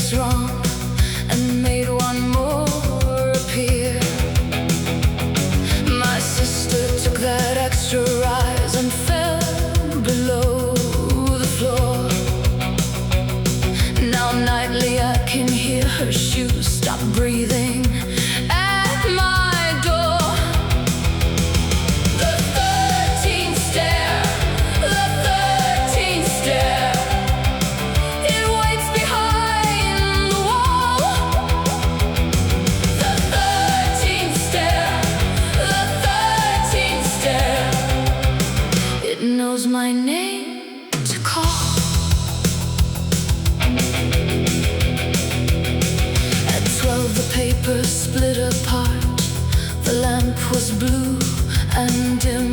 face wrong and made one more appear. My sister took that extra rise and fell below the floor. Now nightly I can hear her shoes stop breathing at my door. The 13th stair, the 13th stair, it waits behind the wall. The 13th stair, the 13th stair, it knows my name to call. At 12 the paper split apart. The lamp was blue and dim.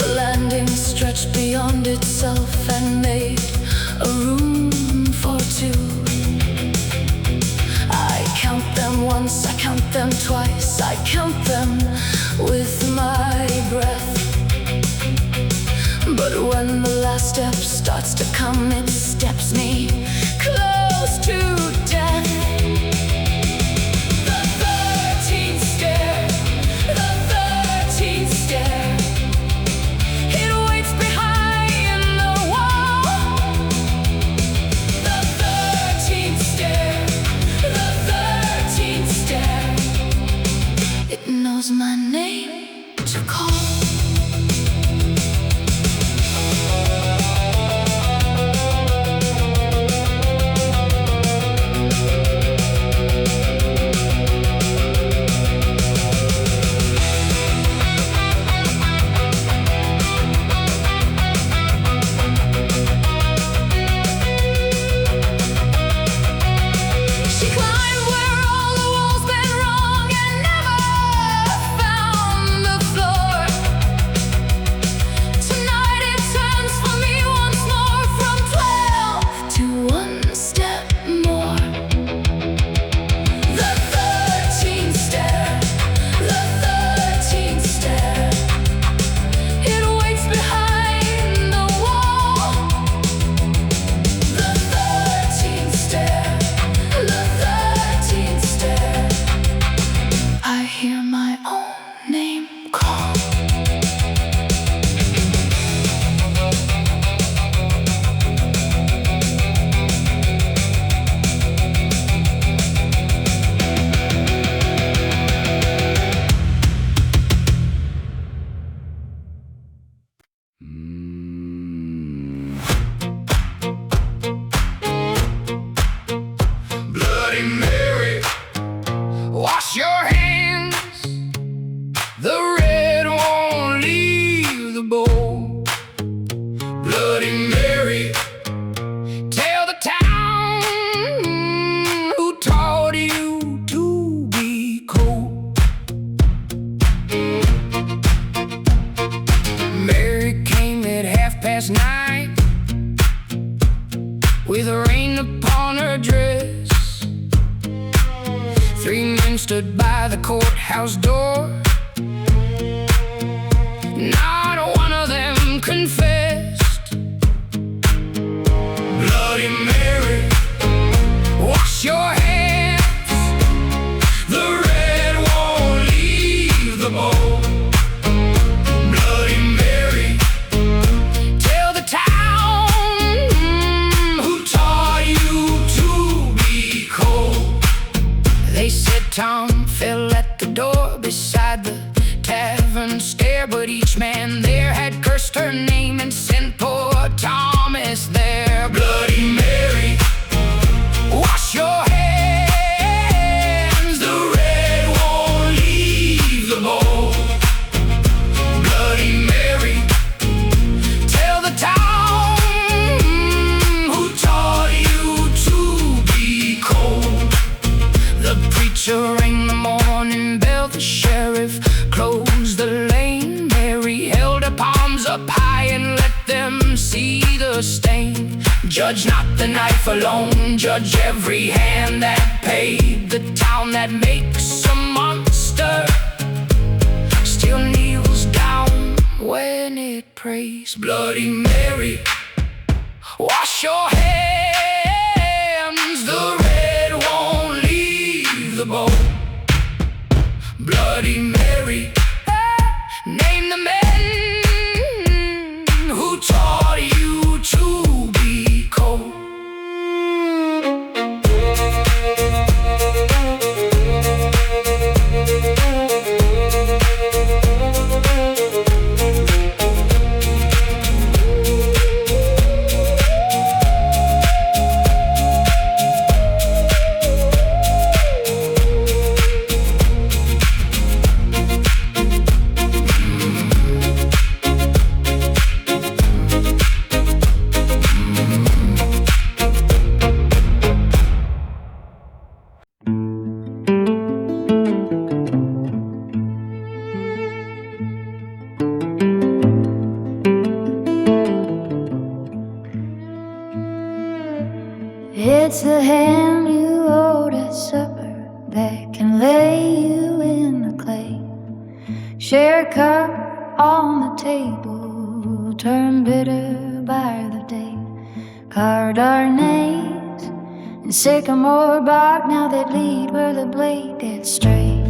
The landing stretched beyond itself and made a room for two. I count them once, I count them twice, I count them with my breath. But when the last step starts to come, it steps me close to death. The 13th stair, the 13th stair, it waits behind the wall. The 13th stair, the 13th stair, it knows my name to call. She climbed where all the walls been wrong and never found the floor. Tonight it turns for me once more from 12 to one step more. The 13th stair, the 13th stair, it waits behind the wall. The 13th stair, the 13th stair, I hear my own name call. Bloody Mary, wash your hands. The red won't leave the bowl. Bloody Mary, tell the town who taught you to be cold. Mary came at 9:30 with rain upon her dress. 3 men stood by the courthouse door. Not one of them confessed. Bloody Mary, wash your hands. The red won't leave the bowl. Bloody Mary, tell the town who taught you to be cold. They said Tom fell at the door beside the tavern stair, but each man there had cursed her name and sent poor Thomas there. Bloody Mary, wash your hands. The red won't leave the bowl. Bloody Mary, tell the town who taught you to be cold. The preacher rang the morning bell, the sheriff closed the lane. Mary held her palms up high and let them see the stain. Judge not the knife alone, judge every hand that paid. The town that makes a monster still kneels down when it prays. Bloody Mary, wash your hands. It's the hand you hold at supper that can lay you in the clay. Share a cup on the table, turn bitter by the day. Carved our names in sycamore bark, now they bleed where the blade did stray.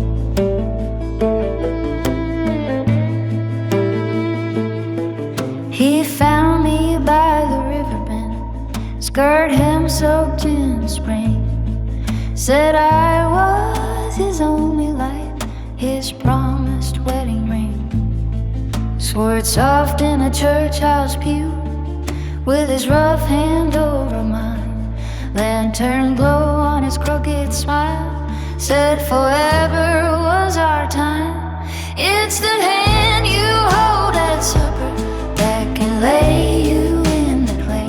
He found me by the river bend, skirt hem soaked in spring. Said I was his only light, his promised wedding ring. Swore it soft in a church house pew, with his rough hand over mine. Lantern glow on his crooked smile, said forever was our time. It's the hand you hold at supper that can lay you in the clay.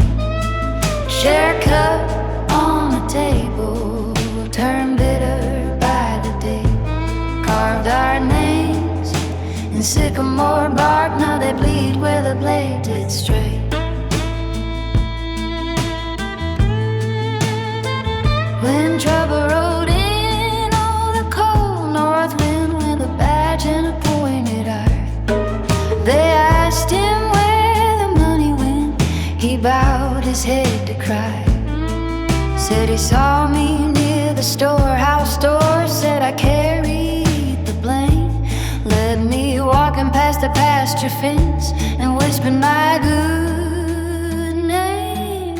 Share a cup on the table, turn bitter by the day. Carved our names in sycamore bark, now they bleed where the blade did stray. When trouble rode in, oh, the cold north wind with a badge and a pointed eye. They asked him where the money went, he bowed his head to cry. Said he saw me near the storehouse door, said I carried the blame. Led me walking past the pasture fence and whispered my good name.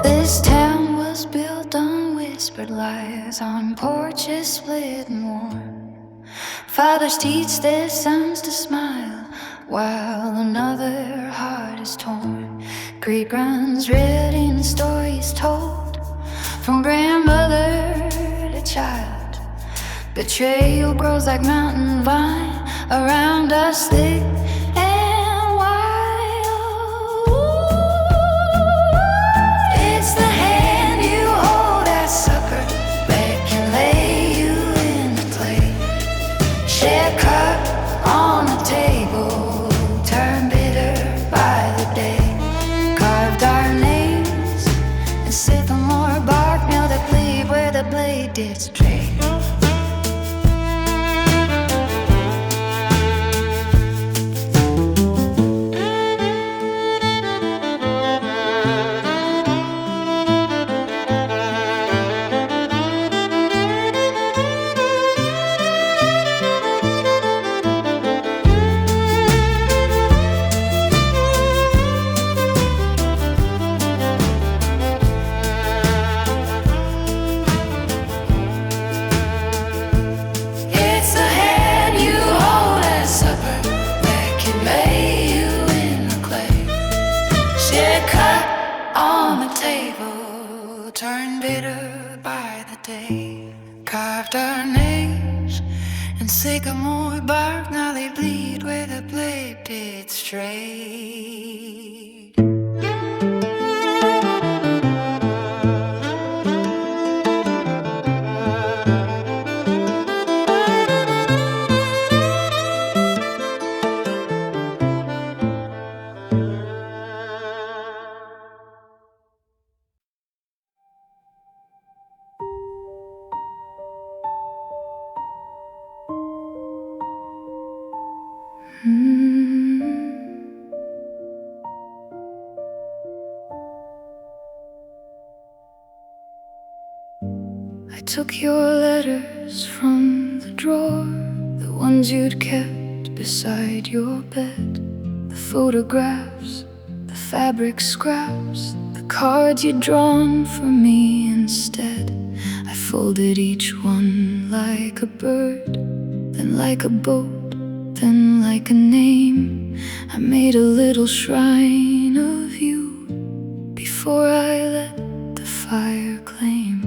This town was built on whispered lies, on porches split and warm. Fathers teach their sons to smile while another heart is torn. Creek runs red in stories told from grandmother to child. Betrayal grows like mountain vine around us thick and wild. It's the hand you hold at supper that can lay you in the clay. Share cup on the table, turn bitter by the day. Carved our names in sycamore bark, now they bleed where the blade did stray. Carved our names in sycamore bark, now they bleed where the blade did stray. I took your letters from the drawer, the ones you'd kept beside your bed, the photographs, the fabric scraps, the cards you'd drawn for me instead. I folded each one like a bird, then like a boat, then like a name. I made a little shrine of you before I let the fire claim.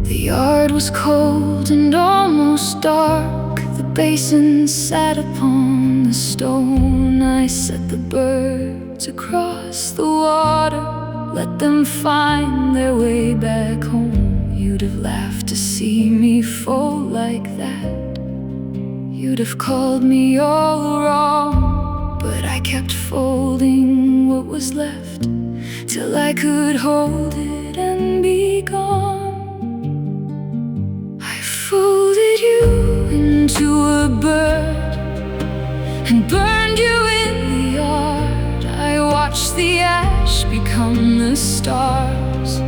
The yard was cold and almost dark. The basin sat upon the stone. I set the birds across the water, let them find their way back home. You'd have laughed to see me fall like that. you'd have called me all wrong. But I kept folding what was left till I could hold it and be gone. I folded you into a bird and burned you in the yard. I watched the ash become the stars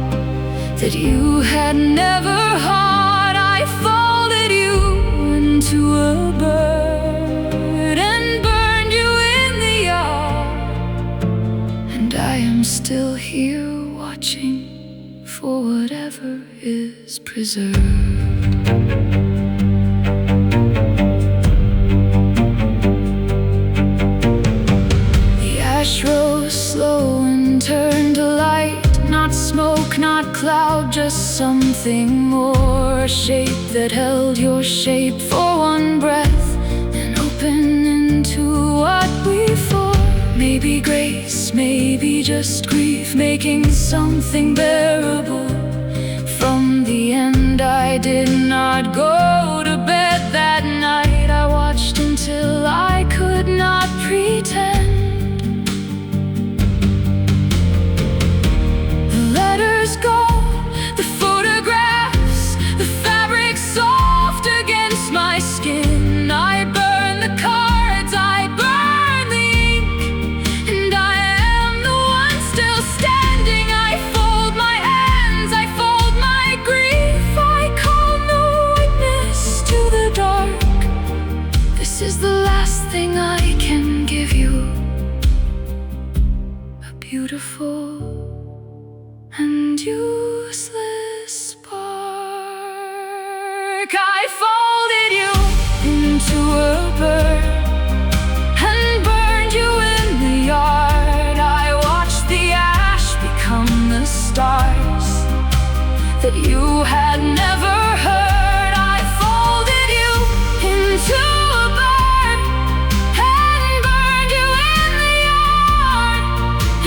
that you had never heard. I folded you into a bird and burned you in the yard. And I am still here watching for whatever is preserved. The ash rose slow and turned to light. Not smoke, not cloud, just something more. A shape that held your shape for one breath and opened into what we formed. Maybe grace, maybe just grief, making something bearable. From the end I did not go to bed that night. I watched until I could not pretend. Go, the photographs, the fabric soft against my skin. I burn the cards, I burn the ink, and I am the one still standing. I fold my hands, I fold my grief, I call no witness to the dark. This is the last thing I can give you, a beautiful and useless spark. I folded you into a bird and burned you in the yard. I watched the ash become the stars that you had never heard. I folded you into a bird and burned you in the yard.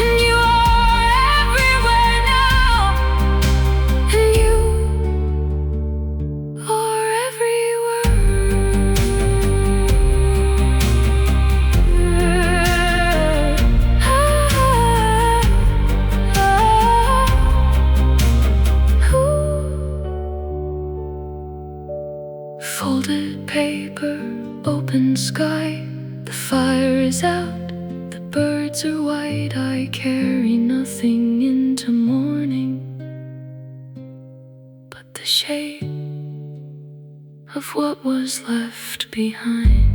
And you are everywhere now, and you are everywhere. Folded paper, open sky, the fire is out, the birds are white. I carry nothing into morning but the shape of what was left behind.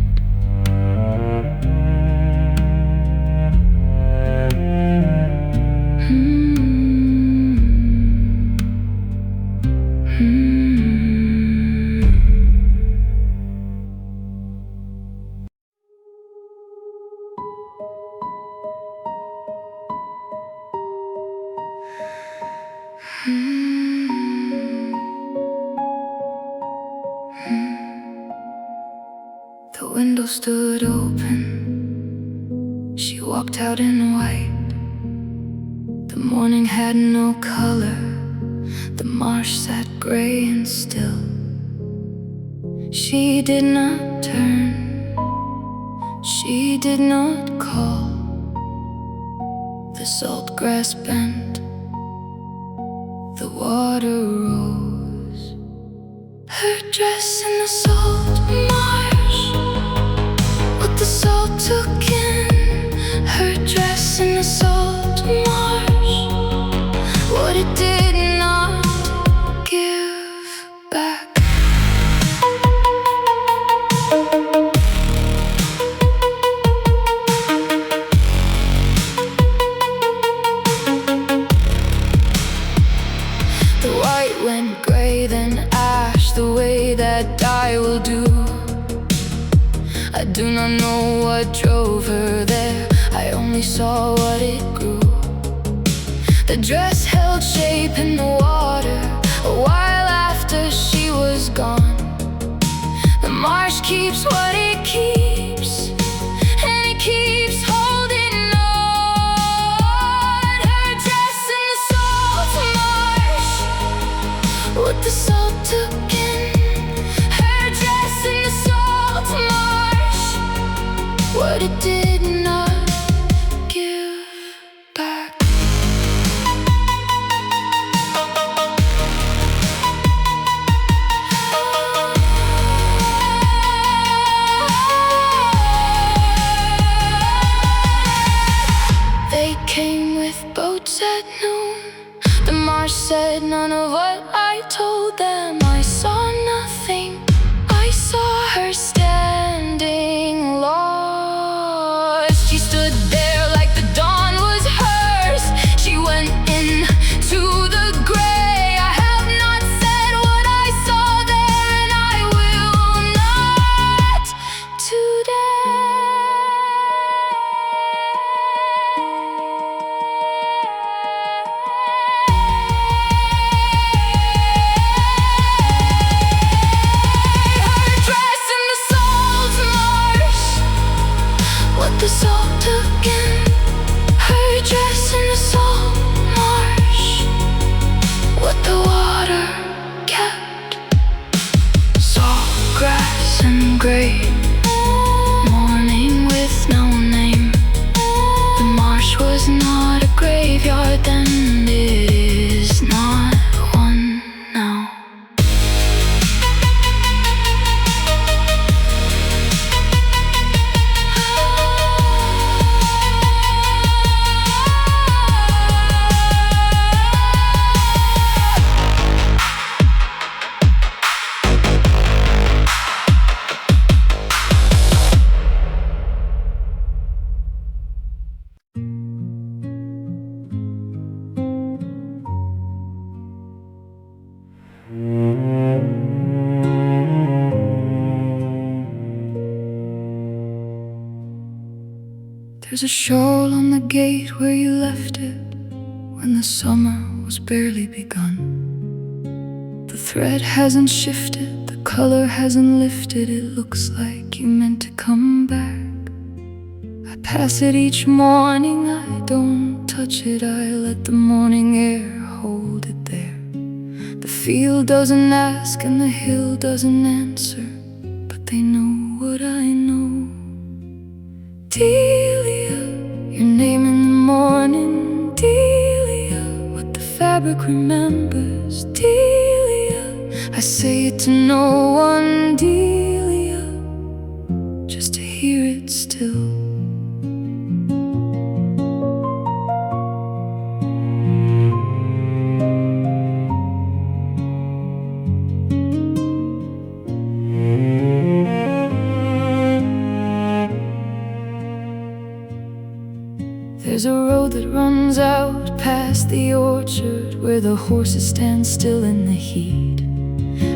The window stood open. She walked out in white. The morning had no color. The marsh sat gray and still. She did not turn. She did not call. The salt grass bent. The water rose. Her dress in the salt marsh, what the salt took in. Her dress in the salt marsh, what it did not give back. The white went gray, then ash, the way that dye will do. I do not know what drove her there, I only saw what it grew. The dress held shape in the water a while after she was gone. The marsh keeps what it keeps, and it keeps holding on. Her dress in the salt marsh, what the salt took in. Her dress in the salt marsh, but it did not give back. They came with boats at noon. The Marsh said none of what I told them. I saw nothing. I saw her standing lost. She stood there like the dawn was hers. She went into the gray. I have not said what I saw there, and I will not today. The salt again, her dress in the salt marsh, what the water kept. Saw grass and gray, morning with no name. The marsh was not a graveyard then, it is not one now. There's a shawl on the gate where you left it when the summer was barely begun. The thread hasn't shifted, the color hasn't lifted. It looks like you meant to come back. I pass it each morning, I don't touch it. I let the morning air hold it there. The field doesn't ask and the hill doesn't answer, but they know what I know. Delia, your name in the morning. Delia, what the fabric remembers. Delia, I say it to no one. Delia, just to hear it still. There's a road that runs out past the orchard where the horses stand still in the heat.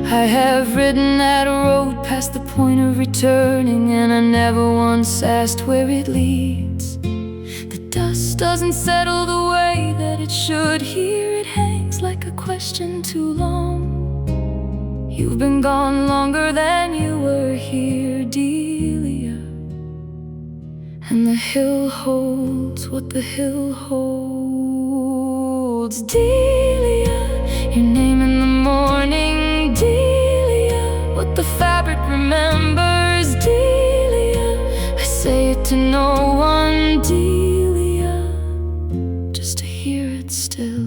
I have ridden that road past the point of returning, and I never once asked where it leads. The dust doesn't settle the way that it should. Here it hangs like a question too long. You've been gone longer than you were here, Delia. And the hill holds what the hill holds. Delia, your name in the morning. Delia, what the fabric remembers. Delia, I say it to no one. Delia, just to hear it still.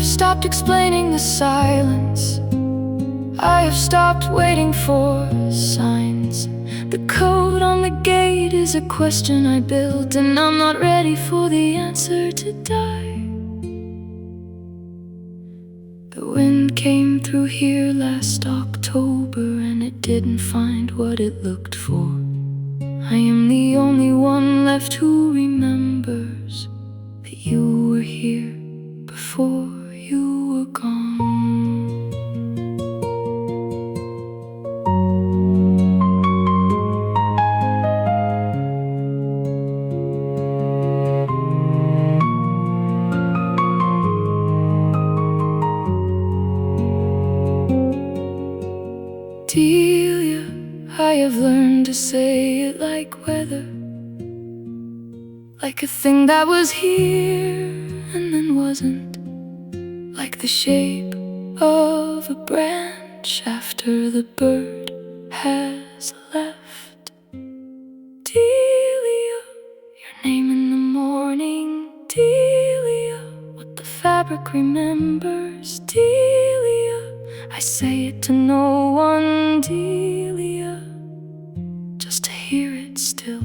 Stopped explaining the silence. I have stopped waiting for signs. The code on the gate is a question I built, and I'm not ready for the answer to die. The wind came through here last October, and it didn't find what it looked for. I am the only one left who remembers that you were here before you were gone. Delia, I have learned to say it like weather, like a thing that was here and then wasn't, like the shape of a branch after the bird has left. Delia, your name in the morning, Delia, what the fabric remembers, Delia, I say it to no one, Delia, just to hear it still.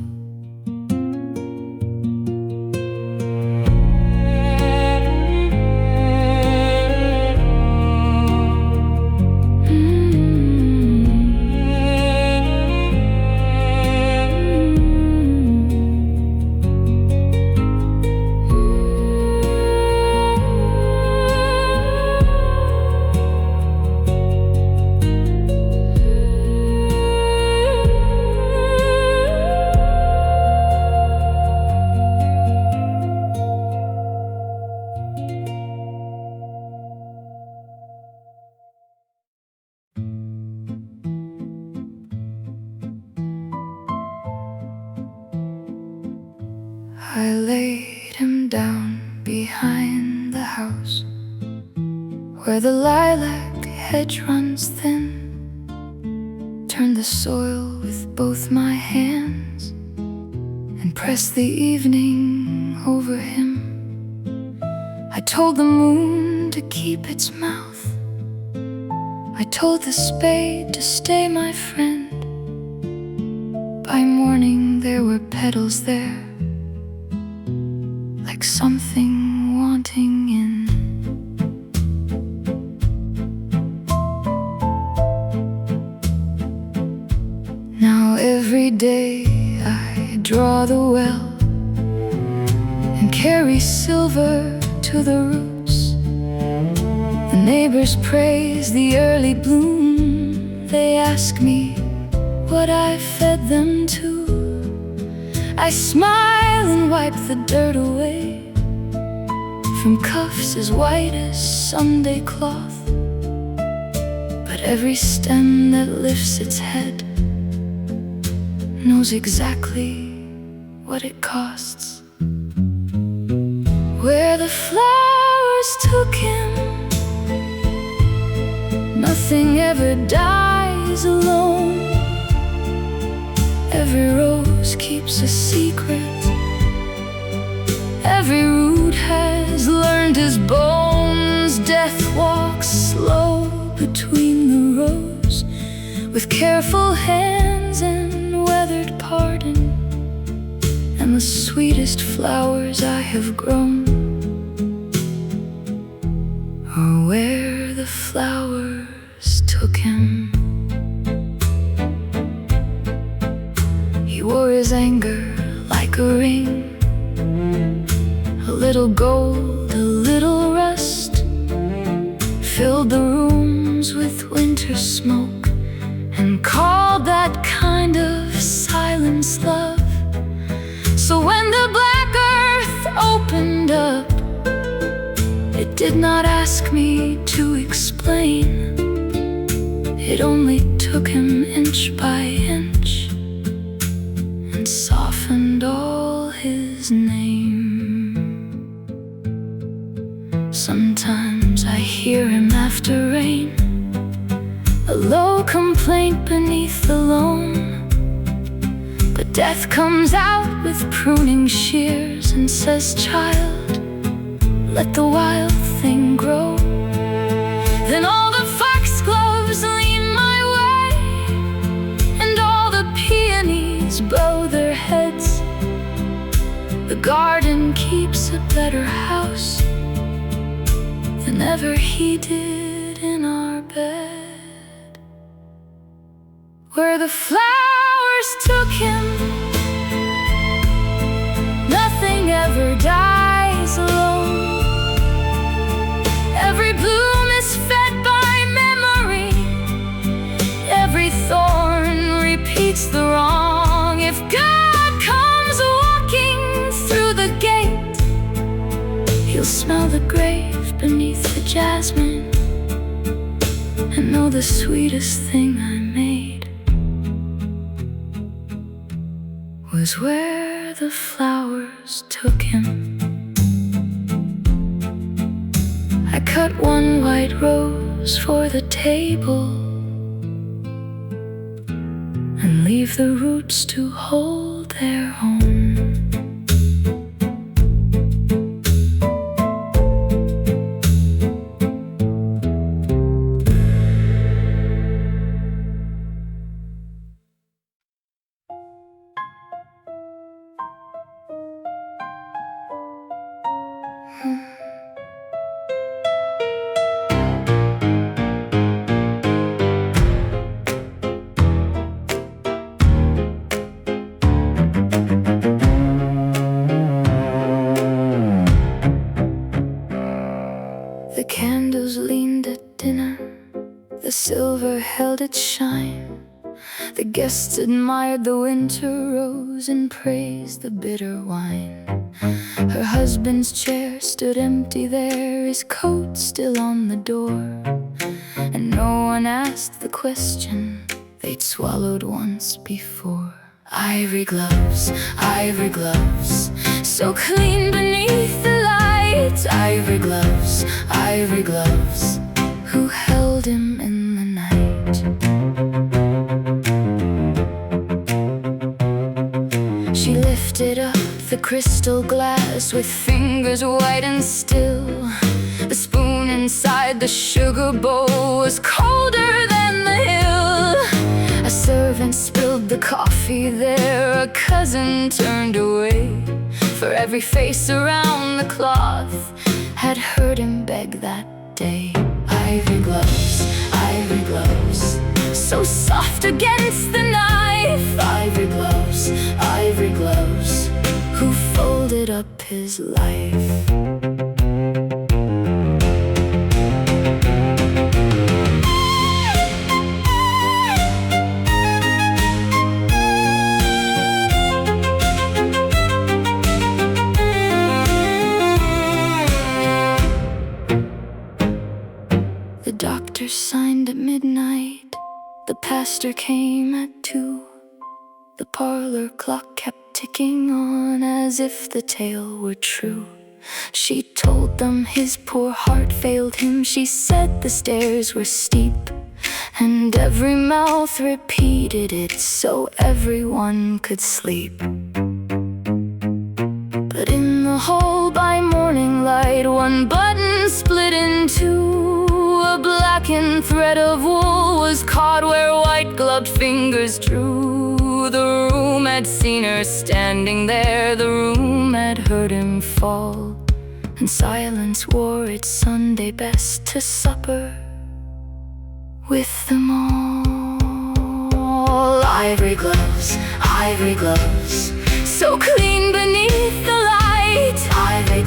I laid him down behind the house, where the lilac hedge runs thin. Turned the soil with both my hands and pressed the evening over him. I told the moon to keep its mouth, I told the spade to stay my friend. By morning there were petals there, like something wanting in. Now every day I draw the well and carry silver to the roots. The neighbors praise the early bloom. They ask me what I fed them to. I smile and wipe the dirt away from cuffs as white as Sunday cloth. But every stem that lifts its head knows exactly what it costs. Where the flowers took him, nothing ever dies alone. Every rose keeps a secret, every root has learned his bones. Death walks slow between the rows, with careful hands and weathered pardon. And the sweetest flowers I have grown are where the flowers took him. He wore his anger like a ring, a little gold, a little rust, filled the rooms with winter smoke, and called that kind of silence love. So when the black earth opened up, it did not ask me to explain. It only took him inch by inch and softened all his name. Sometimes I hear him after rain, a low complaint beneath the loam. But death comes out with pruning shears and says, child, let the wild thing grow. Then all the foxgloves lean my way, and all the peonies bow their heads. The garden keeps a better house than ever he did in our bed. Where the flowers took him, nothing ever dies alone. Every bloom is fed by memory, every thorn repeats the wrong. If God comes walking through the gate, he'll smell the grave beneath the jasmine and know the sweetest thing I made was where the flowers took him. I cut one white rose for the table and leave the roots to hold their home. The candles leaned at dinner, the silver held its shine. The guests admired the winter rose and praised the bitter wine. Her husband's chair stood empty there, his coat still on the door, and no one asked the question they'd swallowed once before. Ivory gloves, so clean beneath the light. Ivory gloves, who held him in the night. She lifted up the crystal glass with fingers white and still. The spoon inside the sugar bowl was colder than the hill. A servant spilled the coffee there, a cousin turned away. For every face around the cloth had heard him beg that day. Ivory gloves, so soft against the knife. Ivory gloves, who folded up his life. The doctor signed at midnight, the pastor came at 2. The parlor clock kept ticking on as if the tale were true. She told them his poor heart failed him. She said the stairs were steep, and every mouth repeated it so everyone could sleep. But in the hall by morning light, one button split in 2. A blackened thread of wool was caught where white-gloved fingers drew. The room had seen her standing there, the room had heard him fall, and silence wore its Sunday best to supper with them all. Ivory gloves, so clean beneath the light. Ivory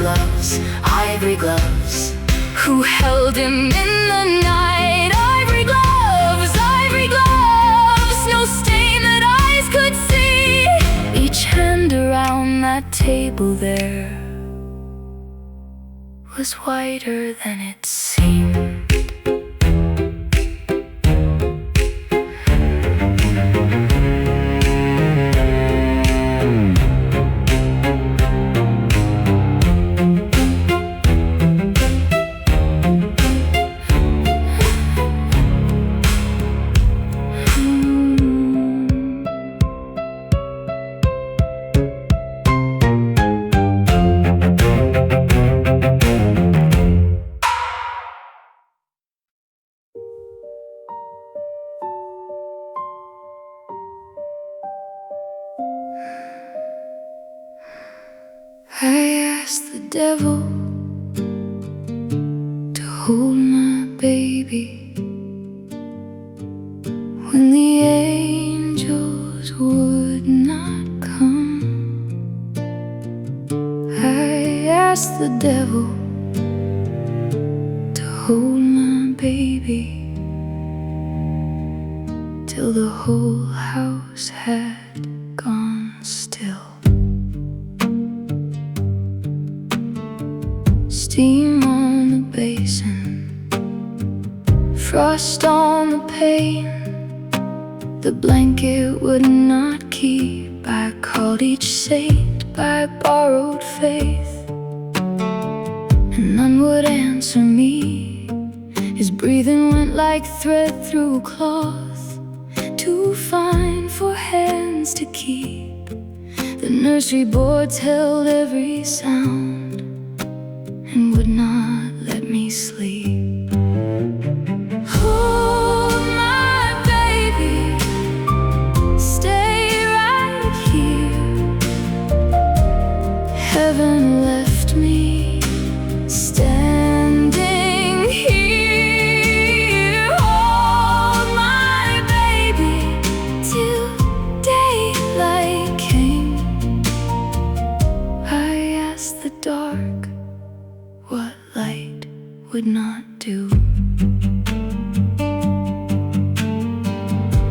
gloves, who held him in the night. Ivory gloves, no stain that eyes could see. Each hand around that table there was whiter than it seemed. I asked the devil to hold my baby when the angels would not come. I asked the devil to hold my baby till the whole house had gone still. Steam on the basin, frost on the pane. the blanket would not keep. I called each saint by borrowed faith, and none would answer me. His breathing went like thread through cloth, too fine for hands to keep. The nursery boards held every sound and would not let me sleep. Hold my baby, stay right here. Heaven left me standing here. Hold my baby till daylight came. I asked the dark what light would not do.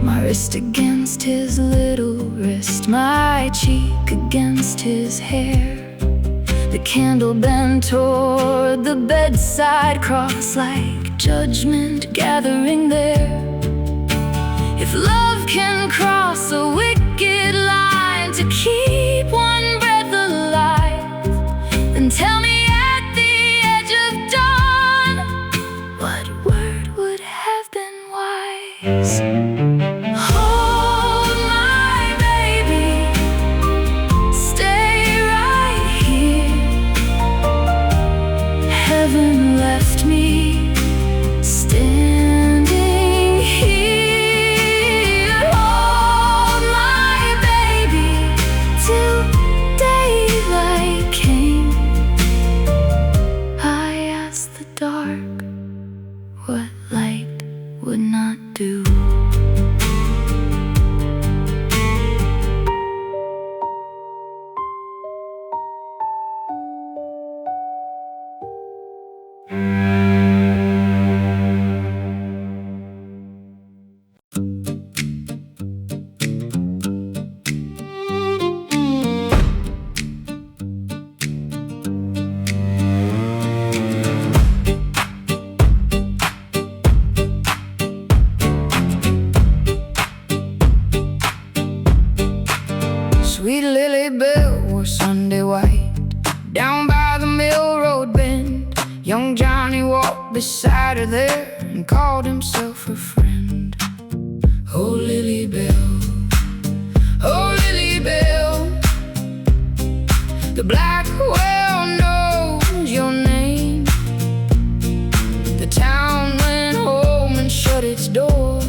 My wrist against his little wrist, my cheek against his hair. The candle bent toward the bedside cross like judgment gathering there. If love can cross a wicked line to keep one breath alive, then tell me at the edge of dawn, what word would have been wise? Hold my baby, stay right here. Heaven left me standing here. Hold my baby till daylight came. I asked the dark what light would not do. Sweet Lily Bell wore Sunday white down by the mill road bend. Young Johnny walked beside her there and called himself a friend. Oh Lily Bell, oh Lily Bell, the black well knows your name. The town went home and shut its doors,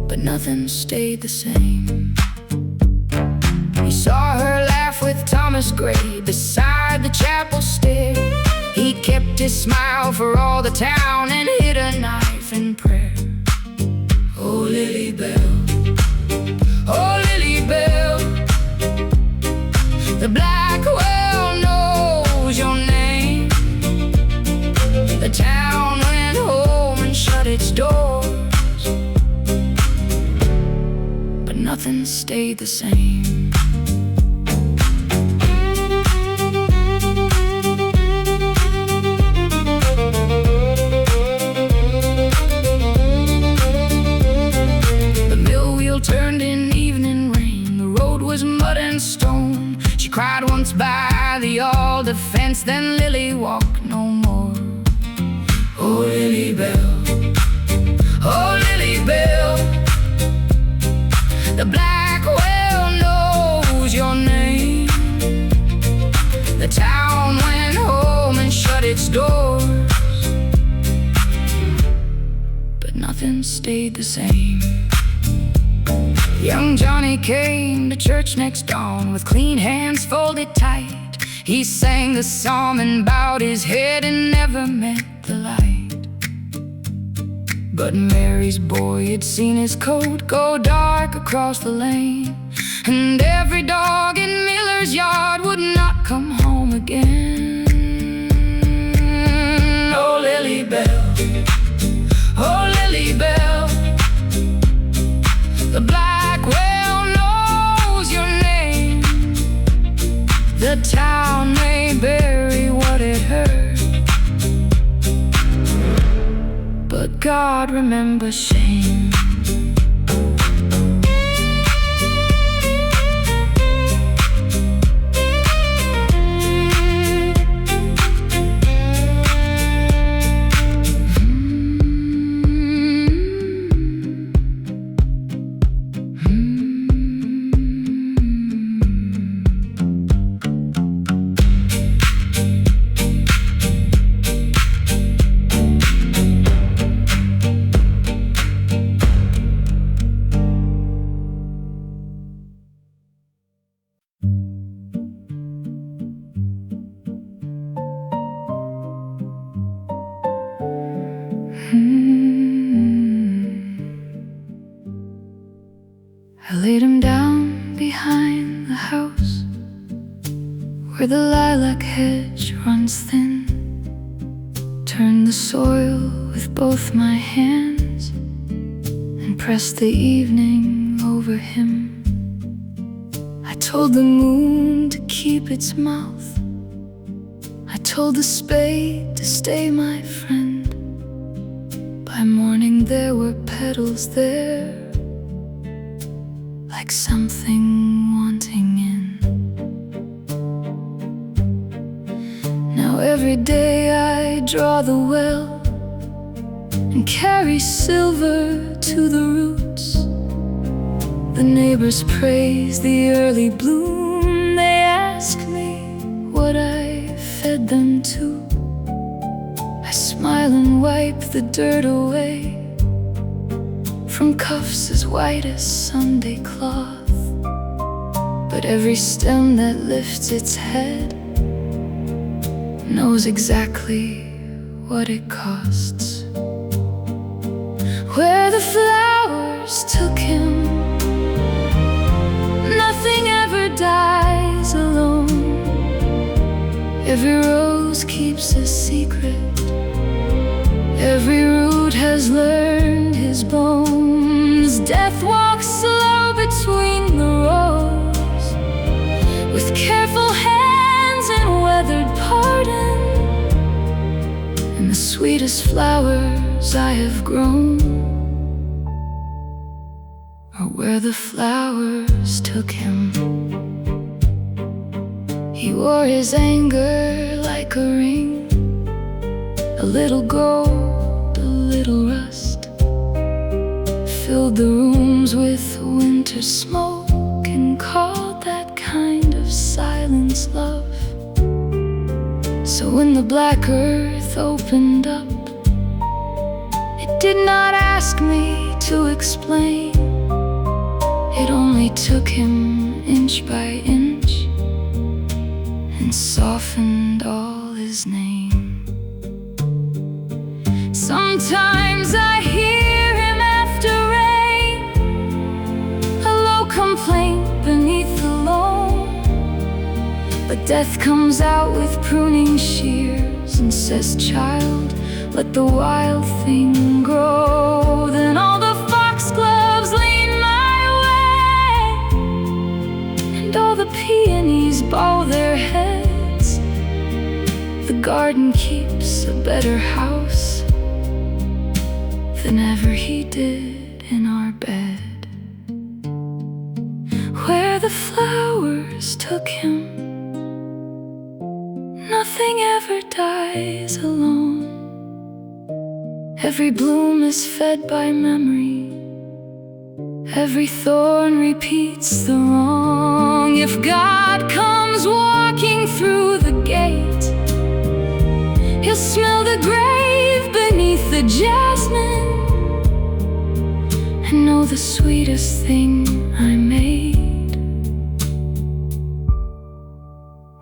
but nothing stayed the same. He saw her laugh with Thomas Gray beside the chapel stair. He kept his smile for all the town and hid a knife in prayer. Oh Lily Bell, oh Lily Bell, the black well knows your name. The town went home and shut its doors, but nothing stayed the same. The mill wheel turned in evening rain. The road was mud and stone. She cried once by the alder fence, then Lily walked no more. Oh Lily Bell, oh Lily Bell, the black well knows your name. The town went home and shut its doors, but nothing stayed the same. Young Johnny came to church next dawn with clean hands folded tight. He sang the psalm and bowed his head and never met the light. But Mary's boy had seen his coat go dark across the lane, and every dog in Miller's yard would not come home again. Oh Lily Bell, oh Lily Bell, the black well knows your name. The town may bury what it heard, but God God remember shame. I laid him down behind the house where the lilac hedge runs thin. Turned the soil with both my hands and pressed the evening over him. I told the moon to keep its mouth. I told the spade to stay my friend. By morning there were petals there, like something wanting in. Now every day I draw the well and carry silver to the roots. The neighbors praise the early bloom. They ask me what I fed them to. I smile and wipe the dirt away from cuffs as white as Sunday cloth. But every stem that lifts its head knows exactly what it costs. Where the flowers took him, nothing ever dies alone. Every rose keeps a secret. Every root has learned his bones. Death walks slow between the rows, with careful hands and weathered pardon. And the sweetest flowers I have grown are where the flowers took him. He wore his anger like a ring, a little gold, a little rust. Filled the rooms with winter smoke and called that kind of silence love. So when the black earth opened up, it did not ask me to explain. It only took him inch by inch and softened all his name. Sometimes I hear him after rain, a low complaint beneath the loam. But death comes out with pruning shears and says, "Child, let the wild thing grow." Then all the foxgloves lean my way, and all the peonies bow their heads. The garden keeps a better house than ever he did in our bed. Where the flowers took him, nothing ever dies alone. Every bloom is fed by memory. Every thorn repeats the wrong. If God comes walking through the gate, he'll smell the grave beneath the jasmine and know the sweetest thing I made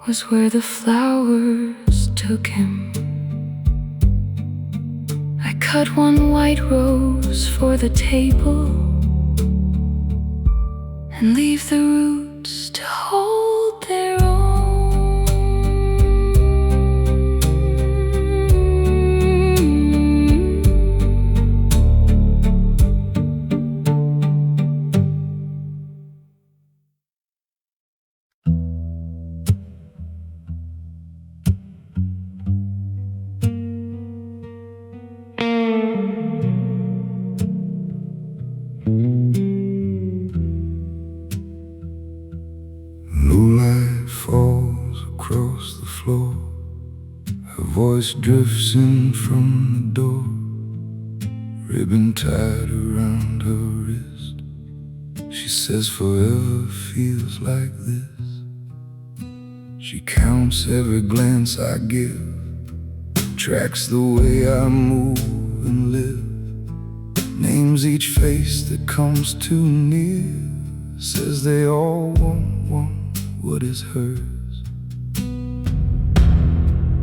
was where the flowers took him. I cut one white rose for the table and leave the roots to hold their own. voice drifts in from the door, ribbon tied around her wrist. She says forever feels like this. She counts every glance I give, tracks the way I move and live, names each face that comes too near, says they all want what is hers.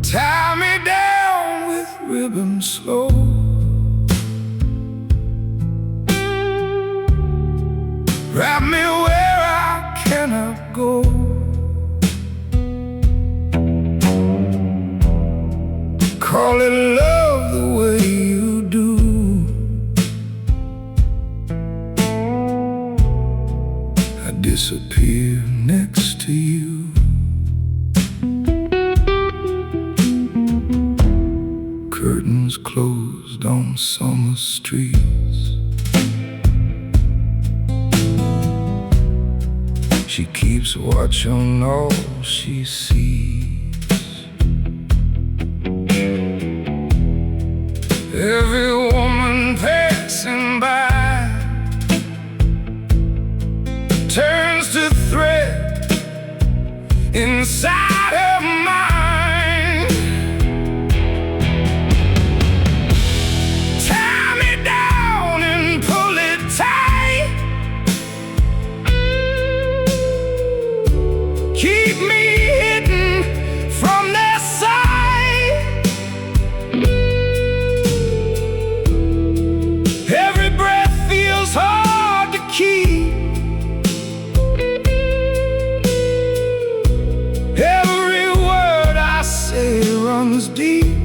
Tie me down with ribbon slow, wrap me where I cannot go. Call it love the way you do. I disappear next to you. Curtains closed on summer streets. She keeps watch on all she sees. Every woman passing by turns to thread inside her mind. Tie me down and pull it tight. Keep me hidden from their sight. Every breath feels hard to keep. Every word I say runs deep.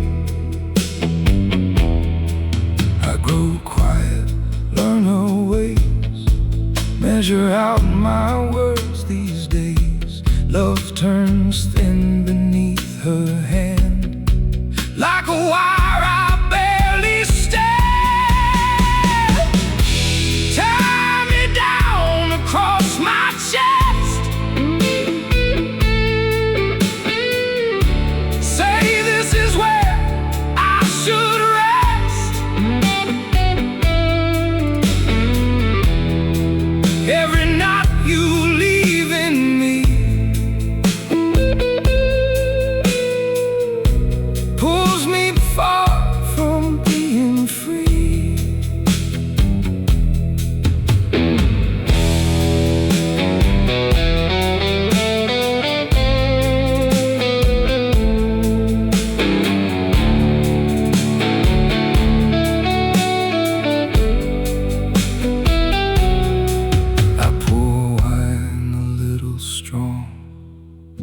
I grow quiet, learn her ways, measure out my words these days. Love turns thin beneath her hand, like a wire I barely stand. Tie me down across my chest. Say this is where I should rest. Every knot you leave in me pulls me far from being free. I pour wine a little strong,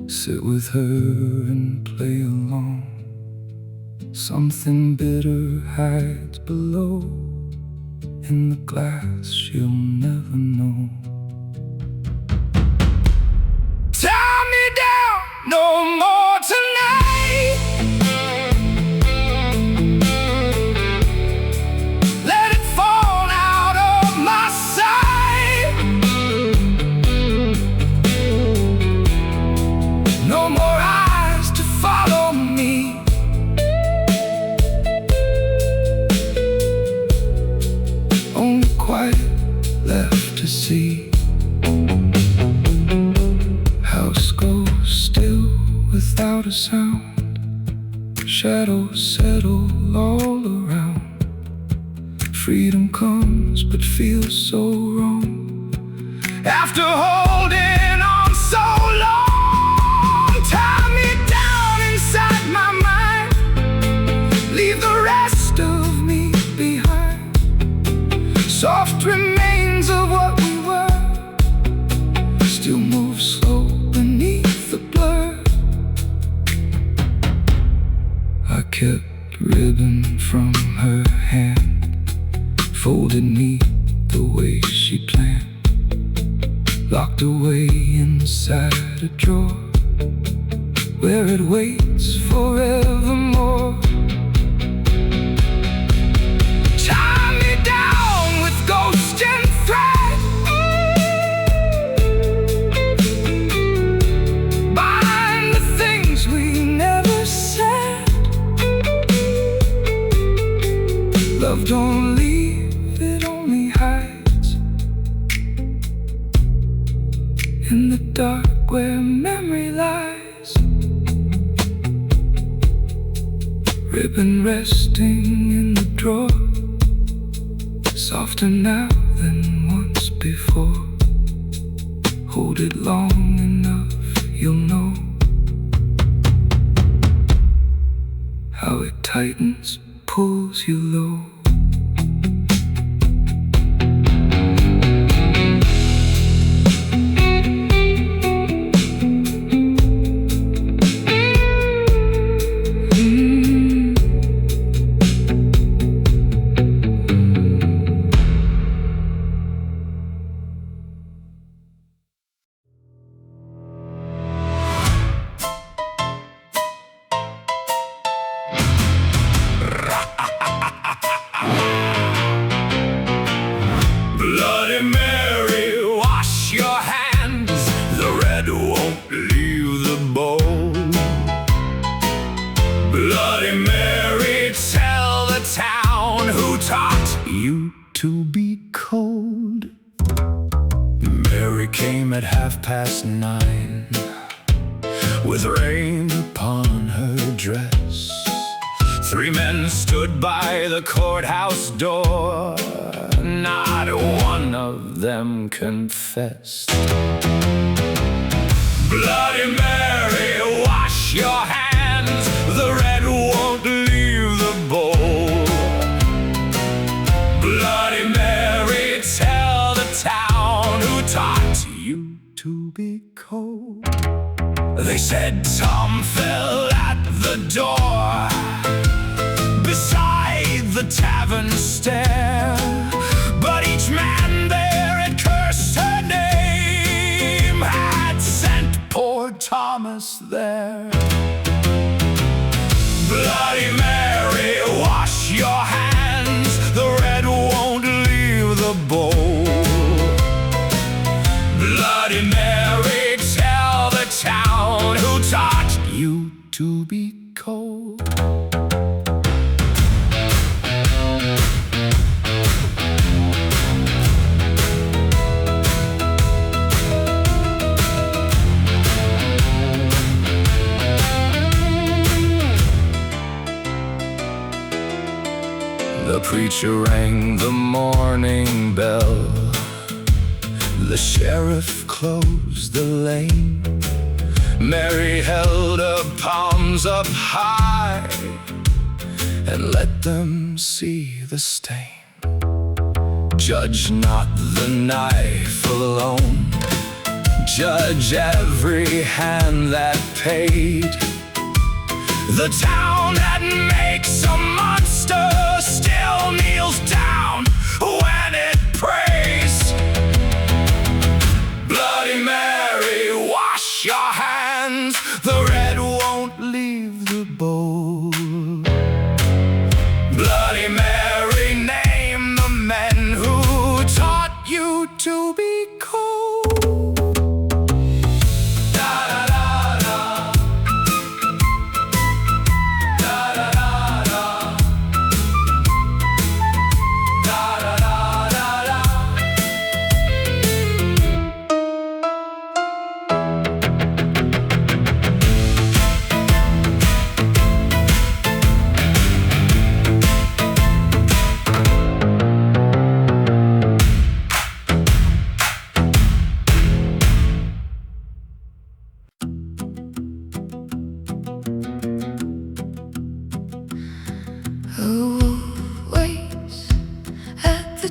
sit with her and play along. Something bitter hides below, in the glass she'll never know. Tie me down, no more tonight. Let it fall out of my sight. No more eyes to follow me. Only quiet left to see. House goes still without a sound. Shadows settle all around. Freedom comes but feels so wrong. After holding on so long, tie me down inside my mind. Leave the rest of me behind. Soft remains of what we were still move slow beneath the blur. I kept ribbon from her hand, folded neat the way she planned, locked away inside a drawer where it waits forevermore. Tie me down with ghost and thread. Bind the things we never said. ribbon resting in the drawer, softer now than once before. Hold it long enough, you'll know how it tightens, pulls you low. Confessed. Bloody Mary, wash your hands. The red won't leave the bowl. Bloody Mary, tell the town who taught you to be cold. They said Tom fell at the door beside the tavern stair, but each man there had cursed her name, had sent poor Thomas there. Bloody Mary, wash your hands. The red won't leave the bowl. Bloody Mary, tell the town who taught you to be cold. The preacher rang the morning bell. The sheriff closed the lane. Mary held her palms up high and let them see the stain. Judge not the knife alone, judge every hand that paid. The town that makes a monster still kneels down when it prays. Bloody Mary, wash your hands. The red won't leave the bowl. Bloody Mary, name the men who taught you to be cold.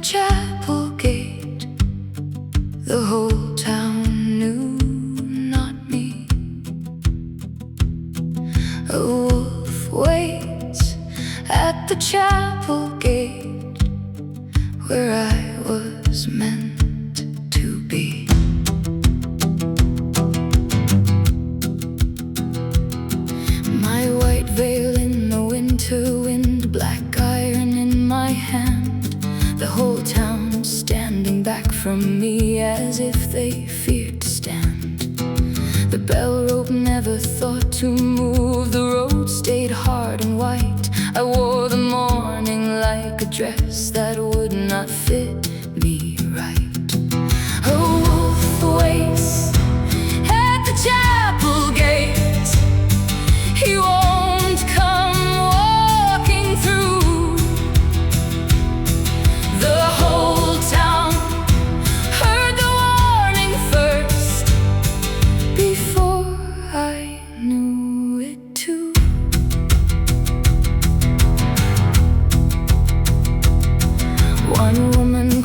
Chapel gate, the whole town knew, not me. A wolf waits at the chapel gate, where I was meant to be. My white veil in the winter wind, black iron in my hand, the whole town standing back from me as if they feared to stand. The bell rope never thought to move, the road stayed hard and white. I wore the mourning like a dress that would not fit me right. A wolf waits at the chapel gate, he won't come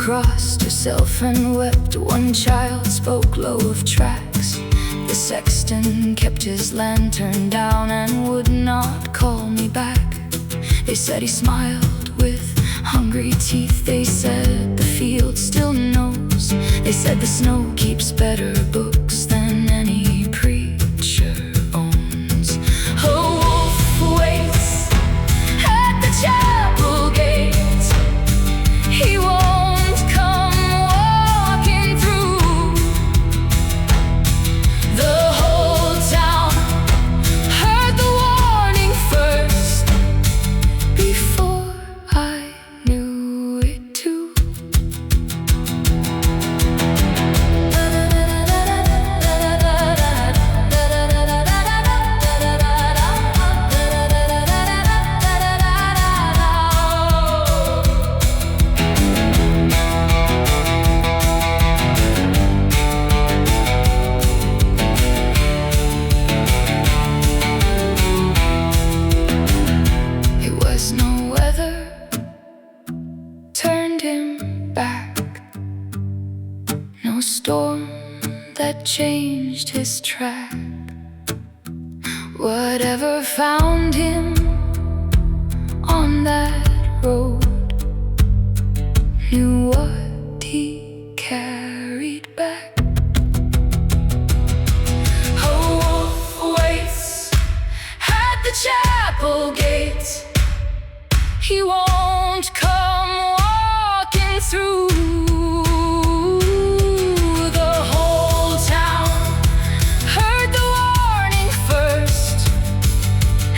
crossed herself and wept. One child spoke low of tracks. The sexton kept his lantern down and would not call me back. They said he smiled with hungry teeth. They said the field still knows. They said the snow keeps better books than any preacher owns. A wolf waits at the chapel gate. He won't come walking through. The whole town heard the warning first before I knew it too. It was no weather turned him back, no storm that changed his track. Whatever found him on that road knew what he carried back. A wolf waits at the chapel gate. He won't come walking through. The whole town heard the warning first,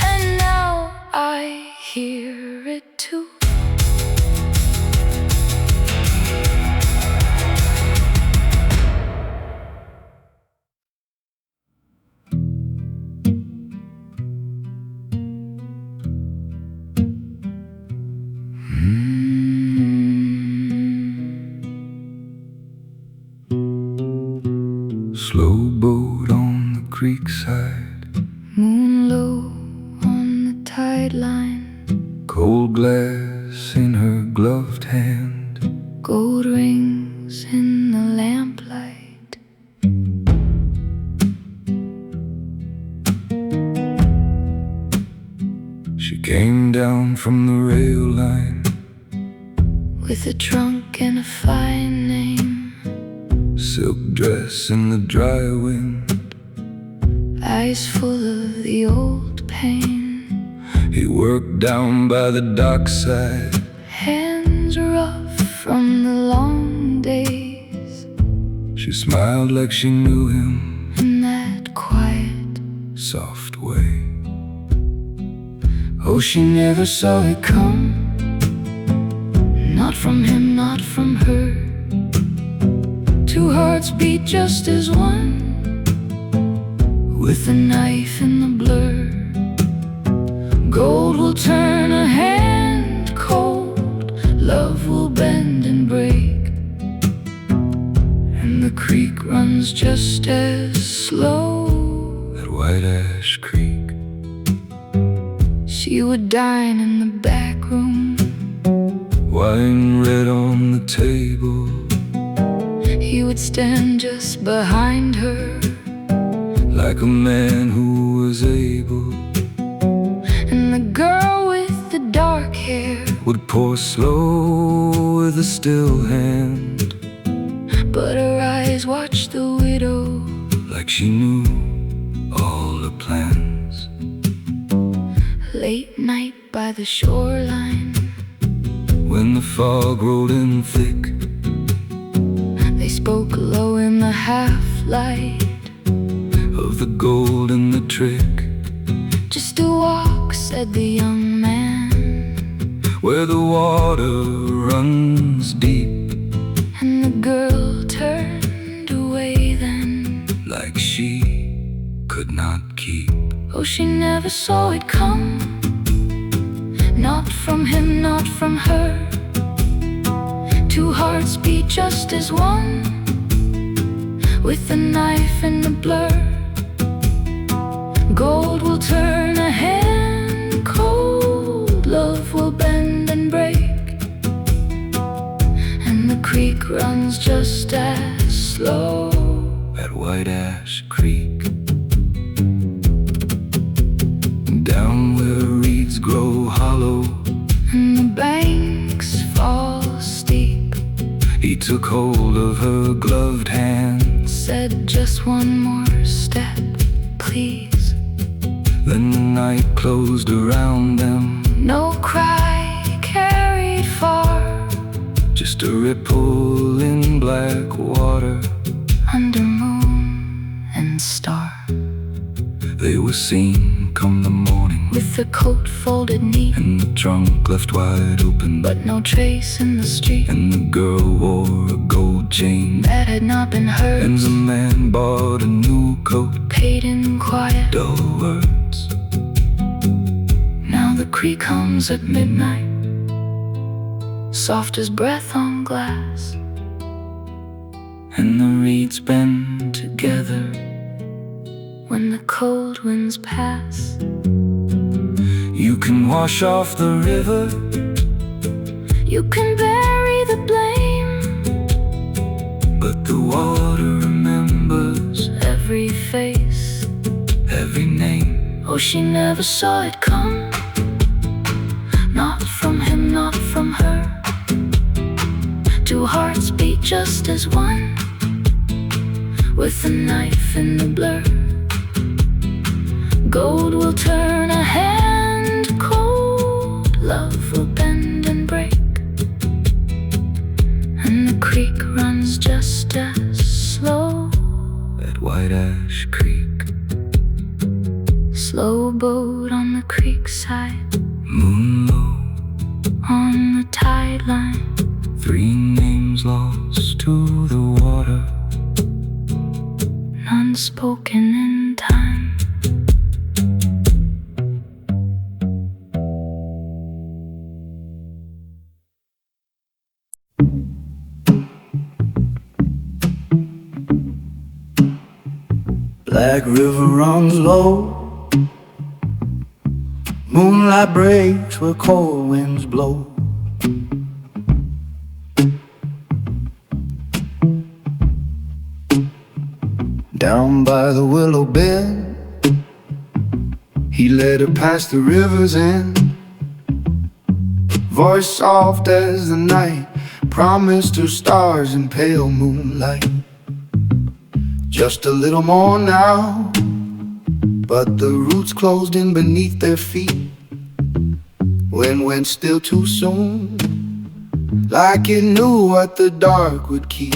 and now I hear it too. Slow boat on the creek side, Moon low on the tide line, cold glass in her gloved hand. gold rings in the lamplight. She came down from the rail line, With a trunk and a fine name, silk dress in the dry wind. eyes full of the old pain, He worked down by the dockside, hands rough from the long days. she smiled like she knew him, In that quiet, soft way. oh, she never saw it come. Not from him, not from her. Two hearts beat just as one, with a knife in the blur. Gold will turn a hand cold, love will bend and break, and the creek runs just as slow. That White Ash Creek. She would dine in the back room, Wine red on the table, he would stand just behind her, like a man who was able. and the girl with the dark hair Would pour slow with a still hand, but her eyes watched the widow, like she knew all the plans. late night by the shoreline. When the fog rolled in thick, They spoke low in the half-light, of the gold and the trick, just a walk, said the young man, where the water runs deep, and the girl turned away then, like she could not keep. oh, she never saw it come. Not from him, not from her. Two hearts beat just as one, with a knife in the blur. Gold will turn a hand cold, love will bend and break, and the creek runs just as slow. At White Ash Creek, down where reeds grow hollow and the banks fall steep. He took hold of her gloved hand, said just one more step, please. Then the night closed around them. No cry carried far, just a ripple in black water. Under moon and star, they were seen come the morning, with the coat folded neat and the trunk left wide open, but no trace in the street. And the girl wore a gold chain that had not been hers, and the man bought a new coat, paid in quiet dull words. Now the creek hums at midnight, soft as breath on glass, and the reeds bend together when the cold winds pass. You can wash off the river, you can bury the blame, but the water remembers every face, every name. Oh, she never saw it come, not from him, not from her. Two hearts beat just as one, with a knife in the blur. Gold will turn a hand cold, love will bend and break, and the creek runs just as slow. At White Ash Creek, slow boat on the creek side, moon low on the tide line. Three names lost to the water, none spoken in time. Black river runs low, moonlight breaks where cold winds blow. Down by the willow bed, he led her past the river's end. Voice soft as the night promised her stars in pale moonlight. Just a little more now, but the roots closed in beneath their feet. Wind went still too soon, like it knew what the dark would keep.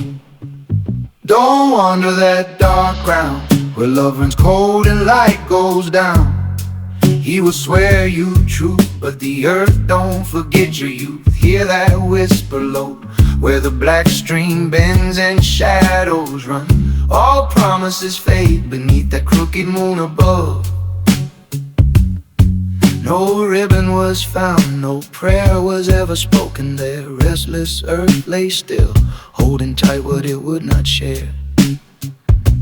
Don't wander that dark ground, where love runs cold and light goes down. He will swear you true, but the earth don't forget your youth. Hear that whisper low, where the black stream bends and shadows run. All promises fade beneath that crooked moon above. No ribbon was found, no prayer was ever spoken there. Restless earth lay still, holding tight what it would not share.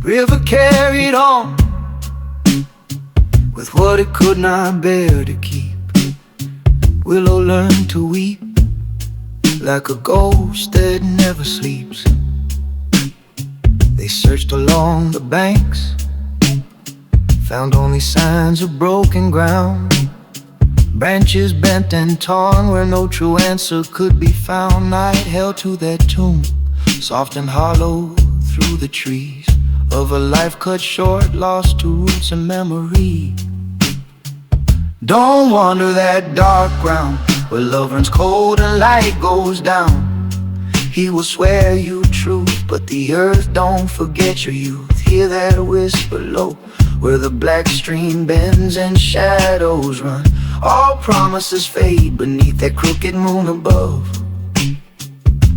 River carried on with what it could not bear to keep. Willow learned to weep like a ghost that never sleeps. They searched along the banks, found only signs of broken ground. Branches bent and torn where no true answer could be found. Night held to that tomb, soft and hollow through the trees, of a life cut short, lost to roots and memory. Don't wander that dark ground, where love runs cold and light goes down. He will swear you truth, but the earth don't forget your youth. Hear that whisper low, where the black stream bends and shadows run. All promises fade beneath that crooked moon above.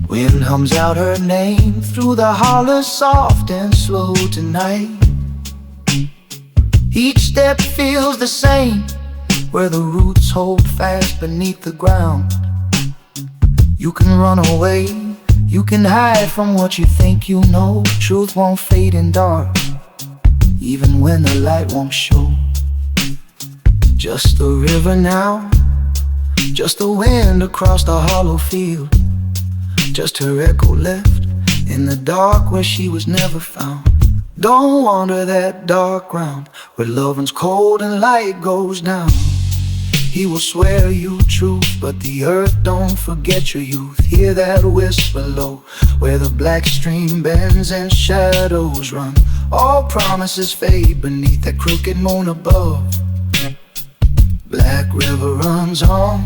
Wind hums out her name through the hollers, soft and slow tonight. Each step feels the same, where the roots hold fast beneath the ground. You can run away, you can hide from what you think you know. Truth won't fade in dark, even when the light won't show. Just the river now, just the wind across the hollow field. just her echo left in the dark where she was never found. Don't wander that dark ground where love runs cold and light goes down. He will swear you truth, but the earth don't forget your youth. Hear that whisper low, where the black stream bends and shadows run. All promises fade beneath that crooked moon above. Black river runs on,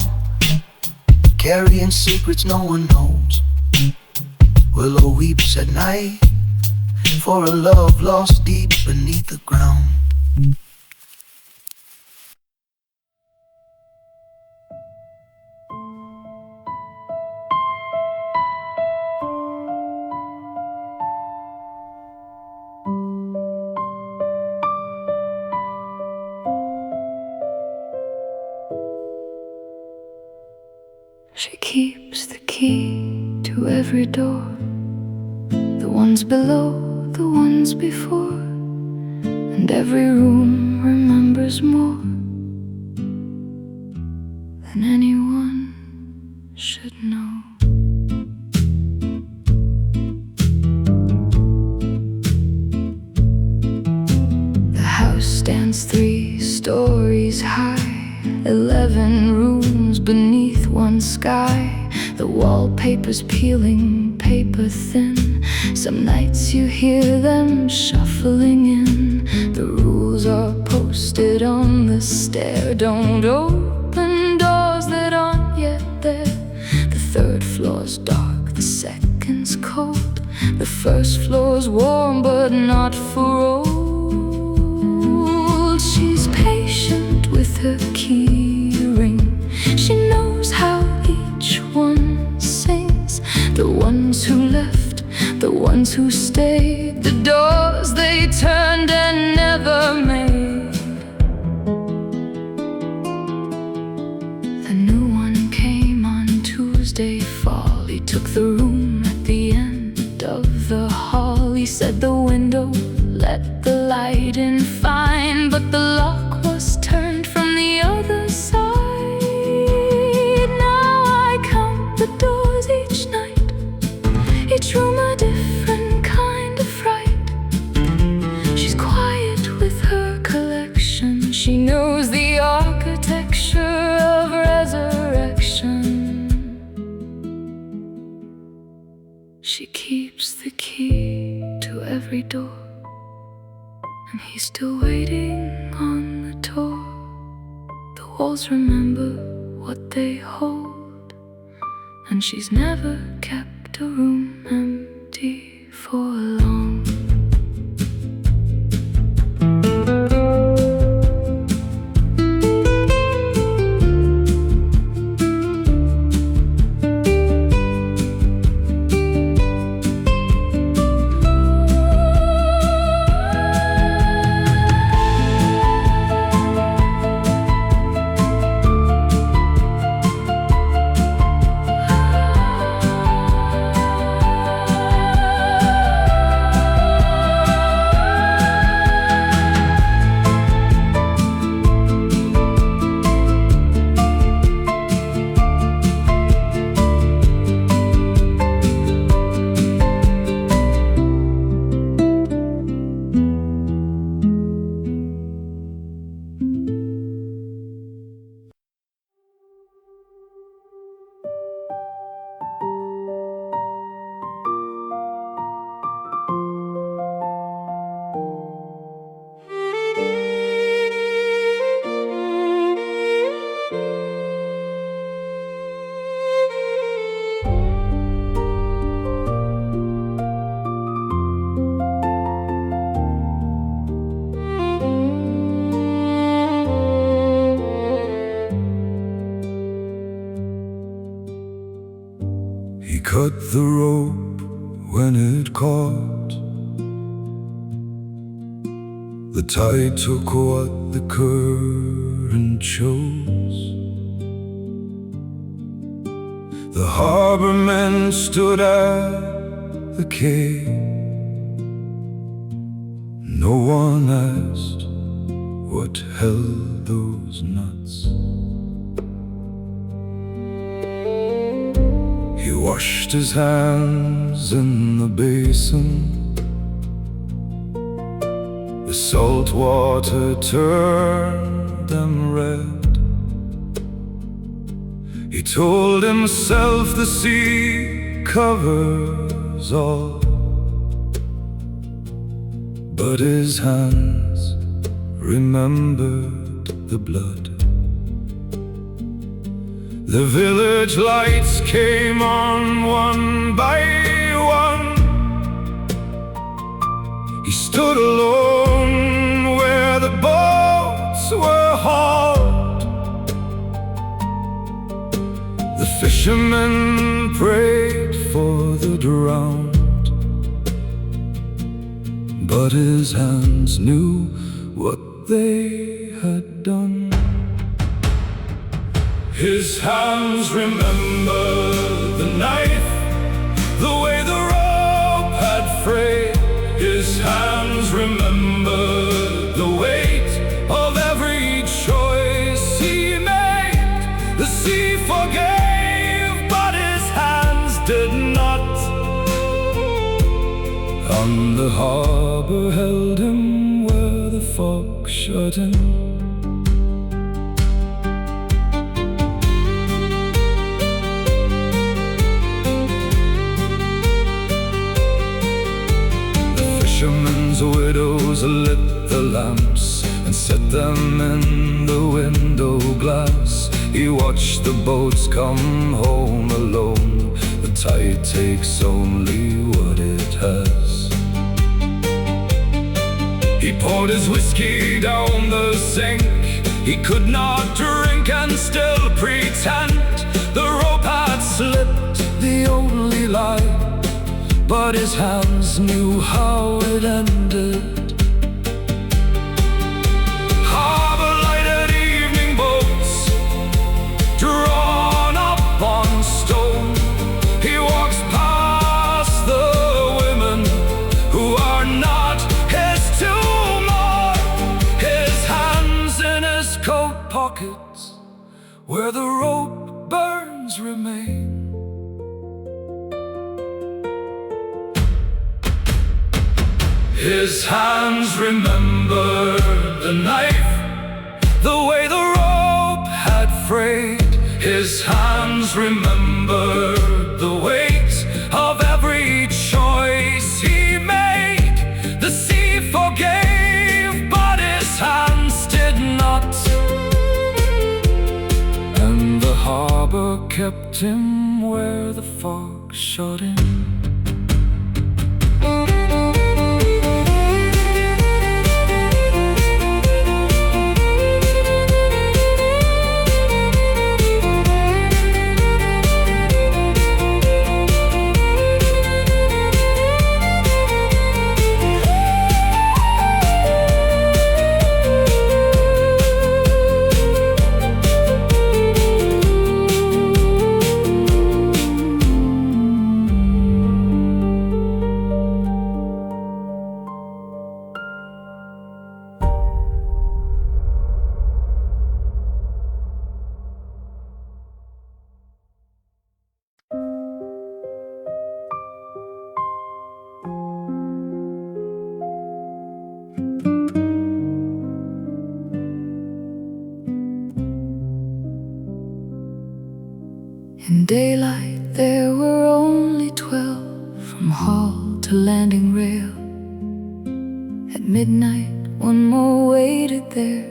carrying secrets no one knows. Willow weeps at night for a love lost deep beneath the ground. She keeps the key to every door, the ones below, the ones before, and every room remembers more than anyone should know. The house stands 3 stories high, 11 rooms beneath one sky. The wallpaper's peeling paper thin. Some nights you hear them shuffling in. The rules are posted on the stair. Don't open doors that aren't yet there. The 3rd floor's dark, the 2nd's cold. The 1st floor's warm but not for old. She's patient with her key ring. She knows how each one sings. The ones who left, the ones who stayed, the doors they turned and never made. The new one came on Tuesday fall. He took the room at the end of the hall. He said the window let the light in fine, but the lock was turned from the other side. The doors each night, each room a different kind of fright. She's quiet with her collection. She knows the architecture of resurrection. She keeps the key to every door, and he's still waiting on the tour. The walls remember what they hold, and she's never kept a room empty for long. Cut the rope when it caught. The tide took what the current chose. The harbor men stood at the quay. No one asked what held those nuts. He washed his hands in the basin. The salt water turned them red. He told himself the sea covers all, but his hands remembered the blood. The village lights came on one by one. He stood alone where the boats were hauled. The fishermen prayed for the drowned, but his hands knew what they had done. His hands remembered the knife, the way the rope had frayed. His hands remembered the weight of every choice he made. The sea forgave, but his hands did not. And the harbor held him where the fog shut in. Fishermen's widows lit the lamps and set them in the window glass. He watched the boats come home alone. The tide takes only what it has. He poured his whiskey down the sink. He could not drink and still pretend the rope had slipped, the only lie. But his hands knew how it ended. Harbor-lighted evening boats, drawn up on stone. He walks past the women who are not his tomorrow. His hands in his coat pockets, where the rope burns remain. His hands remembered the knife, the way the rope had frayed. His hands remembered the weight of every choice he made. The sea forgave, but his hands did not. And the harbor kept him where the fog shut in. In daylight there were only 12, from hall to landing rail. At midnight one more waited there,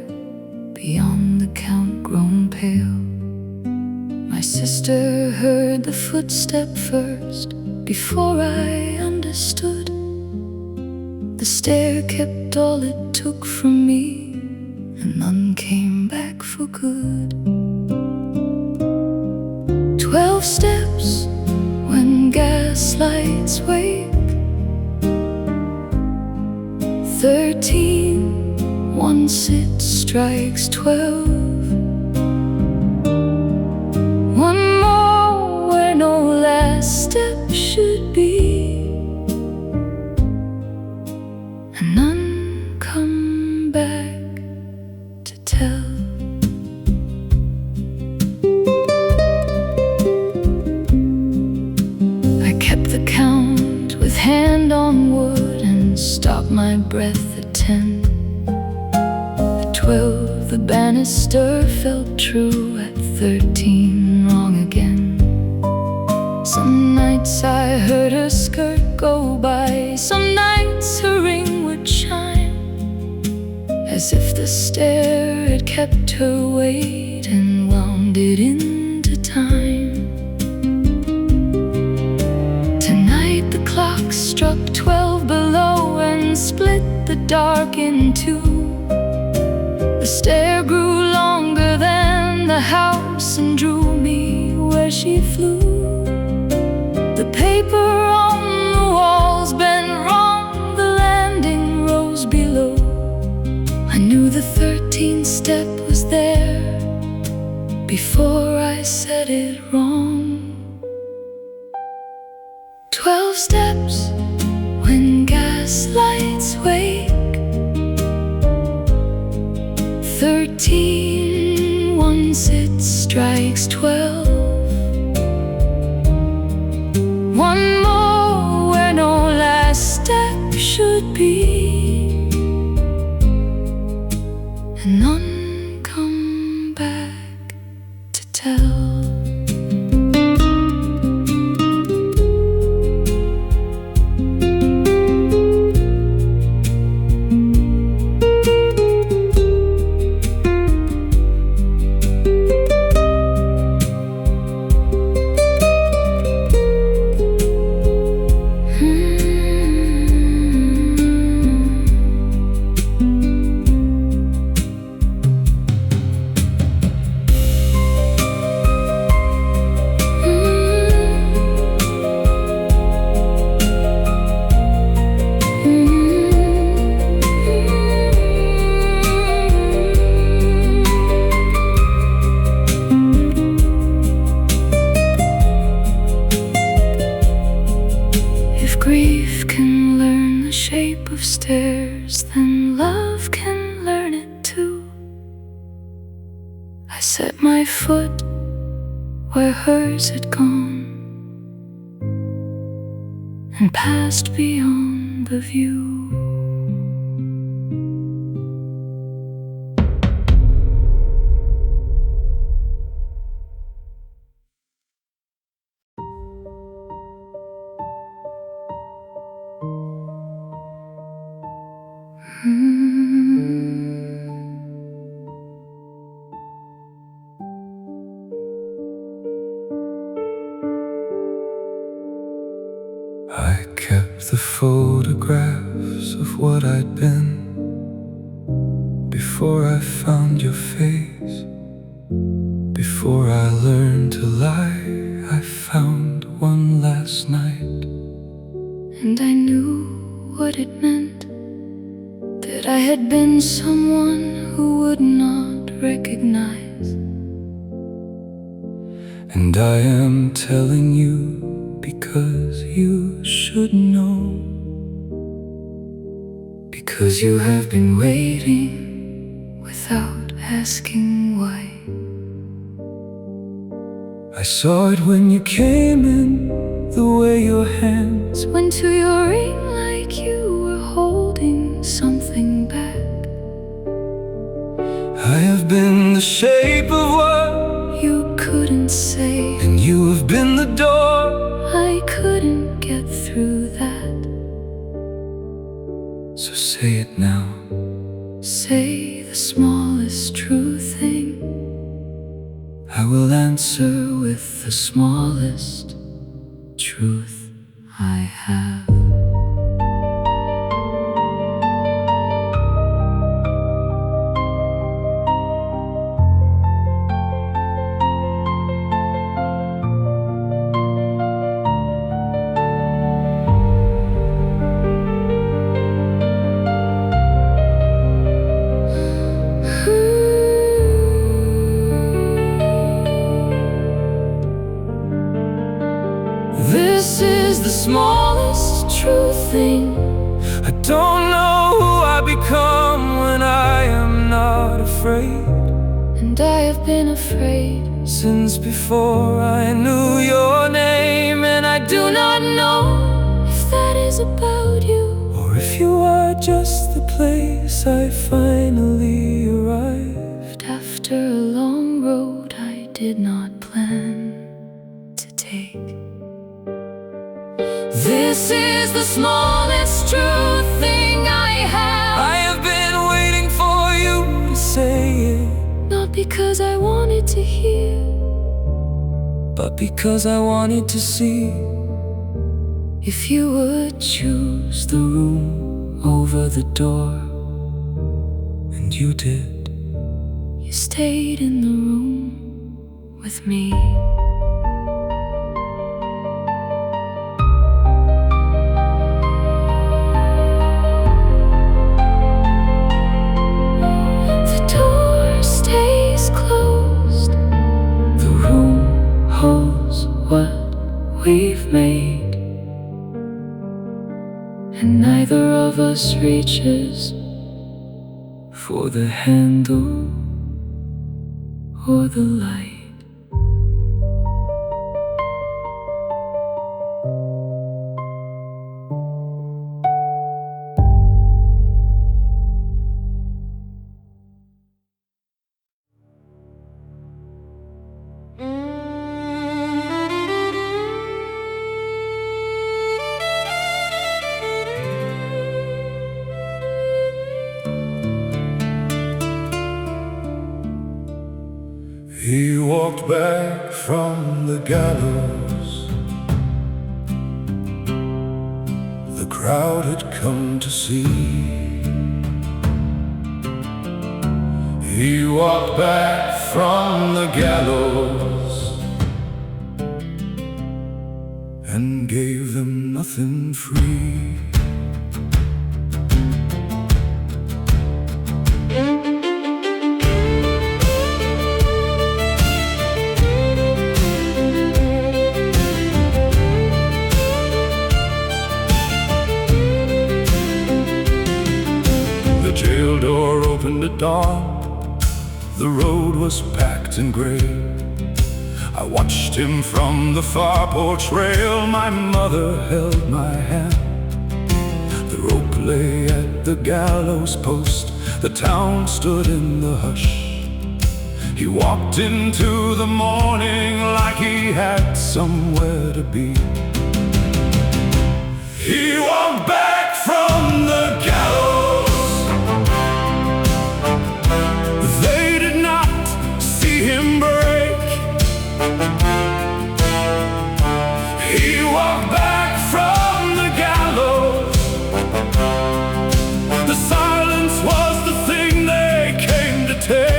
beyond the count grown pale. My sister heard the footstep first, before I understood. The stair kept all it took from me, and none came back for good. 12 steps when gaslights wake, 13 once it strikes 12. One more where no last step should be, and none come back to tell. my breath at 10. At 12 the banister felt true. At 13 wrong again. Some nights I heard her skirt go by. Some nights her ring would chime, as if the stair had kept her weight and wound it into time. Tonight the clock struck 12 below and split the dark in two. The stair grew longer than the house and drew me where she flew. The paper on the walls bent wrong, the landing rose below. I knew the 13th step was there before I said it wrong. 12 steps when gaslights wake. 13 once it strikes 12. One more where no last step should be, and none come back to tell. Hers had gone and passed beyond the view. I kept the photographs of what I'd been before I found your face. Before I learned to lie, I found one last night. And I knew what it meant, that I had been someone who would not recognize. And I am telling you because you should know, because you have been waiting without asking why. I saw it when you came in, the way your hands went to your ring like you were holding something back. I have been the shape of what you couldn't say, and you have been the door I couldn't get through that. So say it now. Say the smallest true thing. I will answer with the smallest truth I have. This is the smallest true thing. I don't know who I become when I am not afraid. And I have been afraid since before I knew your name. And I do not know if that is about you or if you are just the place I finally arrived. After a long road I did not plan to take. This is the smallest true thing I have. I have been waiting for you to say it, not because I wanted to hear, but because I wanted to see if you would choose the room over the door. And you did. You stayed in the room with me. The door stays closed. The room holds what we've made, and neither of us reaches for the handle or the light. He walked back from the gallows. The crowd had come to see. He walked back from the gallows and gave them nothing free. At dawn, the road was packed and gray. I watched him from the far porch rail. My mother held my hand. The rope lay at the gallows post. The town stood in the hush. He walked into the morning like he had somewhere to be. He walked back from the gallows. Him break. He walked back from the gallows. The silence was the thing they came to take.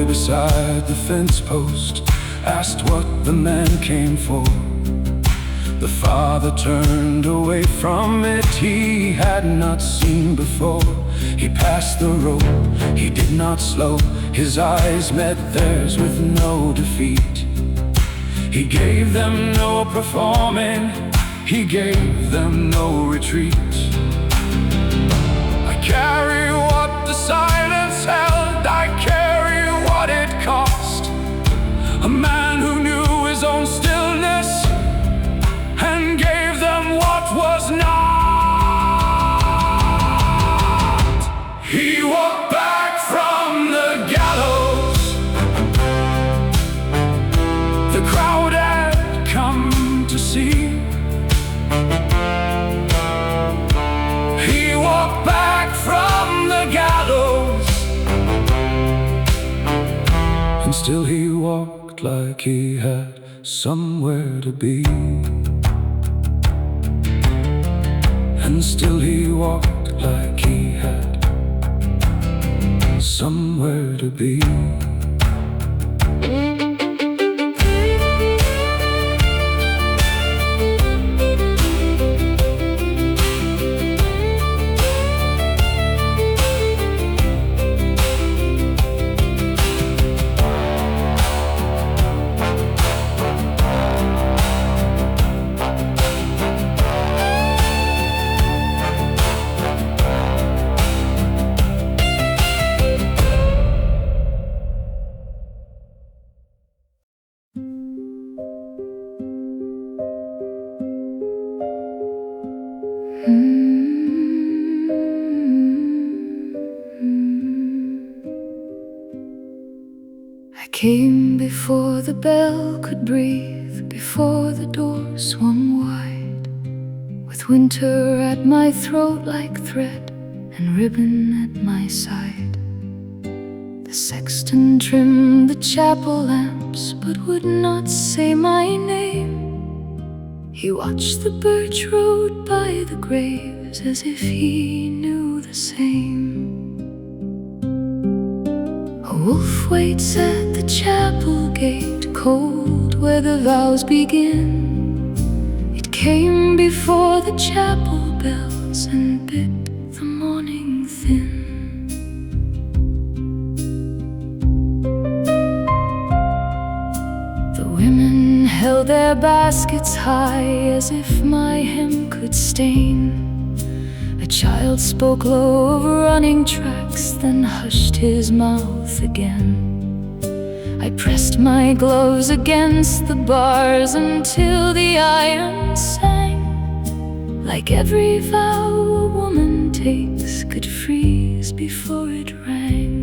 Beside the fence post asked what the man came for. The father turned away from it he had not seen before. He passed the rope, he did not slow. His eyes met theirs with no defeat. He gave them no performing, he gave them no retreat. I carry what the silence held, I carry what it cost. A man who knew his own stillness and gave them what was not. He walked back from the gallows. The crowd had come to see. He walked back from the gallows, and still he walked like he had somewhere to be. And still he walked like he had somewhere to be. came before the bell could breathe, before the door swung wide, with winter at my throat like thread and ribbon at my side. The sexton trimmed the chapel lamps, but would not say my name. He watched the birch road by the graves as if he knew the same. A wolf waits at the chapel gate, cold where the vows begin. It came before the chapel bells and bit the morning thin. The women held their baskets high as if my hem could stain. A child spoke low of running tracks, then hushed his mouth again. I pressed my gloves against the bars until the iron sang. Like every vow a woman takes could freeze before it rang.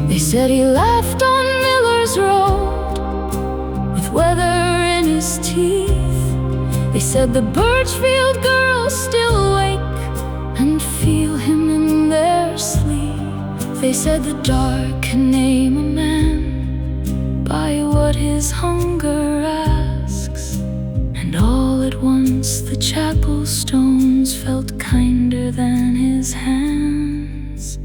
They said he laughed on Miller's Road with weather in his teeth. They said the Birchfield girls still wake and feel him in their sleep. They said the dark can name a man by what his hunger asks. And all at once the chapel stones felt kinder than his hands.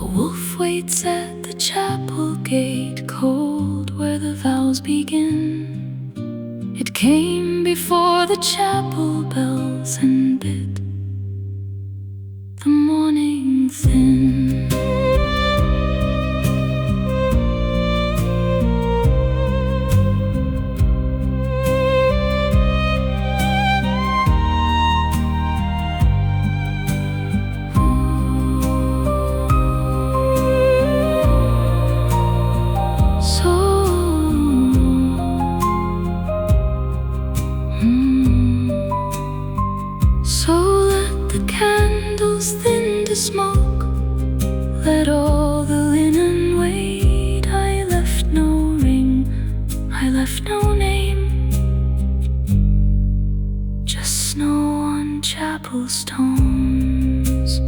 A wolf waits at the chapel gate, cold where the vows begin. It came before the chapel bells and bit the morning thin. Smoke, let all the linen wait. I left no ring, I left no name, just snow on chapel stones.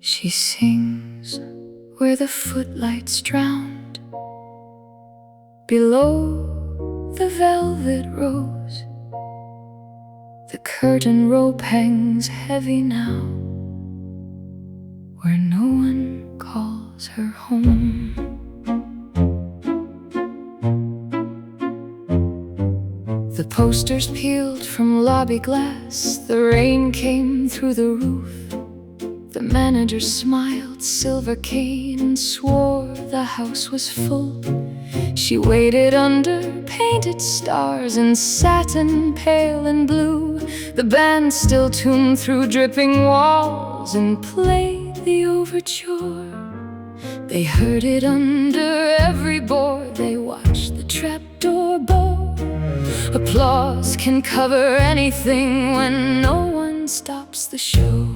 She sings where the footlights drowned, below the velvet rose. The curtain rope hangs heavy now, where no one calls her home. The posters peeled from lobby glass, the rain came through the roof. The manager smiled, silver cane, and swore the house was full. She waited under painted stars in satin pale and blue. The band still tuned through dripping walls and played the overture. They heard it under every board. They watched the trapdoor bow. Applause can cover anything when no one stops the show.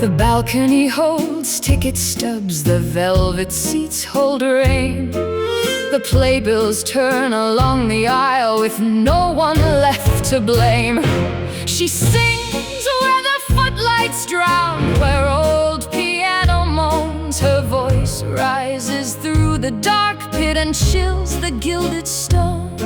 The balcony holds ticket stubs, the velvet seats hold rain. The playbills turn along the aisle with no one left to blame. She sings where the footlights drown, where old piano moans. Her voice rises through the dark pit and chills the gilded stone.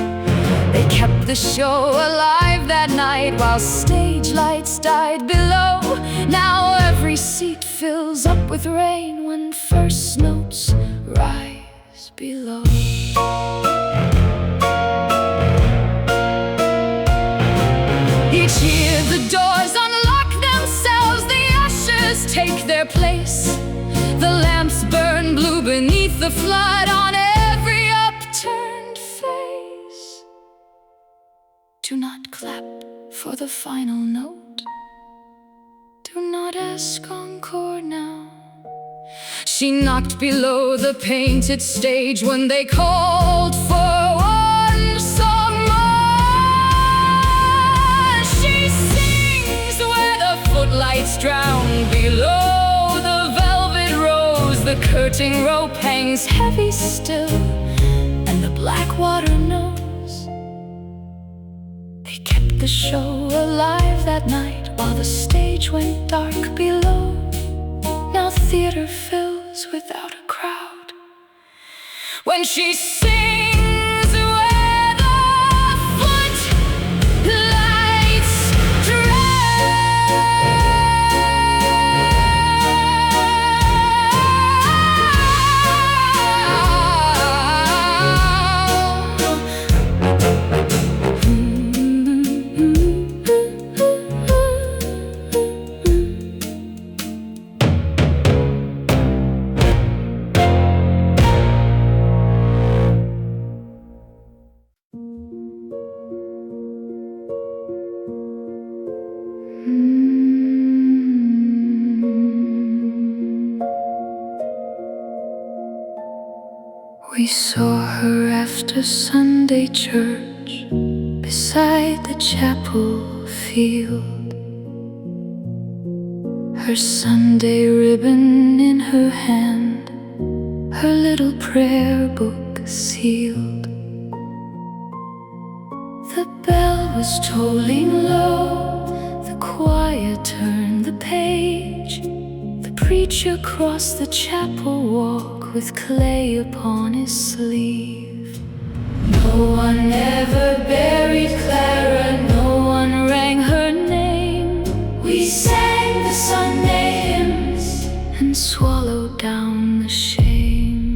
They kept the show alive that night while stage lights died below. Now every seat fills up with rain when first notes rise below. Each year the doors unlock themselves, the ashes take their place. The lamps burn blue beneath the flood on every upturned face. Do not clap for the final note. Do not ask encore now. She knocked below the painted stage when they called for one song more. She sings where the footlights drown below the velvet rose. The curtain rope hangs heavy still, and the black water knows. They kept the show alive that night while the stage went dark below. Now theater fills without a crowd when she sings where the footlights We saw her after Sunday church beside the chapel field, her Sunday ribbon in her hand, her little prayer book sealed. The bell was tolling low, the choir turned the page. The preacher crossed the chapel walk with clay upon his sleeve. No one ever buried Clara, no one rang her name. We sang the Sunday hymns and swallowed down the shame.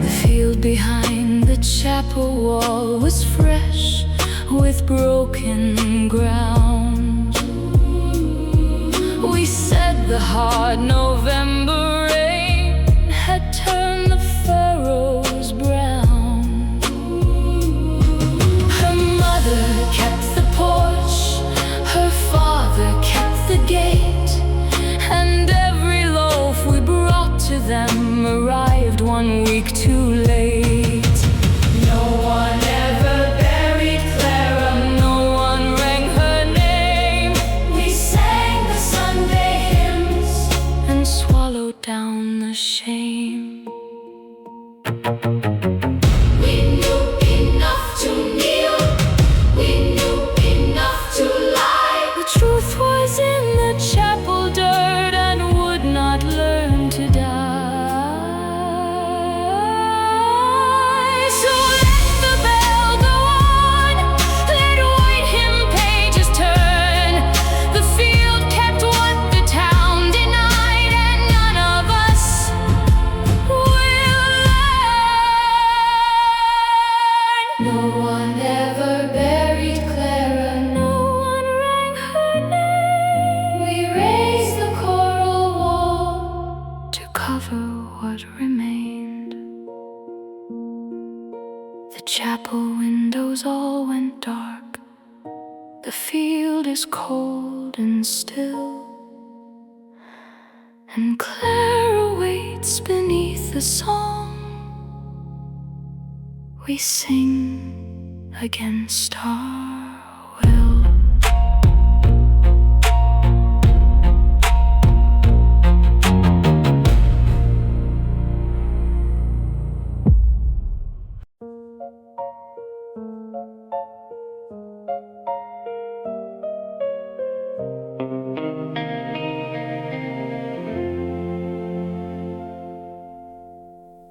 The field behind the chapel wall was fresh with broken ground. We said the hard November rain had turned the furrows brown. Her mother kept the porch, her father kept the gate, and every loaf we brought to them arrived 1 week too late. No one ever buried Clara, no one rang her name. We sang the Sunday hymns and swallowed down the shame. We knew enough to kneel, we knew enough to lie. The truth was in the chapel dirt and would not learn to die. So let the bell go on, let white hymn pages turn. The field kept what the town denied, and none of us will learn. No one ever buried Clara, no one rang her name. We raised the coral wall to cover what remained. The chapel windows all went dark. The field is cold and still, and Clara waits beneath the song we sing against our will.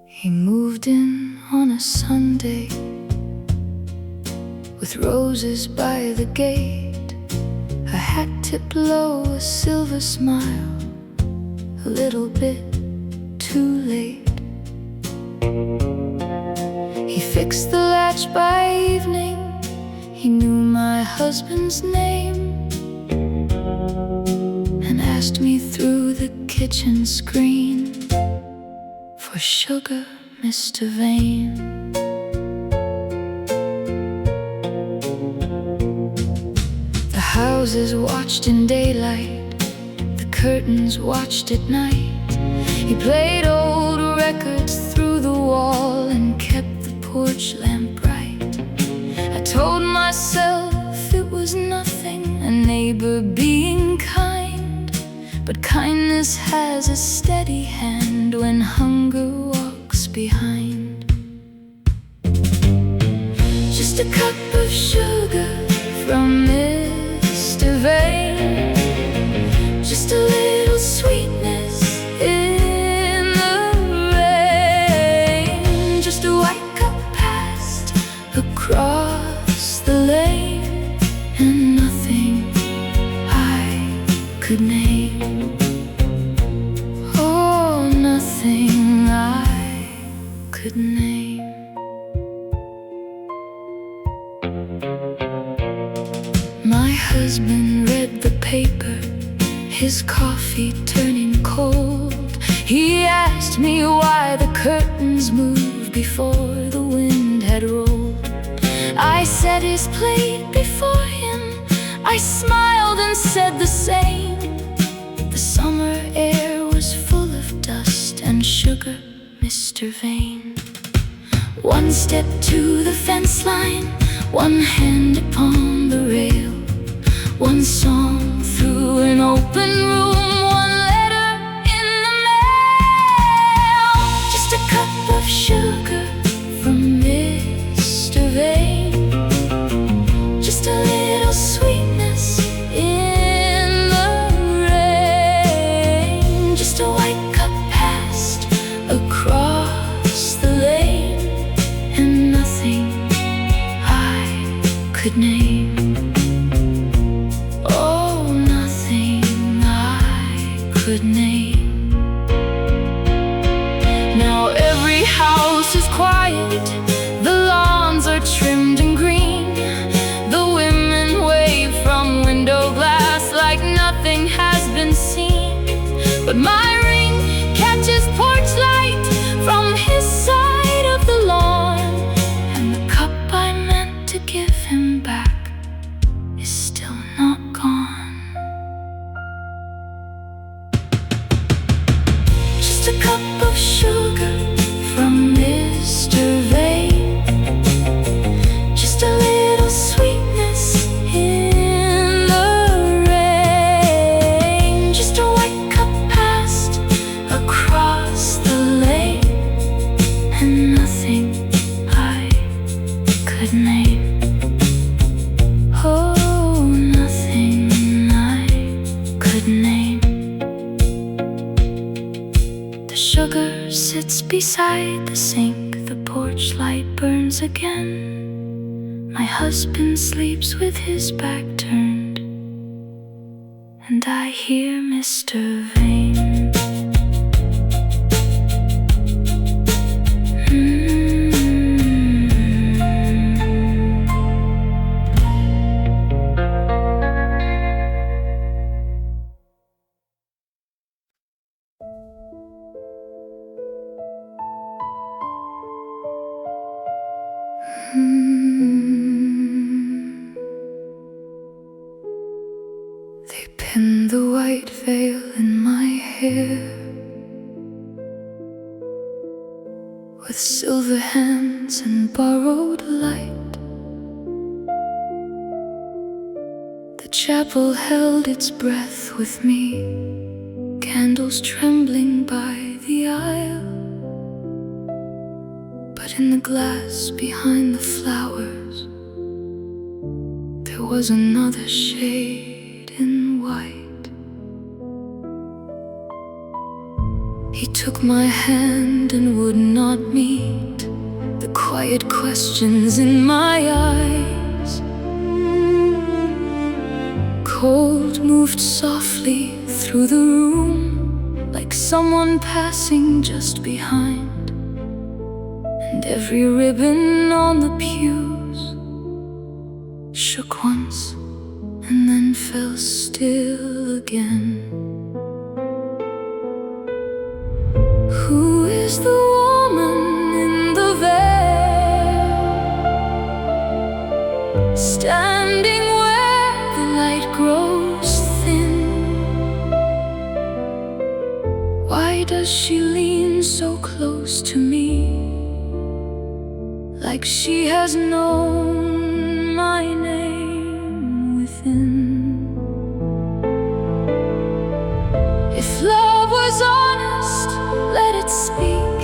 He moved in on a Sunday with roses by the gate. hat tipped low, a silver smile, a little bit too late. He fixed the latch by evening, he knew my husband's name, and asked me through the kitchen screen for sugar, Mr. Vane. The houses watched in daylight, the curtains watched at night. He played old records through the wall and kept the porch lamp bright. I told myself it was nothing, a neighbor being kind, but kindness has a steady hand when hunger walks behind. Just a cup of sugar from Mr. Vane, just a little sweetness in the rain, just a white cup passed across the lane, and nothing I could name. Oh, nothing I could name. My husband read the paper, his coffee turning cold. He asked me why the curtains moved before the wind had rolled. I set his plate before him, I smiled and said the same. The summer air was full of dust and sugar, Mr. Vane. One step to the fence line, one hand upon the rail, one song through an open room, one letter in the mail. Just a cup of sugar from Mr. Vane, just a little sweetness in the rain, just a white cup passed across the lane, and nothing I could name. Oh, nothing I could name. Now every house is quiet, the lawns are trimmed and green, the women wave from window glass like nothing has been seen. But my ring catches porch light from his side of the lawn, and the cup I meant to give him back is still not gone. Just a cup of sugar from Mr. Vane, just a little sweetness in the rain, just a white cup passed across the lane, and nothing I could name. Oh, nothing I could name. The sugar sits beside the sink, the porch light burns again. My husband sleeps with his back turned, and I hear Mr. Vane. They pinned the white veil in my hair with silver hands and borrowed light. The chapel held its breath with me, candles trembling by the aisle. But in the glass behind the flowers, there was another shade in white. He took my hand and would not meet the quiet questions in my eyes. cold moved softly through the room, like someone passing just behind. And every ribbon on the pews shook once and then fell still again. Who is the woman in the veil, standing where the light grows thin? Why does she lean so close to me, like she has known my name within? If love was honest, let it speak.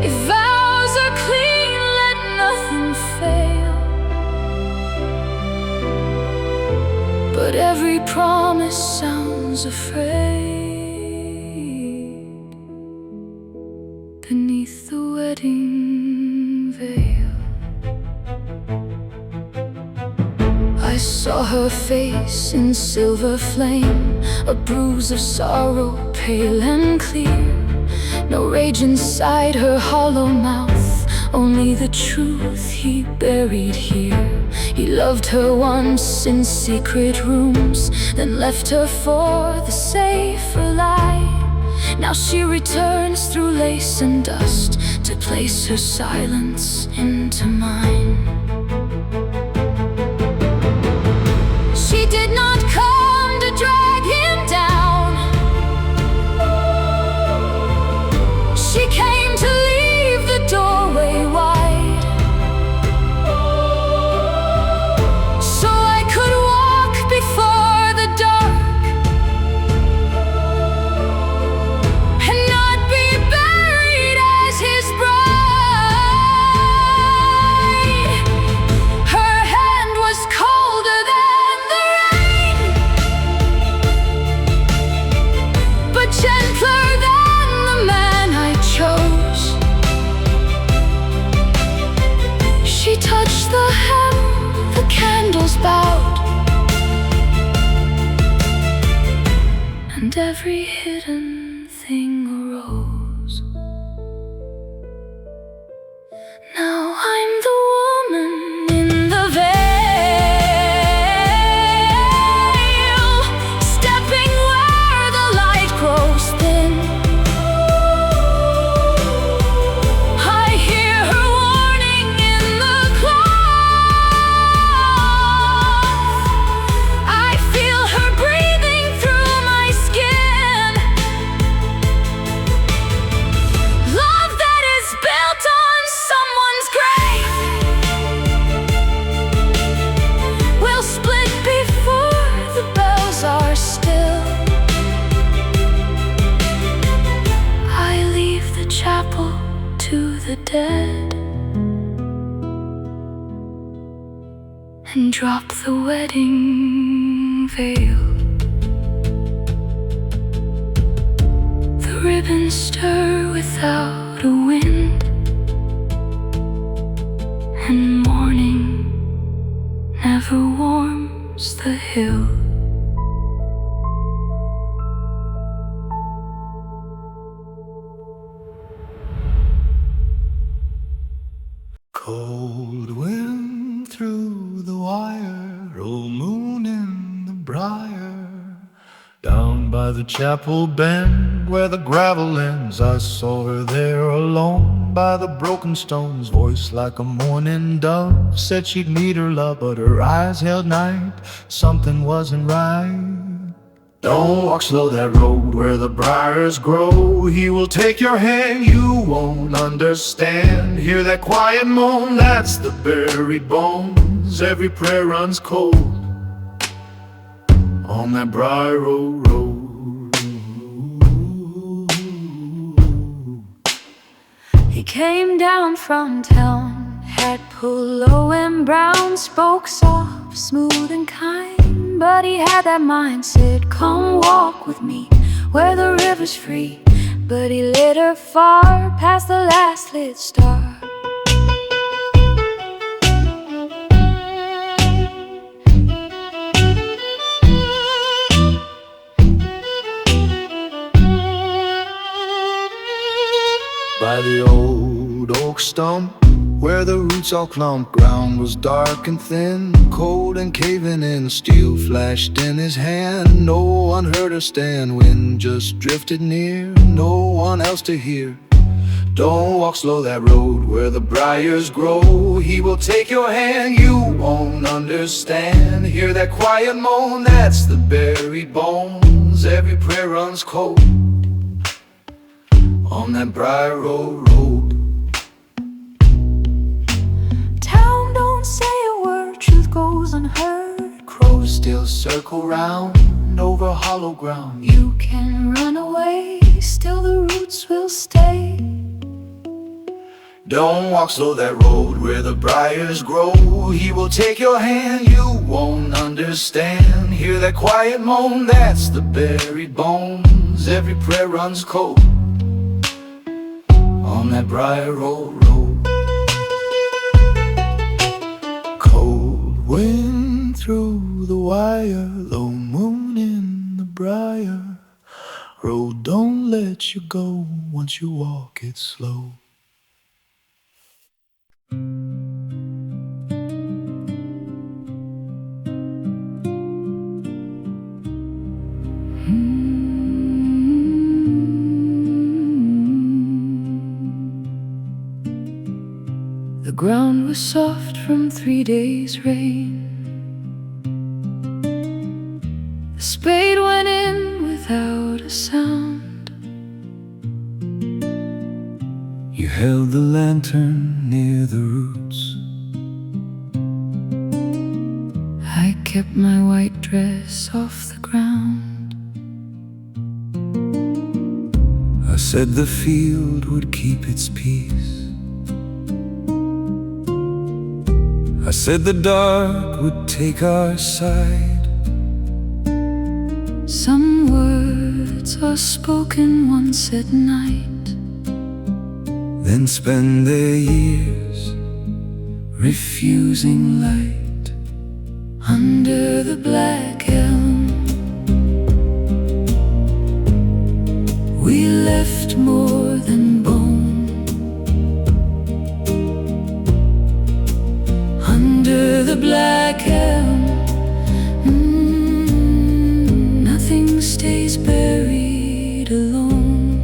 If vows are clean, let nothing fail. But every promise sounds afraid beneath the wedding veil. I saw her face in silver flame, a bruise of sorrow, pale and clear. No rage inside her hollow mouth, only the truth he buried here. He loved her once in secret rooms, then left her for the safer light. Now she returns through lace and dust to place her silence into mine. She did not come to drag him down. She came to leave the doorway wide, so I could walk before the dark and not be buried as his bride. Her hand was colder than the rain, but gentler than the man I chose. She touched the hem, the candles bowed, and every hidden thing arose. Now I'm the woman in the veil, stepping where the light grows thin. I hear her warning in the cloth. I feel her breathing through my skin. Love that is built on someone's grave will split before the bells are still. I leave the chapel to the dead and drop the wedding veil. The ribbons stir without a wind, and morning never warms the hill. Cold wind through the wire, old moon in the briar. Down by the chapel bend where the gravel ends, I saw her there alone by the broken stones. Voice like a morning dove said she'd meet her love, but her eyes held night, something wasn't right. Don't walk slow that road where the briars grow. He will take your hand, you won't understand. Hear that quiet moan, that's the buried bones. Every prayer runs cold on that Briar Road. He came down from town, hat pulled low and brown, spoke soft, smooth and kind, but he had that mind, said, come walk with me where the river's free. But he led her far past the last lit star. by the old oak stump, where the roots all clumped. Ground was dark and thin, cold and caving in. Steel flashed in his hand, no one heard her stand. Wind just drifted near, no one else to hear. Don't walk slow that road where the briars grow. He will take your hand, you won't understand. Hear that quiet moan, that's the buried bones. Every prayer runs cold on that Briar Road. Town don't say a word, truth goes unheard. Crows still circle round over hollow ground. You can run away, still the roots will stay. Don't walk slow that road where the briars grow. He will take your hand, you won't understand. Hear that quiet moan, that's the buried bones. Every prayer runs cold on that Briar Road. Cold wind through the wire, low moon in the briar road. Don't let you go once you walk it slow. The ground was soft from 3 days' rain. The spade went in without a sound. You held the lantern near the roots. I kept my white dress off the ground. I said the field would keep its peace. I said the dark would take our side. Some words are spoken once at night, Then spend their years refusing light. under the Black Elm. We left more than bone. Under the Black Elm, nothing stays buried alone.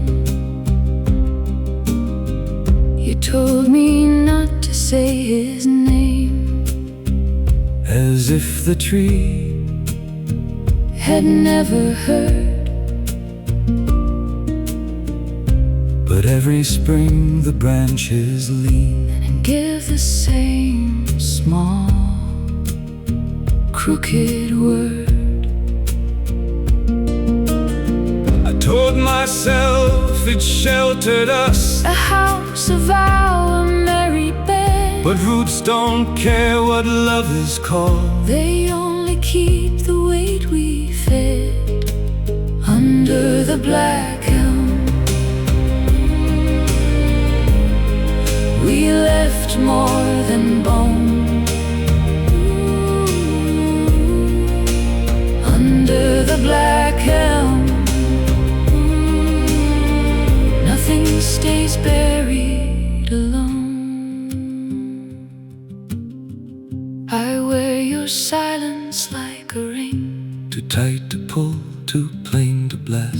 You told me not to say his name, As if the tree had never heard. But every spring the branches lean And give the same small, crooked word. I told myself it sheltered us, A house of our merry bed. but roots don't care what love is called. They only keep the weight we fed. Under the Black Elm, we left more than bone. Under the Black Elm, nothing stays buried alone. I wear your silence like a ring. Too tight to pull, too plain to bless.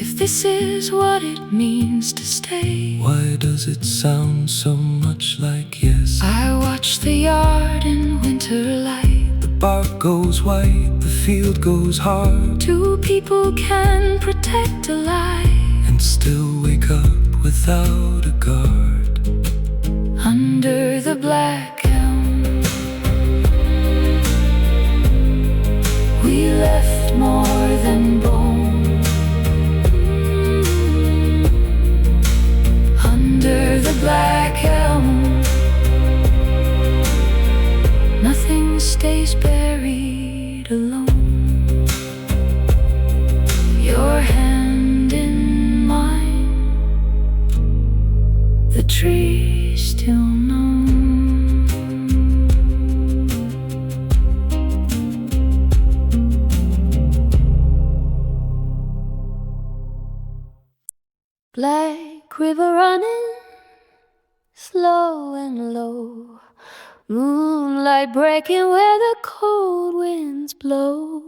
If this is what it means to stay, Why does it sound so much like yes? I watch the yard in winter light. The bark goes white, the field goes hard, Two people can protect a lie. and still wake up without a guard. Under the Black Elm, we left more than bone. Under the Black Elm, nothing stays buried alone. Your hand in mine, the tree still known. Black river running slow and low, moonlight breaking where the cold winds blow.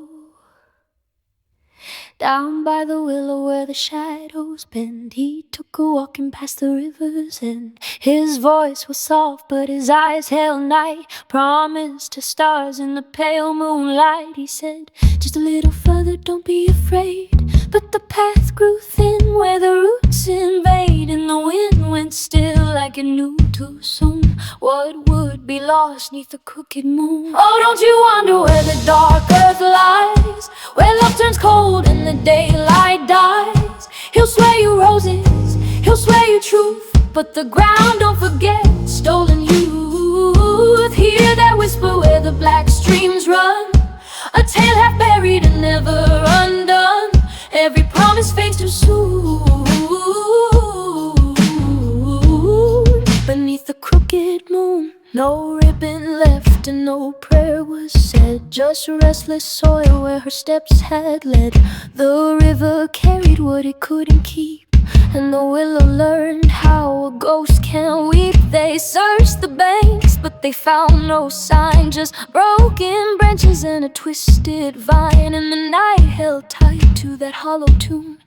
Down by the willow where the shadows bend, he took a walking past the river's end. His voice was soft but his eyes held night, promised to stars in the pale moonlight. He said, just a little further, don't be afraid. But the path grew thin where the roots invade, and the wind went still like it knew too soon what would be lost neath the crooked moon. Oh, don't you wonder where the dark earth lies, where love turns cold and the daylight dies. He'll swear you roses, he'll swear you truth, but the ground, don't forget, stolen youth. Hear that whisper where the black streams run, a tale half buried and never undone. Every promise fades too soon. Beneath the crooked moon, no ribbon left and no prayer was said, just restless soil where her steps had led. The river carried what it couldn't keep, and the willow learned how a ghost can weep. They searched the banks, but they found no sign, just broken branches and a twisted vine. And the night held tight to that hollow tune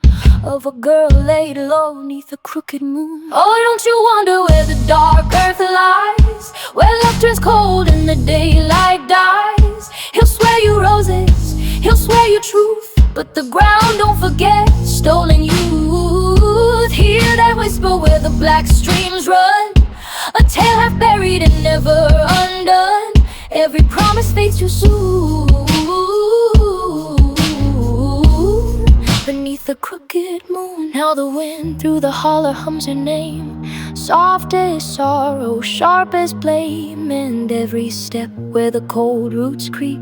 of a girl laid low neath a crooked moon. Oh, don't you wonder where the dark earth lies, where love turns cold and the daylight dies. He'll swear you roses, he'll swear you truth, but the ground, don't forget, stolen youth. Hear that whisper where the black streams run, a tale half buried and never undone. Every promise fades too soon. Beneath the crooked moon, now the wind through the holler hums her name, soft as sorrow, sharp as blame. And every step where the cold roots creep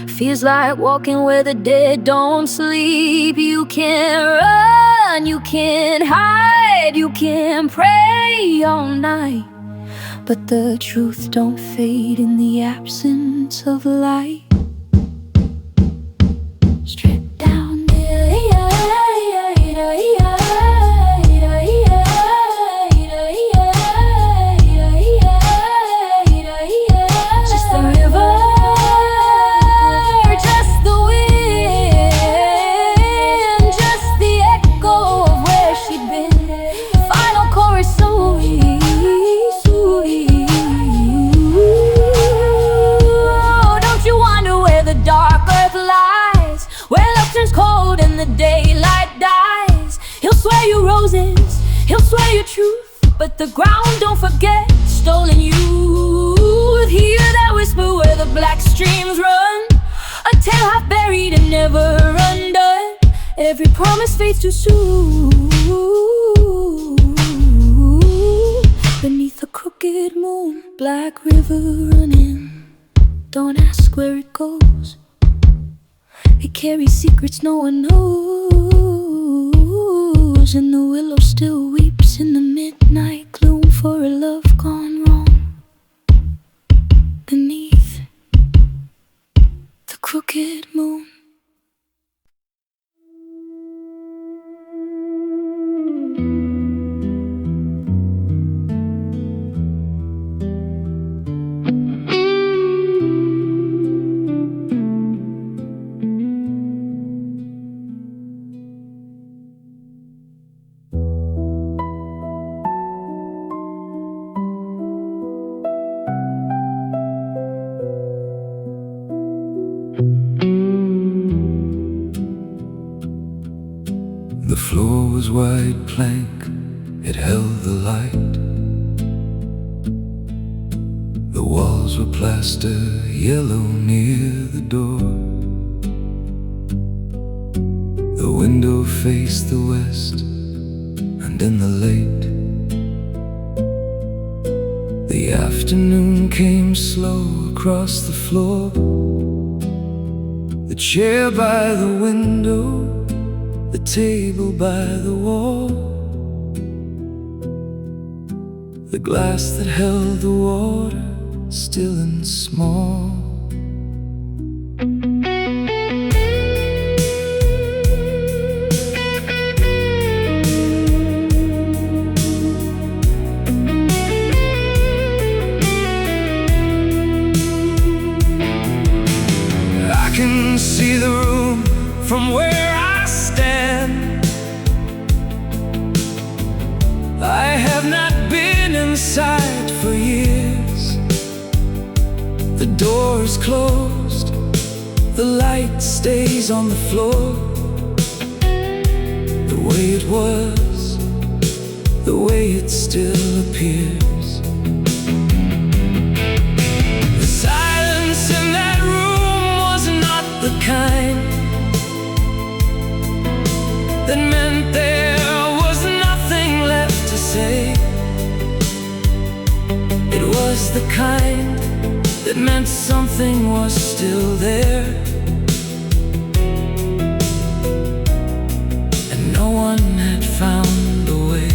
feels like walking where the dead don't sleep. You can't run, you can't hide, you can't pray all night, but the truth don't fade in the absence of light. Strip down just the river, just the wind, just the echo of where she'd been. Final chorus so sweet, sweet. Oh, don't you wonder where the dark earth lies, where love turns cold and the daylight dies. He'll swear you roses, he'll swear you truth, but the ground, don't forget, stolen youth. Hear that whisper where the black streams run, a tale half buried and never undone. Every promise fades too soon. Beneath the crooked moon, black river running, don't ask where it goes. It carries secrets no one knows, and the willow still weeps in the midnight gloom for a love gone wrong. Beneath the crooked moon. The floor was white plank, it held the light. The walls were plaster yellow near the door. The window faced the west, and in the late, the afternoon came slow across the floor. The chair by the window, the table by the wall, the glass that held the water still and small. can see the room from where I stand. I have not been inside for years. The door's closed, the light stays on the floor. The way it was, the way it still appears. The silence in that room was not the kind that meant there was nothing left to say. It was the kind that meant something was still there, and no one had found a way.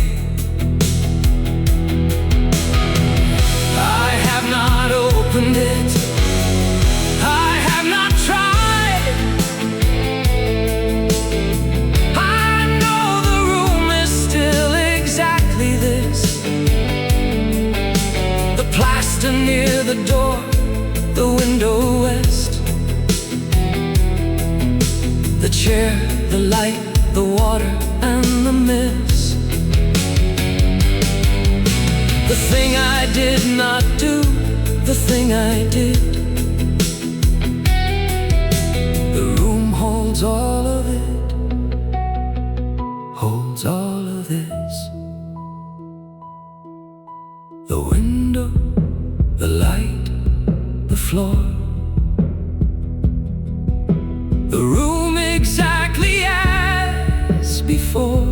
I have not opened it, I have not tried. I know the room is still exactly this. The plaster near the door, the window west, the chair, the light, the water, and the mist. The thing I did not do, the thing I did. The room holds all of it, holds all of this. The window, the light, the floor, the room exactly as before.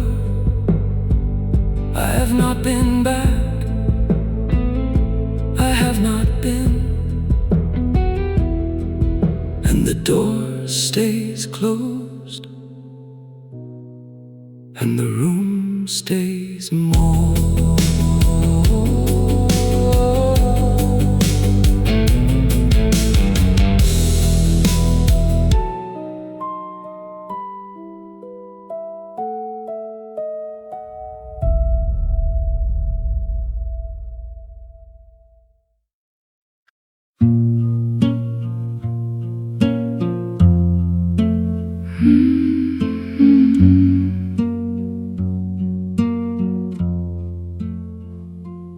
I have not been back, I have not been, and the door stays closed, and the room stays more.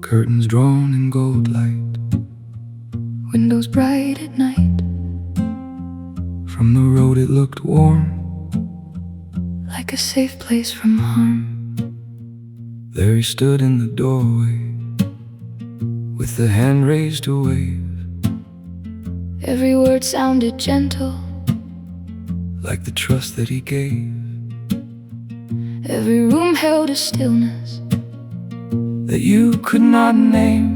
Curtains drawn in gold light, Windows bright at night. from the road it looked warm, Like a safe place from harm. There he stood in the doorway, with the hand raised to wave. Every word sounded gentle, like the trust that he gave. every room held a stillness That you could not name,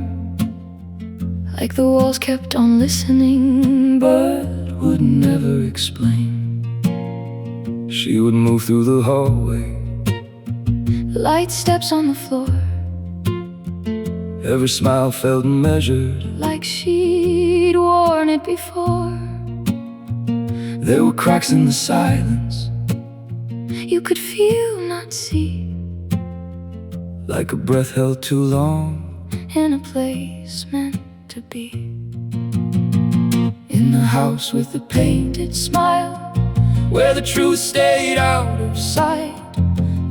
like the walls kept on listening, but would never explain. She would move through the hallway, light steps on the floor, every smile felt measured. like she'd worn it before. There were cracks in the silence, You could feel, not see, like a breath held too long. in a place meant to be. In the house with the painted smile, where the truth stayed out of sight,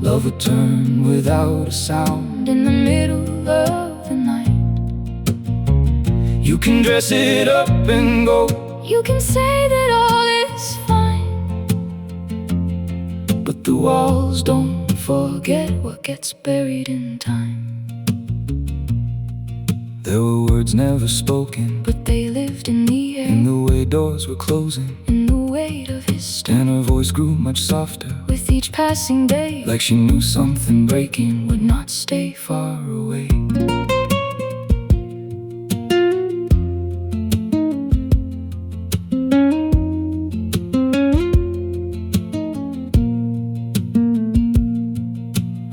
love would turn without a sound. In the middle of the night, You can dress it up and go, you can say that all is fine, but the walls don't forget what gets buried in time. There were words never spoken, But they lived in the air, in the way doors were closing, in the weight of his stone. and her voice grew much softer, With each passing day, like she knew something breaking would not stay far away.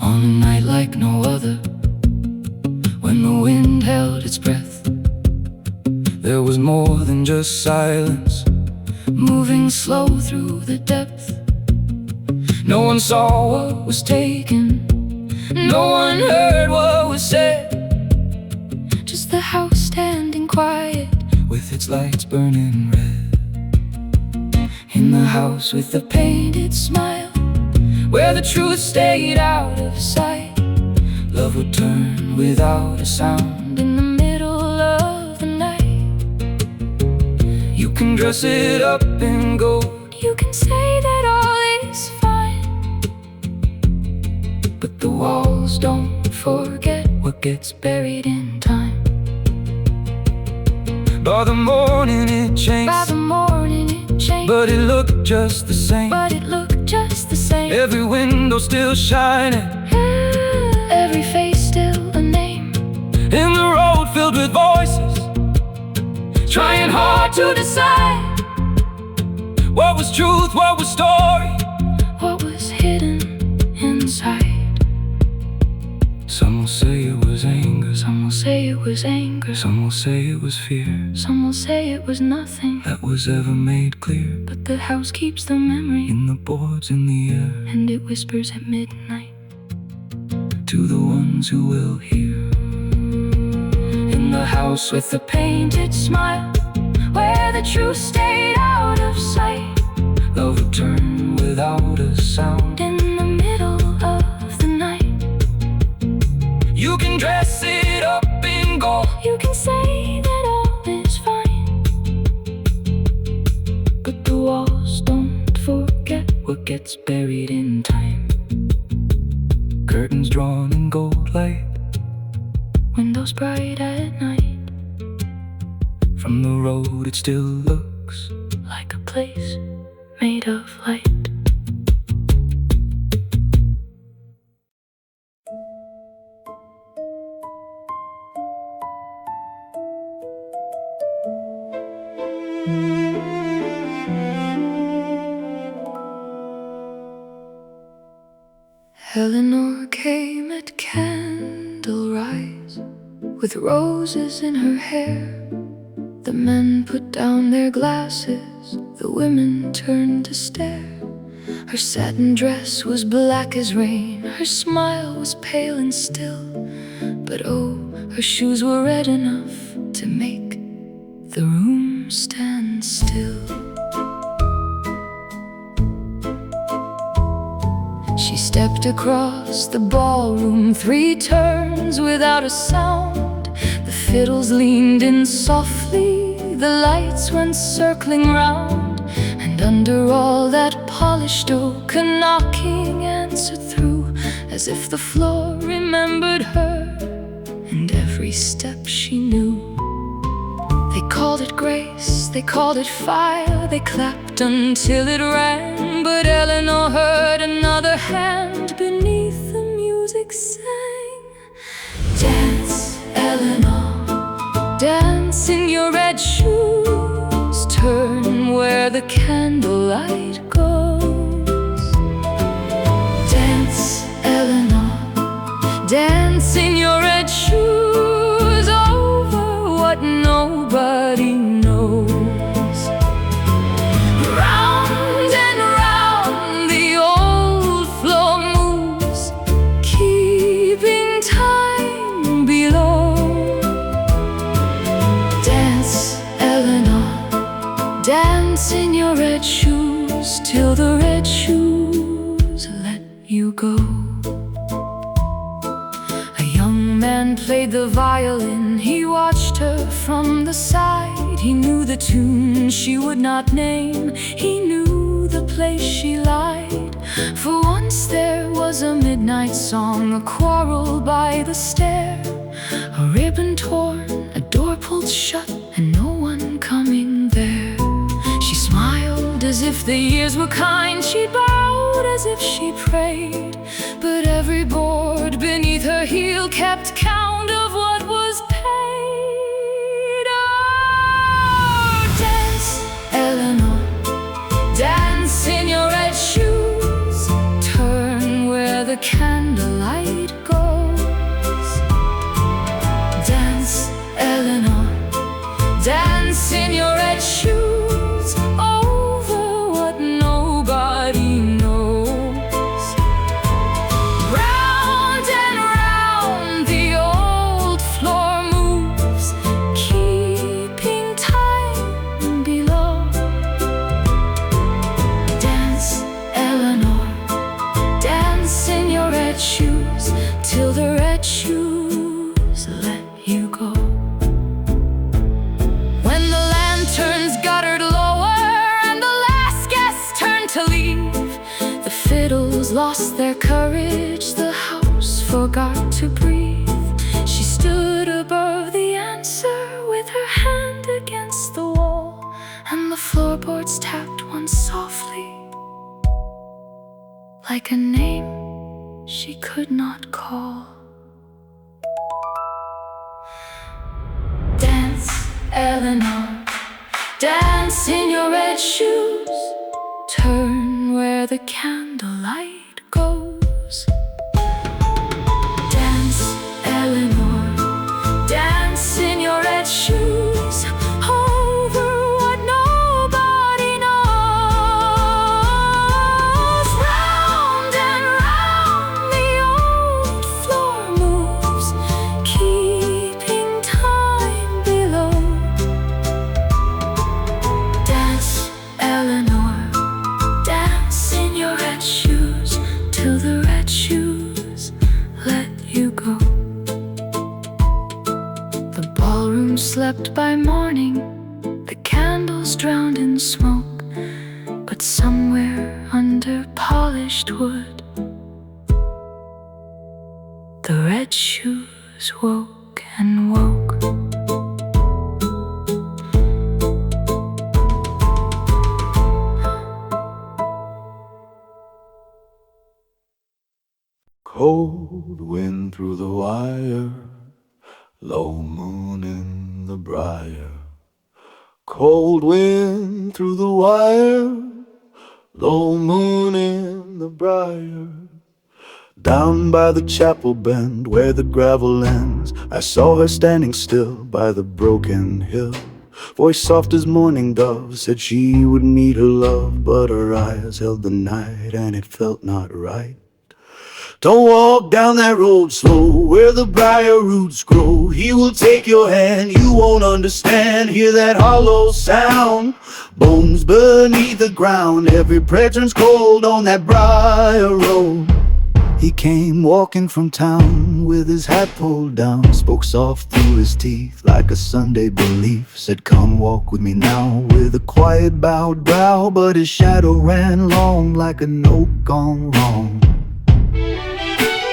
On a night like no other, when the wind held its breath, there was more than just silence, moving slow through the depth. no one saw what was taken, No one heard what was said, just the house standing quiet, with its lights burning red. In the house with the painted smile, where the truth stayed out of sight, love would turn without a sound in the middle of the night. You can dress it up in gold, you can say that all is fine, but the walls don't forget what gets buried in time. By the morning it changed, by the morning it changed, but it looked just the same, but it looked just the same. Every window still shining, every face still a name. In the road filled with voices, trying hard to decide what was truth, what was story, what was hidden inside. Some will say it was anger, some will say it was anger, some will say it was fear, some will say it was nothing that was ever made clear. But the house keeps the memory in the boards in the air, and it whispers at midnight to the ones who will hear. In the house with the painted smile, where the truth stayed out of sight, love would turn without a sound in the middle of the night. You can dress it up in gold, you can say that all is fine, but the walls don't forget what gets buried in time. Curtains drawn in gold light, windows bright at night. From the road it still looks like a place made of light. Eleanor came at candle rise, with roses in her hair. The men put down their glasses, the women turned to stare. Her satin dress was black as rain, her smile was pale and still, but oh, her shoes were red enough to make the room stand still. She stepped across the ballroom 3 turns without a sound. The fiddles leaned in softly, the lights went circling round, and under all that polished oak a knocking answered through, as if the floor remembered her and every step she knew. They called it grace, they called it fire, they clapped until it rang, but Eleanor heard another hand beneath the music sang. Dance, Eleanor, dance in your red shoes, turn where the candlelight goes. Dance, Eleanor, dance in your red shoes, over what nobody knows. Round and round the old floor moves, keeping time below. Dance, Eleanor, dance in your red shoes, till the red shoes let you go. A young man played the violin, he watched her from the side. He knew the tune she would not name, he knew the place she lied. For once there was a midnight song, a quarrel by the stair, a ribbon torn, a door pulled shut, and no one coming there. She smiled as if the years were kind, she bowed as if she prayed, but every board beneath her heel kept count of what was paid. Oh, dance, Eleanor, dance in your red shoes, turn where the candlelight goes. Dance, Eleanor, dance in your red shoes, over what nobody knows. Round and round the old floor moves, keeping time below. to leave. The fiddles lost their courage, the house forgot to breathe. She stood above the answer with her hand against the wall, and the floorboards tapped once softly, like a name she could not call. Dance, Eleanor, dance in your red shoes. Turn where the candlelight goes. Dance, Eleanor, dance in your red shoes, over what nobody knows. Round and round the old floor moves, keeping time below. Dance, Eleanor, dance in your red shoes, till the red shoes let you go. The ballroom slept by morning, the candles drowned in smoke, but somewhere under polished wood, the red shoes woke and woke. Cold wind through the wire, low moon in the briar. Cold wind through the wire, low moon in the briar. Down by the chapel bend where the gravel ends, I saw her standing still by the broken hill. Voice soft as morning dove said she would meet her love, but her eyes held the night and it felt not right. Don't walk down that road slow, where the briar roots grow. He will take your hand, you won't understand. Hear that hollow sound, bones beneath the ground. Every prayer turns cold on that briar road. He came walking from town with his hat pulled down, spoke soft through his teeth like a Sunday belief. Said come walk with me now, with a quiet bowed brow, but his shadow ran long like a note gone wrong.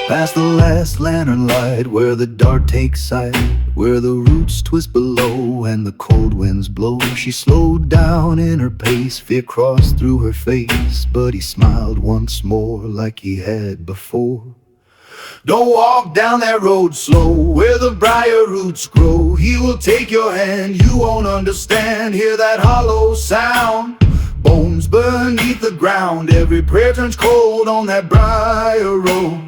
Past the last lantern light, where the dark takes sight, where the roots twist below and the cold winds blow. She slowed down in her pace, fear crossed through her face, but he smiled once more like he had before. Don't walk down that road slow, where the briar roots grow. He will take your hand, you won't understand. Hear that hollow sound, bones beneath the ground. Every prayer turns cold on that briar road.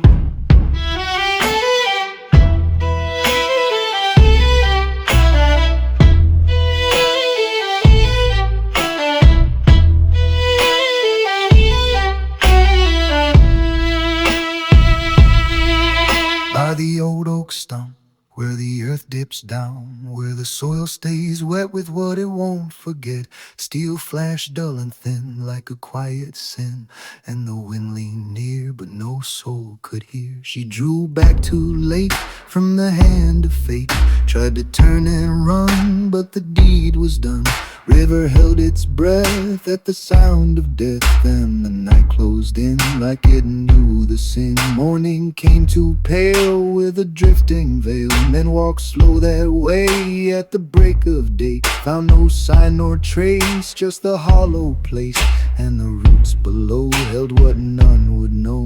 By the old oak stump, where the earth dips down, where the soil stays wet with what it won't forget. Steel flashed dull and thin like a quiet sin, and the wind leaned near but no soul could hear. She drew back too late from the hand of fate, tried to turn and run but the deed was done. River held its breath at the sound of death, and the night closed in like it knew the sin. Morning came too pale with a drifting veil, men walked slow that way at the break of day. Found no sign nor trace, just the hollow place, and the roots below held what none would know.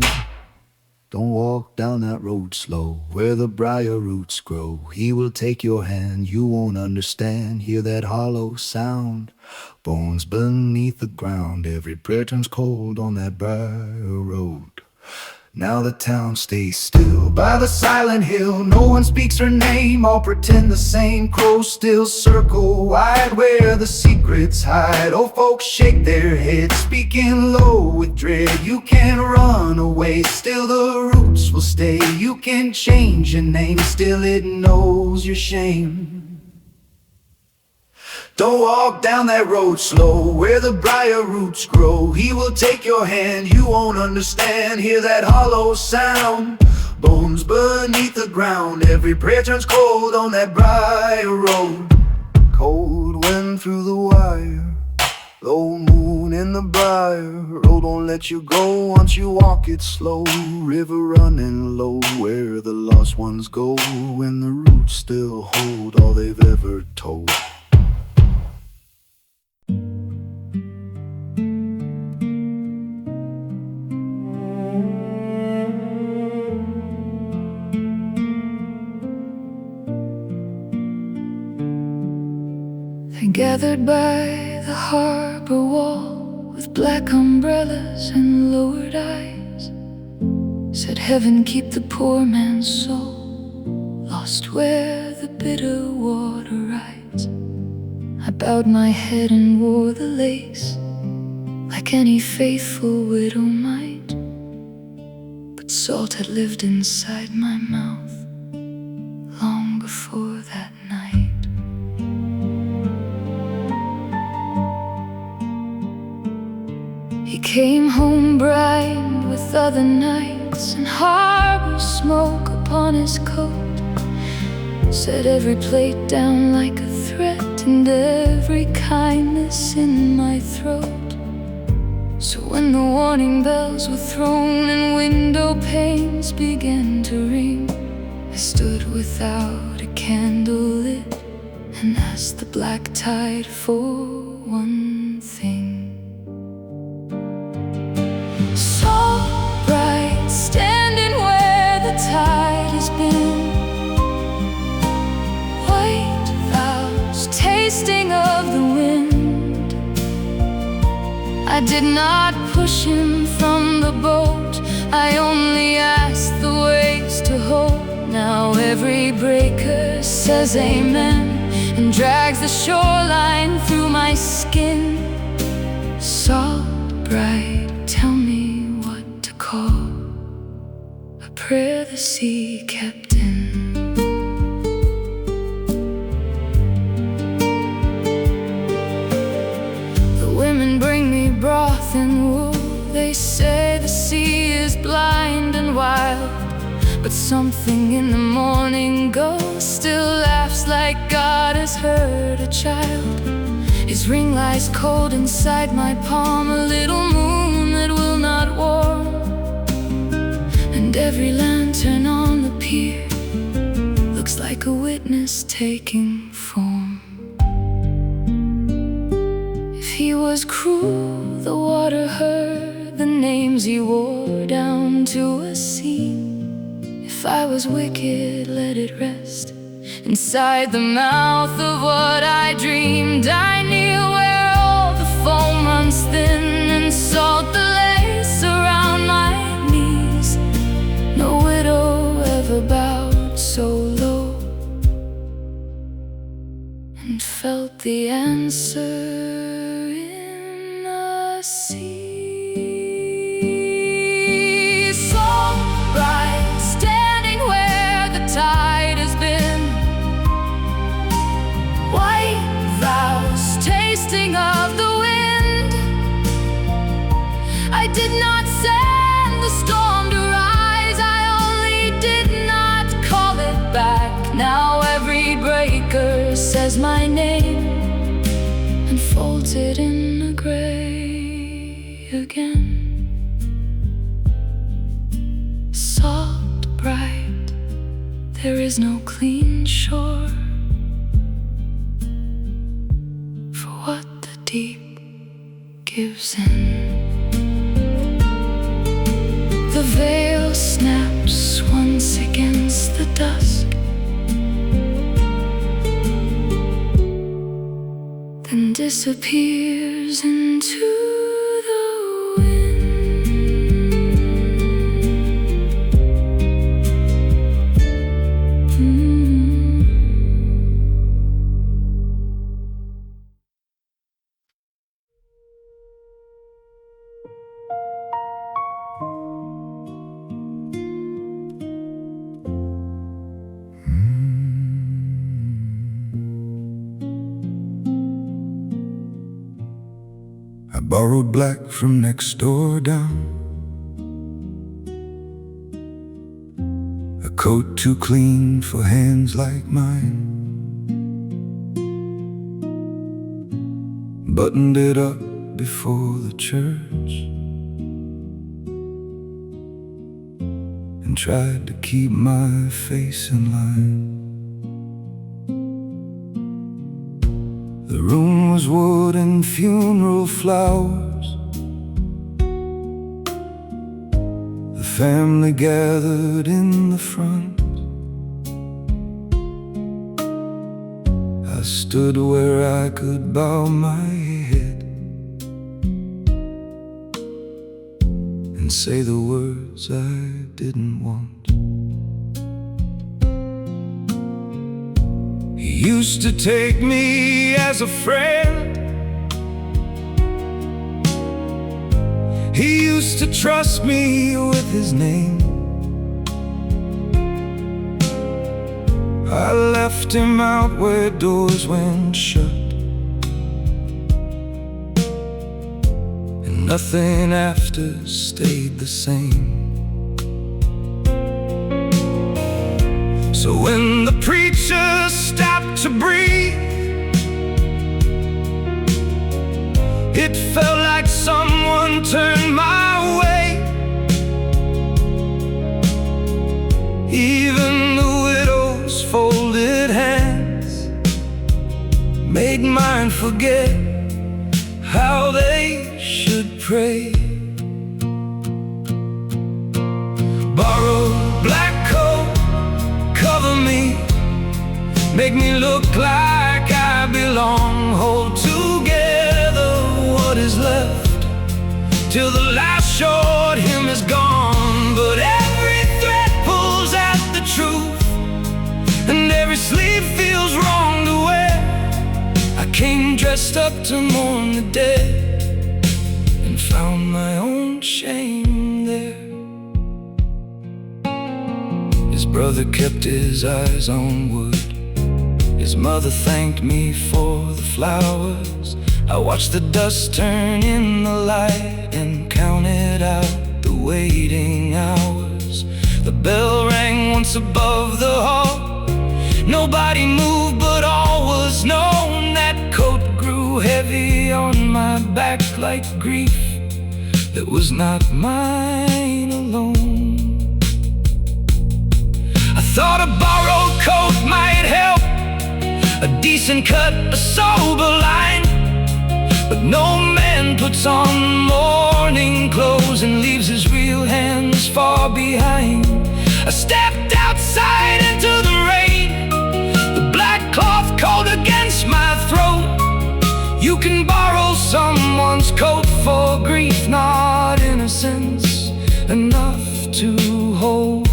Don't walk down that road slow, where the briar roots grow. He will take your hand, you won't understand. Hear that hollow sound, bones beneath the ground. Every prayer turns cold on that briar road. Now the town stays still by the silent hill. No one speaks her name, all pretend the same. Crows still circle wide where the secrets hide. Old folks shake their heads, speaking low with dread. You can run away, still the roots will stay. You can change your name, still it knows your shame. Don't walk down that road slow, where the briar roots grow. He will take your hand, you won't understand. Hear that hollow sound, bones beneath the ground. Every prayer turns cold on that briar road. Cold wind through the wire, low moon alone in the Briar Road won't let you go once you walk it slow. River running low where the lost ones go when the roots still hold all they've ever told. They gathered by the harbor wall with black umbrellas and lowered eyes, said heaven keep the poor man's soul lost where the bitter water rides. I bowed my head and wore the lace like any faithful widow might, but salt had lived inside my mouth long before that night. He came home brined with other nights and harbor smoke upon his coat, set every plate down like a threat and every kindness in my throat. So when the warning bells were thrown and window panes began to ring, I stood without a candle lit and asked the black tide for one thing. So bright, standing where the tide has been, white vows, tasting of the wind. I did not push him from the boat, I only asked the waves to hold. Now every breaker says amen and drags the shoreline through my skin. Salt bright, tell me what to call a prayer the sea kept in. The women bring me broth and wool, they say the sea is blind and wild, but something in the morning ghost still laughs like God has heard a child. His ring lies cold inside my palm, a little moon that will not warm, and every lantern on the pier looks like a witness taking form. If he was cruel, the water heard the names he wore down to a sea. If I was wicked, let it rest inside the mouth of what I dreamed. I kneel where all the foam runs thin and salt the lace around my knees. No widow ever bowed so low and felt the answer in the sea. Tide has been, white vows, tasting of the wind. I did not send the storm to rise, I only did not call it back. Now every breaker says my name and folds it in the gray again. Salt bright, there is no clean shore for what the deep gives in. The veil snaps once against the dusk, then disappears into the wind. I borrowed black from next door down, a coat too clean for hands like mine. Buttoned it up before the church and tried to keep my face in line. The room was wood and funeral flowers. The family gathered in the front. I stood where I could bow my head and say the words I didn't want. He used to take me as a friend. He used to trust me with his name. I left him out where doors went shut, and nothing after stayed the same. So when the preacher stopped to breathe, it felt like someone turned my way. Even the widow's folded hands made mine forget how they should pray. Borrowed black coat, cover me, make me look like I belong. Hold together what is left till the last short hymn is gone. But every thread pulls at the truth, and every sleeve feels wrong to wear. I came dressed up to mourn the dead and found my own shame there. His brother kept his eyes on wood. His mother thanked me for the flowers. I watched the dust turn in the light and counted out the waiting hours. The bell rang once above the hall. Nobody moved, but all was known. That coat grew heavy on my back like grief that was not mine alone. I thought a borrowed coat might help, a decent cut, a sober line. But no man puts on mourning clothes and leaves his real hands far behind. I stepped outside into the rain, the black cloth cold against my throat. You can borrow someone's coat for grief, not innocence enough to hold.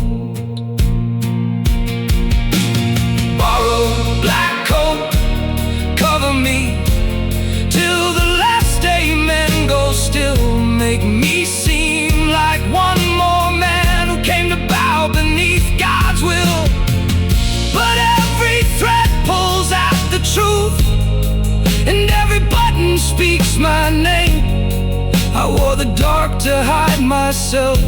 Borrow black coat, cover me till the last day men go still. Make me seem like one more man who came to bow beneath God's will. But every thread pulls out the truth, and every button speaks my name. I wore the dark to hide myself.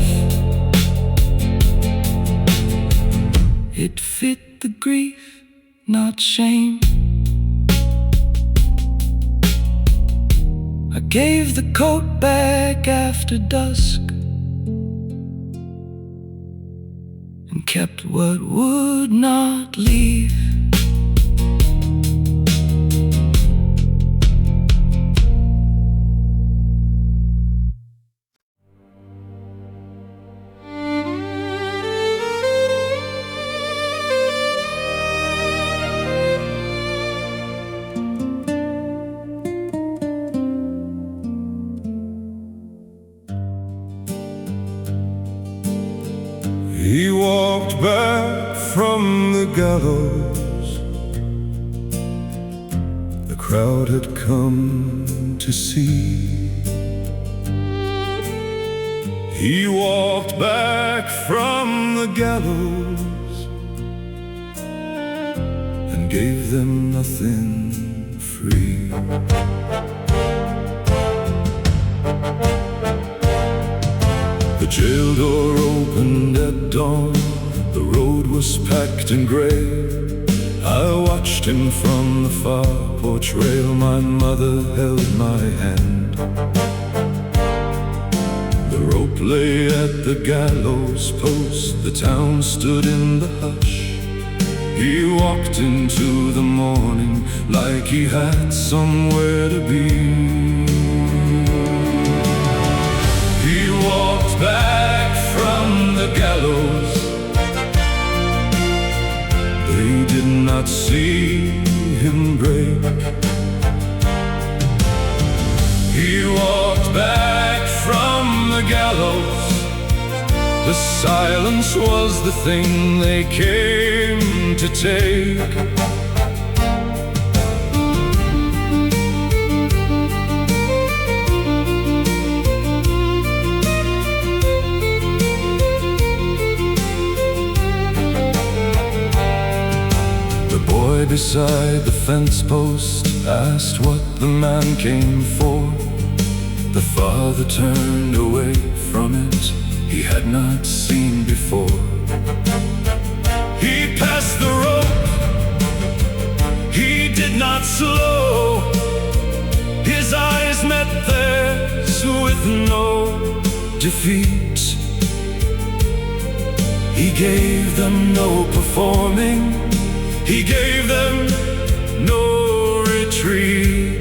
It fit the grief, not shame. I gave the coat back after dusk and kept what would not leave. He walked back from the gallows. The crowd had come to see. He walked back from the gallows and gave them nothing free. The jail door opened at dawn. The road was packed in gray. I watched him from the far porch rail. My mother held my hand. rope lay at the gallows post. The town stood in the hush. He walked into the morning like he had somewhere to be. He walked back from the gallows. They did not see him break. He walked back from the gallows. The silence was the thing they came to take. The boy beside the fence post asked what the man came for. The father turned away from it he had not seen before. He passed the rope, he did not slow. His eyes met theirs with no defeat. He gave them no performing, he gave them no retreat.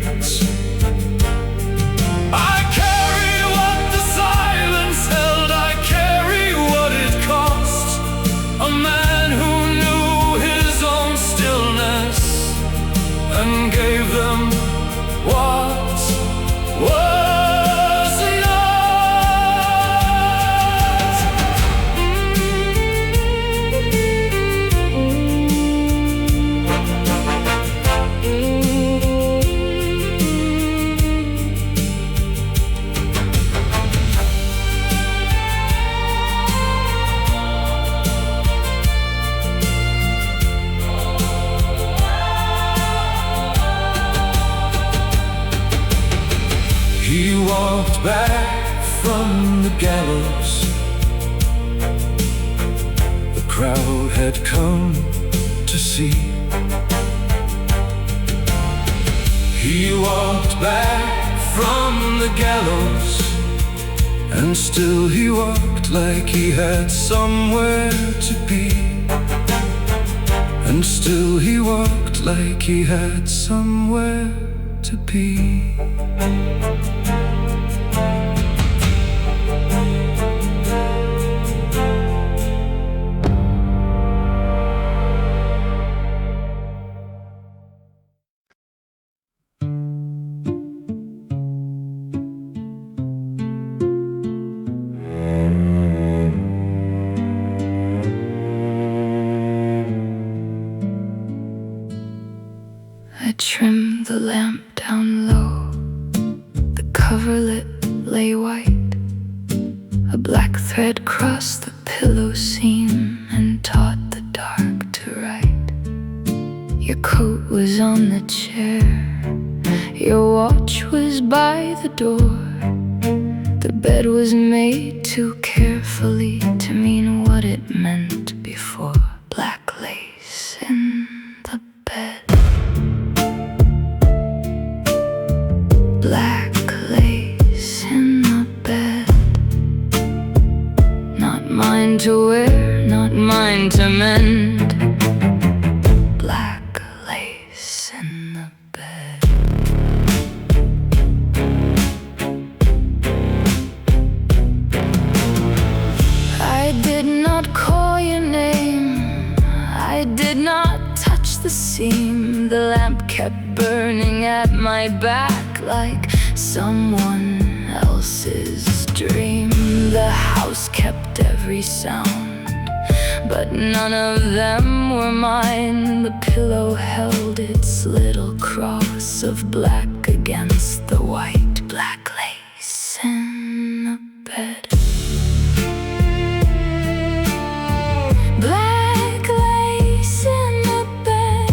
And gave them what was not. He walked back from the gallows. The crowd had come to see. He walked back from the gallows, and still he walked like he had somewhere to be. And still he walked like he had somewhere to be. I trimmed the lamp down low. The coverlet lay white. A black thread crossed the pillow seam and taught the dark to write. Your coat was on the chair, your watch was by the door. The bed was made too carefully to mean what it meant before. Black lace in the bed. Black lace in the bed. Not mine to wear, not mine to mend. Black lace in the bed. I did not call your name, I did not touch the seam. The lamp kept burning at my back like someone else's dream. The house kept every sound, but none of them were mine. The pillow held its little cross of black against the white. Black lace in the bed. Black lace in the bed.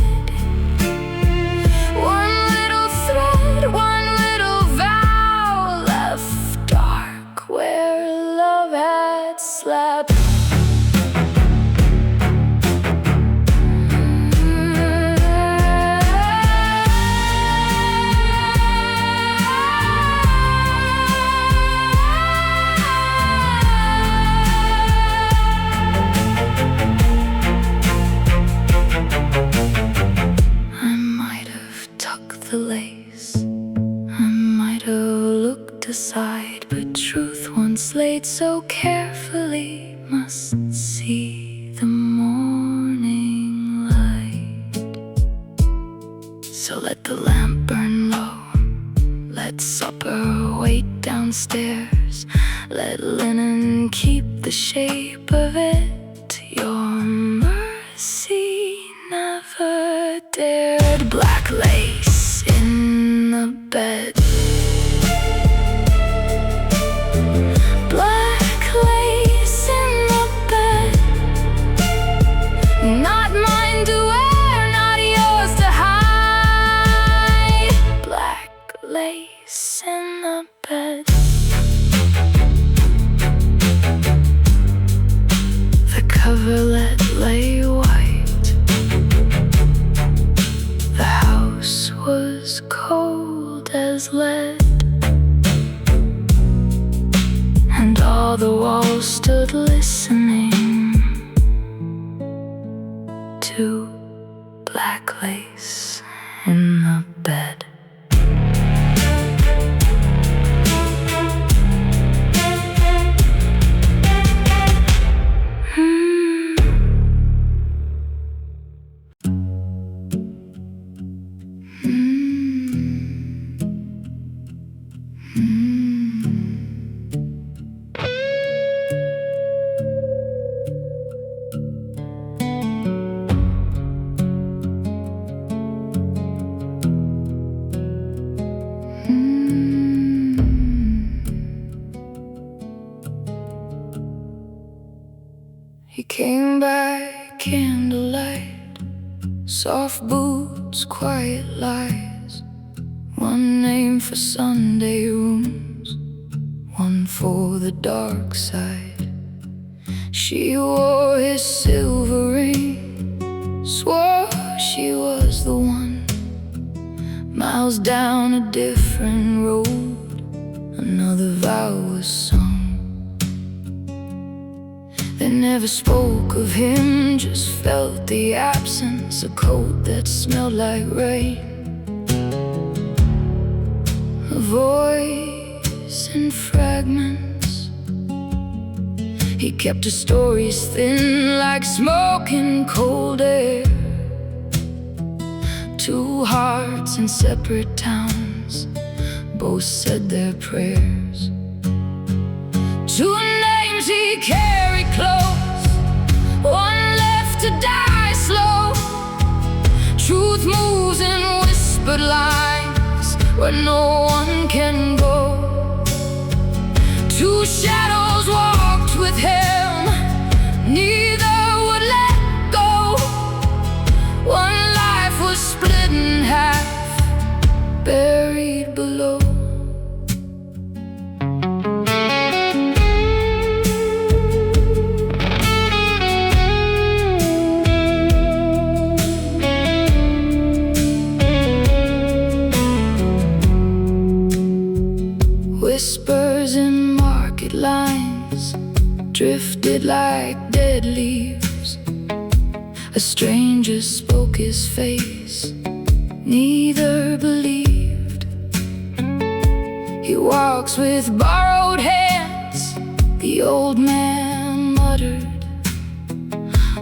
One little thread, one little vow left dark where love had slept. once laid so carefully must see the morning light. So let the lamp burn low, let supper wait downstairs, let linen keep the shape of it. Your mercy never dared. Black lace in the bed, black lace in the bed, not mine to wear, not yours to hide. Black lace in the bed, the coverlet lay white, the house was cold as lead, and all the walls stood listening to black lace in the bed. He came by candlelight, soft boots, quiet lies, one name for Sunday rooms, one for the dark side. She wore his silver ring, swore she was the one. Miles down a different road, another vow was sung. They never spoke of him, just felt the absence, a coat that smelled like rain, a voice in fragments. He kept his stories thin like smoke in cold air. Two hearts in separate towns, both said their prayers. Two names he carried close, one left to die slow. Truth moves in whispered lines where no one can go. Two shadows walked with him, neither would let go. One life was split in half, buried below. Whispers in market lines drifted like dead leaves. A stranger spoke his face, neither believed. He walks with borrowed hands, the old man muttered.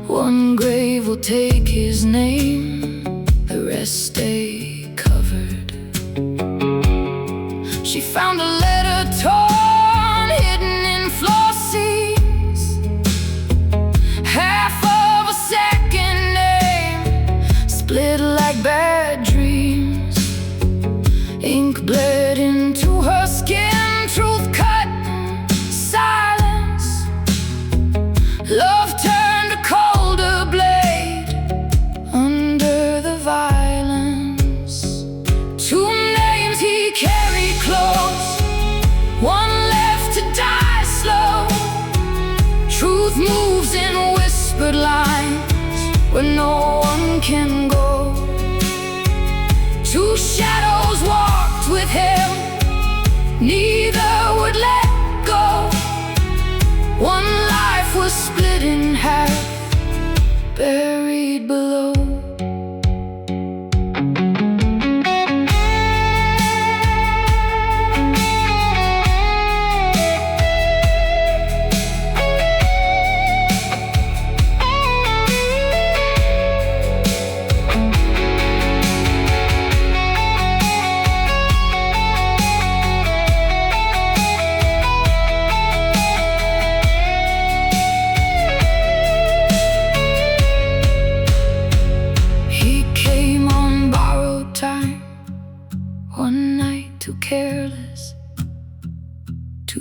One grave will take his name, the rest stay covered. She found a letter torn, hidden in floor seams, half of a second name, split like bad dreams. Ink bled into her skin, truth cut silence. Love turned a colder blade under the violence. Two names he carried close, one left to die slow. Truth moves in whispered lines where no one can go. Two shadows walked with him, neither would let go. One life was split in half, buried below.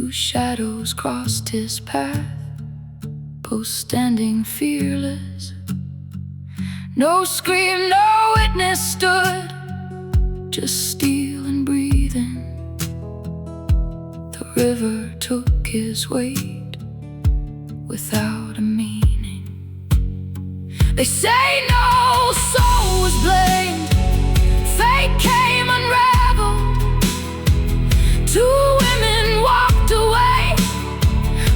Two shadows crossed his path, both standing fearless. No scream, no witness stood, just steel and breathing. The river took his weight without a meaning. They say no soul was blamed, fate came unraveled. Two women walked away,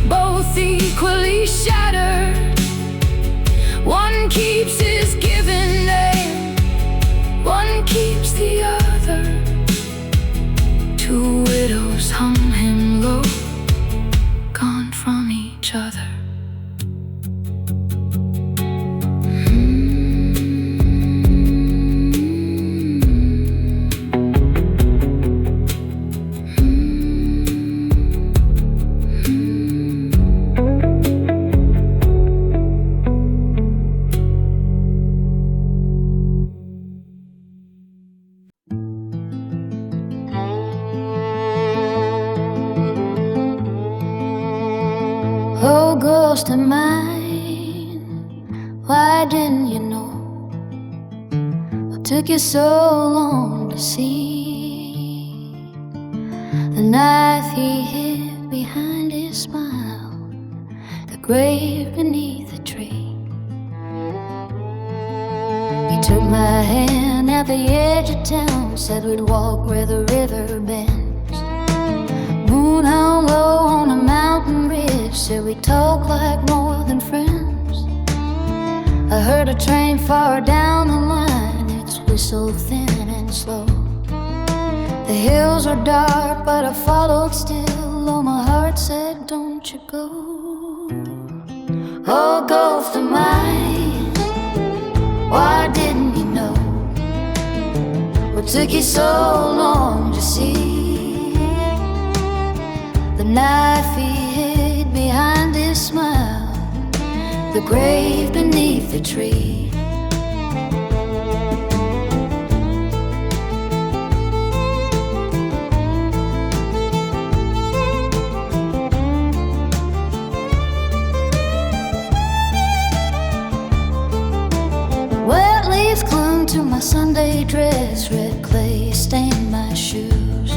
both equally shattered. One keeps his given name, one keeps the other. Two widows hung him low, gone from each other. Oh, ghost of mine, why didn't you know? What took you so long to see? The knife he hid behind his smile, the grave beneath the tree. He took my hand at the edge of town, said we'd walk where the river bends. Moon hung low on a mountain ridge, said we talk like more than friends. I heard a train far down the line, its whistle thin and slow. The hills were dark, but I followed still. Oh, my heart said, don't you go. Oh, ghost of mine, why didn't you know? What took you so long to see? The knife he hid behind his smile, the grave beneath the tree. Wet leaves clung to my Sunday dress, red clay stained my shoes.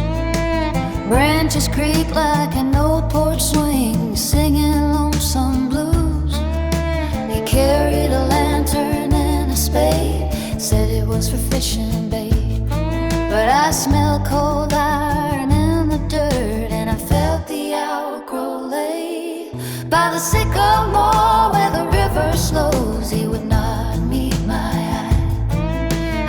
Branches creak like an old porch swing, singing lonesome blues. He carried a lantern and a spade, said it was for fishing bait. But I smelled cold iron in the dirt, and I felt the hour grow late. By the sycamore where the river slows, he would not meet my eye.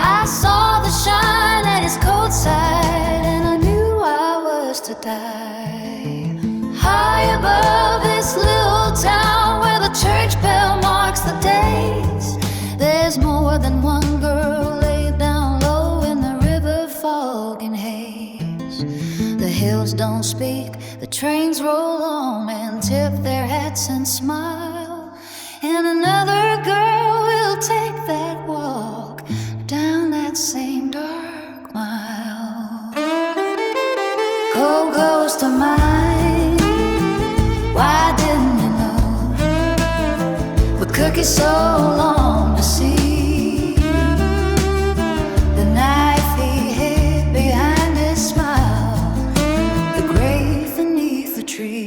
I saw the shine at his coat side, and I knew I was to die. High above this little town where the church bell marks the days, there's more than one girl laid down low in the river fog and haze. The hills don't speak, the trains roll on and tip their hats and smile, and another girl will take that walk down that same dark mile. Oh, ghost of mine, why didn't you know? What took you so long to see? The knife he hid behind his smile, the grave beneath the tree.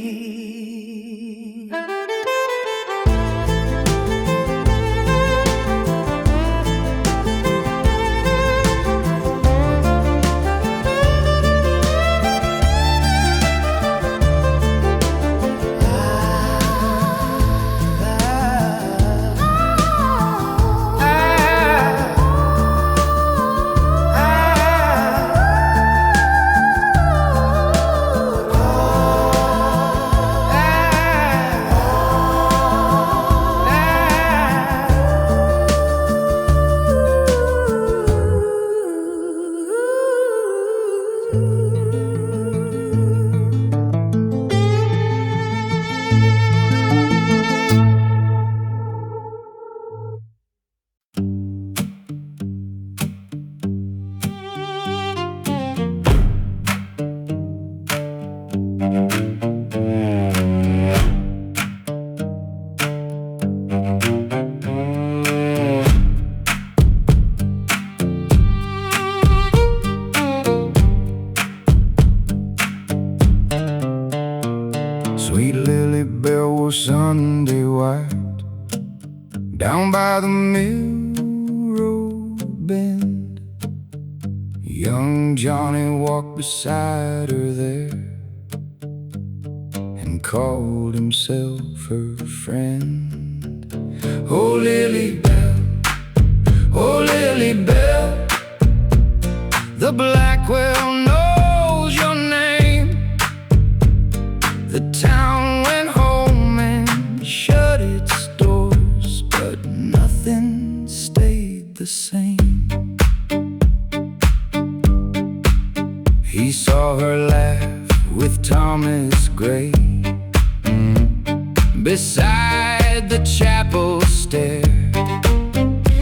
Sweet Lily Bell wore Sunday white down by the mill road bend. Young Johnny walked beside her there and called himself her friend. Oh Lily Bell, oh Lily Bell, the Blackwell knows your name. The town went home and shut its doors, but nothing stayed the same. He saw her laugh with Thomas Gray beside the chapel stair.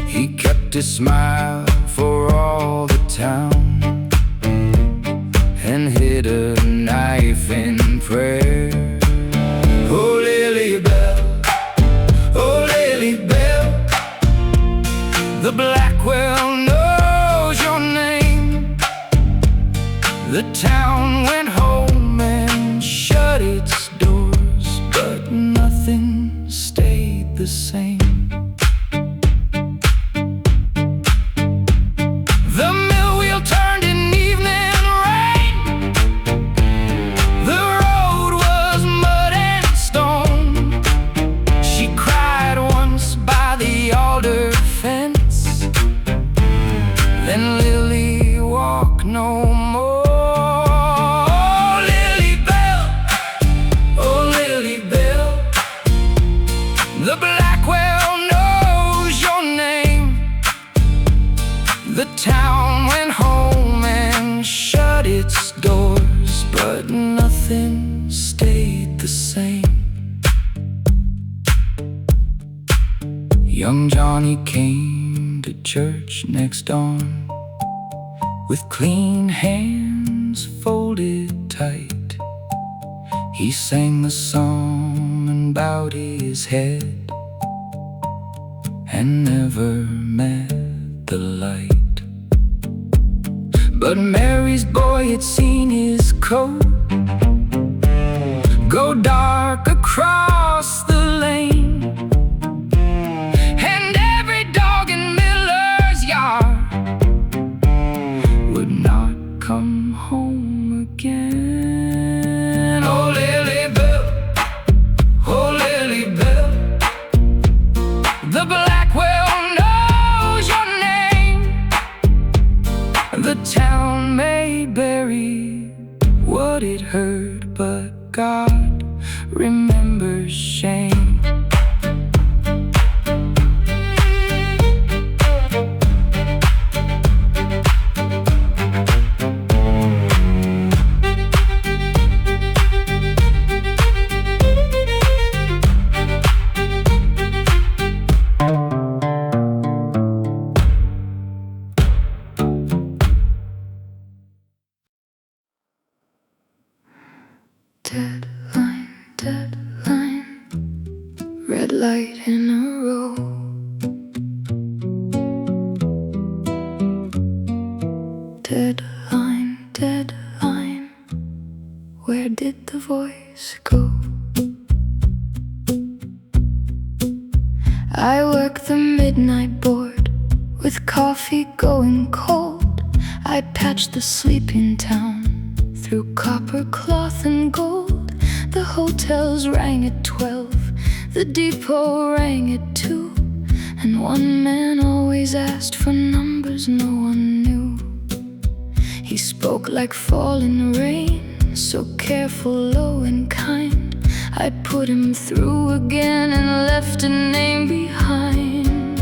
He kept his smile for all the town and hid a knife in prayer. Oh Lily Bell, oh Lily Bell, the Blackwell knows your name. The town went home and shut its doors, but nothing stayed the same. The mill wheel turned in evening rain. The road was mud and stone. She cried once by the alder fence, then Lily walked no more. The Blackwell knows your name. The town went home and shut its doors, but nothing stayed the same. Young Johnny came to church next dawn with clean hands folded tight. He sang the psalm and bowed his head and never met the light. But Mary's boy had seen his coat go dark across the lane, and every dog in Miller's yard would not come home again. Oh Lily Bell, oh Lily Bell, the Blackwell knows your name. The town may bury what it heard, but God remembers shame. Deadline, deadline, red light in a row. Deadline, deadline, where did the voice go? I work the midnight board with coffee going cold. I patch the sleeping town through copper cloth and gold. The hotels rang at 12, the depot rang at 2, and one man always asked for numbers no one knew. He spoke like falling rain, so careful, low and kind. I put him through again and left a name behind.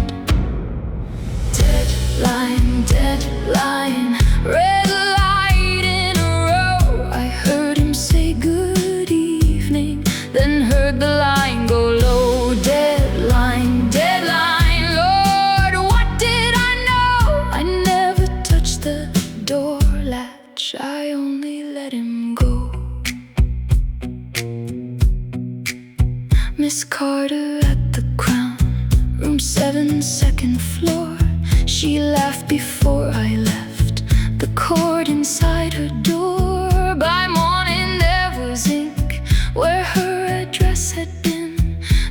Deadline, deadline, red light in a row. I heard him say good evening, then heard the line go low. Deadline, deadline, Lord, what did I know? I never touched the door latch, I only let him go. Miss Carter at the Crown, room 7, second floor. She laughed before I left the cord inside her door. By morning there was ink where her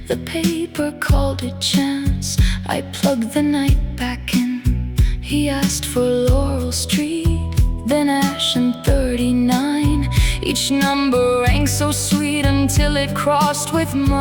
The paper called it chance. I plugged the night back in. He asked for Laurel Street, then Ash and 39. Each number rang so sweet until it crossed with mine.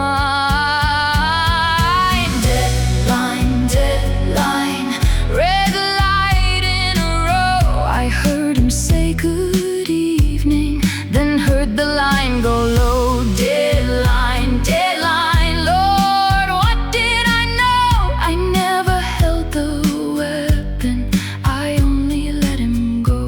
Deadline, deadline, red light in a row. I heard him say good evening, then heard the line go low. Deadline, deadline, Lord, what did I know? I never held the weapon, I only let him go.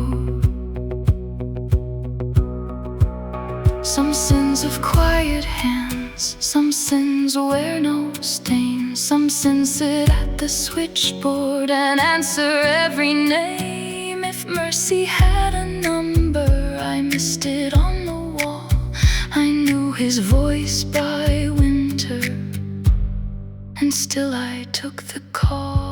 Some sins of quiet hands, some sins wear no stains. Some sins sit at the switchboard and answer every name. If mercy had a number, I missed it on the wall. I knew his voice by winter, and still I took the call.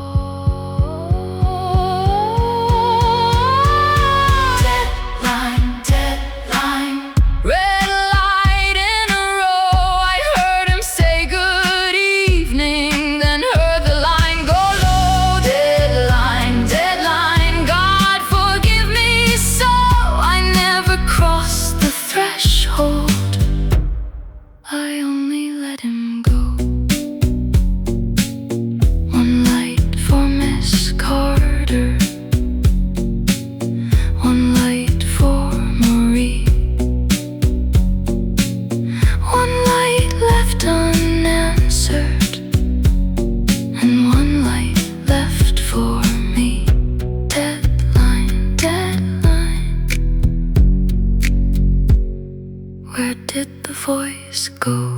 Deadline, deadline, red light in a row. I heard him say good evening, then heard the line go low. Deadline, deadline, God forgive me so I never crossed the threshold, I only let him go. One light for Miss Carter, one light for Marie, one light left unanswered, and one light left for me. Deadline, deadline, where did the voice go?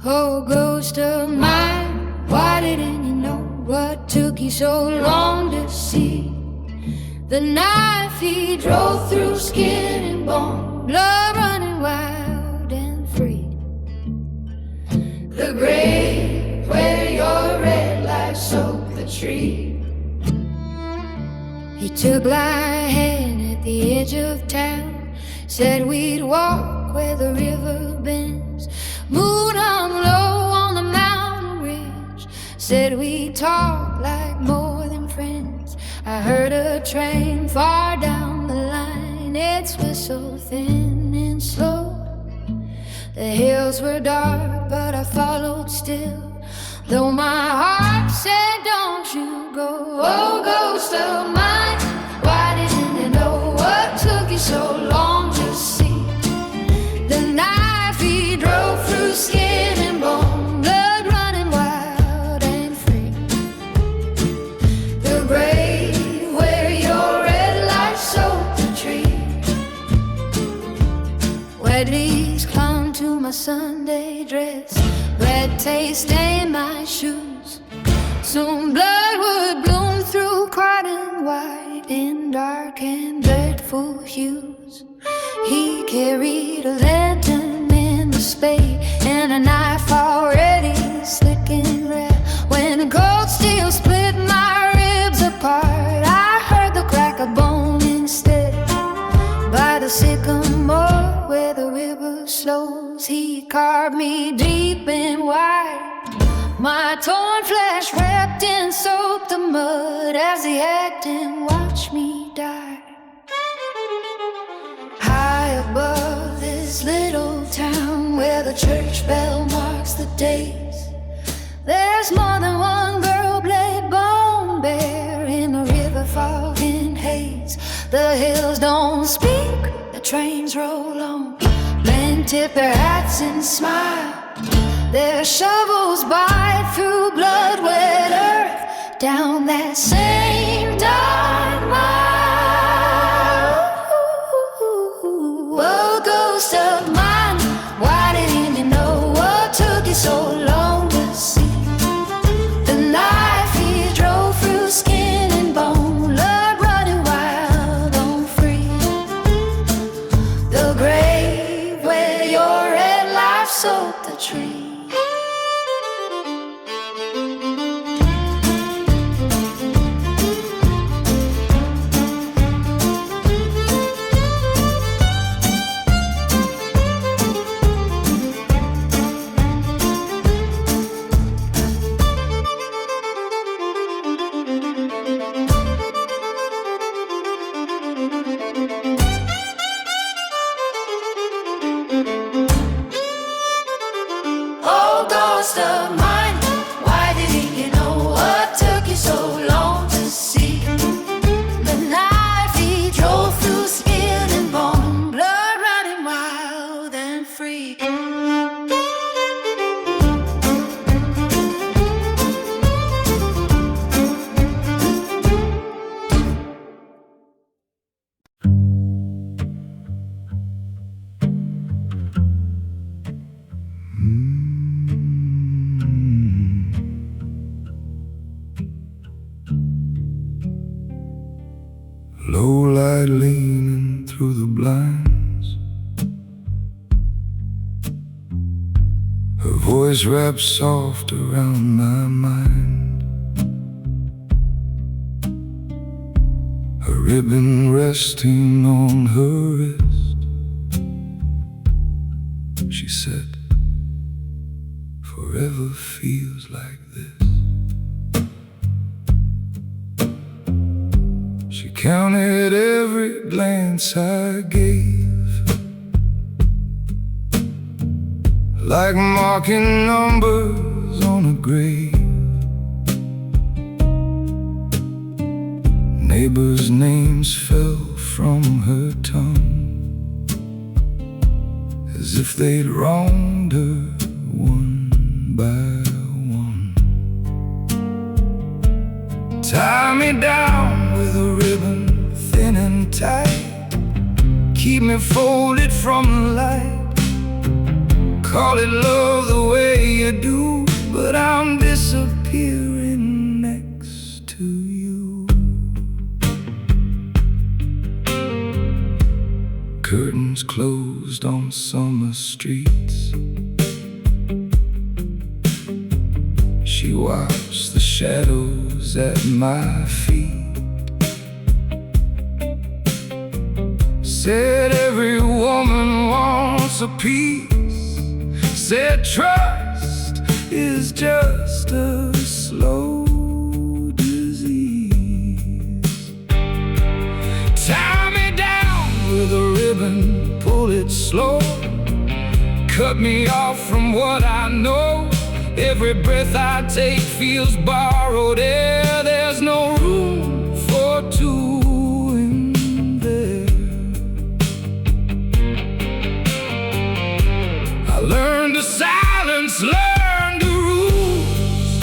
Oh, ghost of mine, why didn't you know? What took you so long to see? The knife he drove through skin and bone, blood running wild and free. The grave where your red light soaked the tree. He took my hand at the edge of town, said we'd walk where the river bends. Moon hung low on the mountain ridge, said we'd talk like more than friends. I heard a train far down the line, its whistle thin and slow. The hills were dark, but I followed still, though my heart said don't you go. Oh, ghost of mine, why didn't you know? What took you so long to see? The knife he drove through skin and bone, blood running wild and free. The grave where your red light soaked the tree. Wet leaves clung to my Sunday dress, red taste stained my shoes. Soon blood would bloom through cotton white in dark and dreadful hues. He carried a lantern in the spade and a knife already slick and red. When a cold steel split my ribs apart, I heard the crack of bone instead. By the sycamore where the river slows, he carved me deep and wide. My torn flesh wrapped in soaked the mud as he acted and watched me die. High above this little town where the church bell marks the days, there's more than one girl laid bone bare in a river fog in haze. The hills don't speak, the trains roll on. Men tip their hats and smile, their shovels bite through blood-wet earth down that same dark mile. Oh, ghost of mine, why didn't you know? What took you so long to see? The knife he drove through skin and bone, blood running wild and free. The grave where your red light up the tree. Low light leaning through the blinds, her voice wraps soft around my mind, a ribbon resting on her wrist. She said, forever feels like this. She counted every glance I gave, like marking numbers on a grave. Neighbors' names fell from her tongue, as if they'd wronged her one by one. Tie me down with a ribbon thin and tight, keep me folded from the light. Call it love the way you do, but I'm disappearing next to you. Curtains closed on summer streets, she watched the shadows at my feet. Said every woman wants a piece, said trust is just a slow disease. Tie me down with a ribbon, pull it slow, cut me off from what I know. Every breath I take feels borrowed air. There's no room for two in there. I learned to silence, learned to ruse,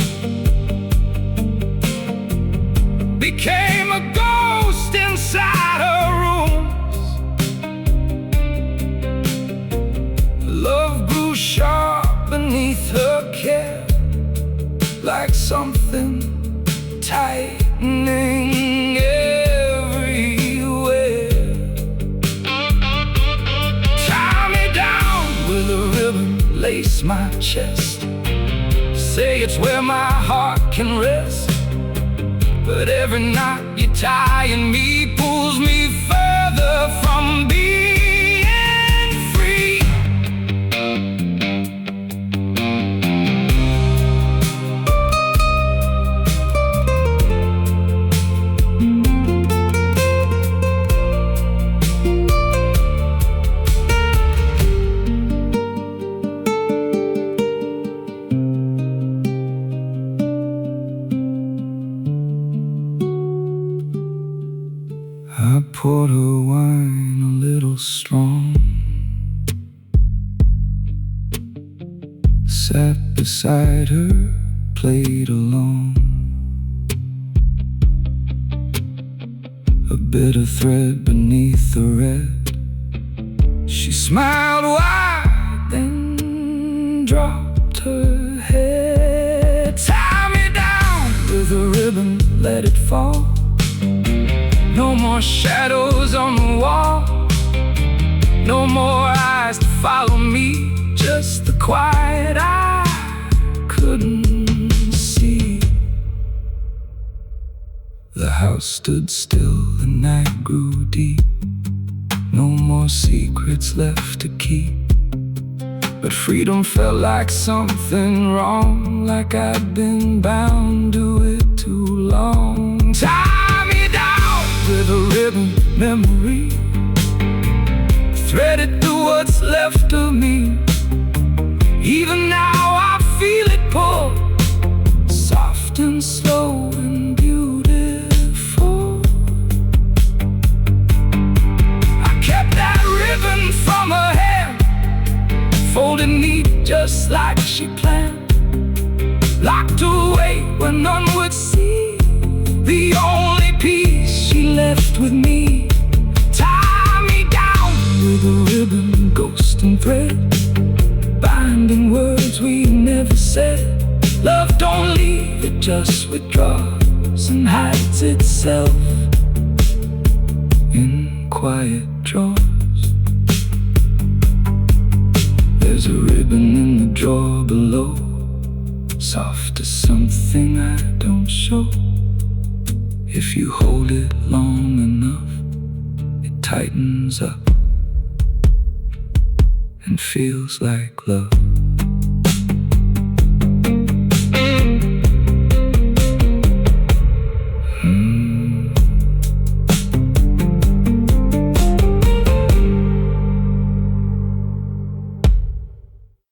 became a ghost inside her rooms. Love grew sharp beneath her care, like something tightening everywhere. Tie me down with a ribbon, lace my chest, say it's where my heart can rest. But every knot you tie in me pulls me further from being free. I poured her wine a little strong, sat beside her, played along. A bit of thread beneath the red, she smiled wide, then dropped her head. Tie me down with a ribbon, let it fall. No more shadows on the wall, no more eyes to follow me, just the quiet, I couldn't see. The house stood still, the night grew deep. No more secrets left to keep. But freedom felt like something wrong, like I'd been bound to it too long. Tie me down with a ribbon memory, thread it through what's left of me. Even now I feel it pull, soft and slow and beautiful. I kept that ribbon from her hair, folded neat just like she planned, locked away when none would see. The only piece she left with me. Tie me down with a ribbon, ghost and thread, binding words we never said. Love don't leave, it just withdraws and hides itself in quiet drawers. There's a ribbon in the drawer below, soft as something I don't show. If you hold it long enough, it tightens up and feels like love.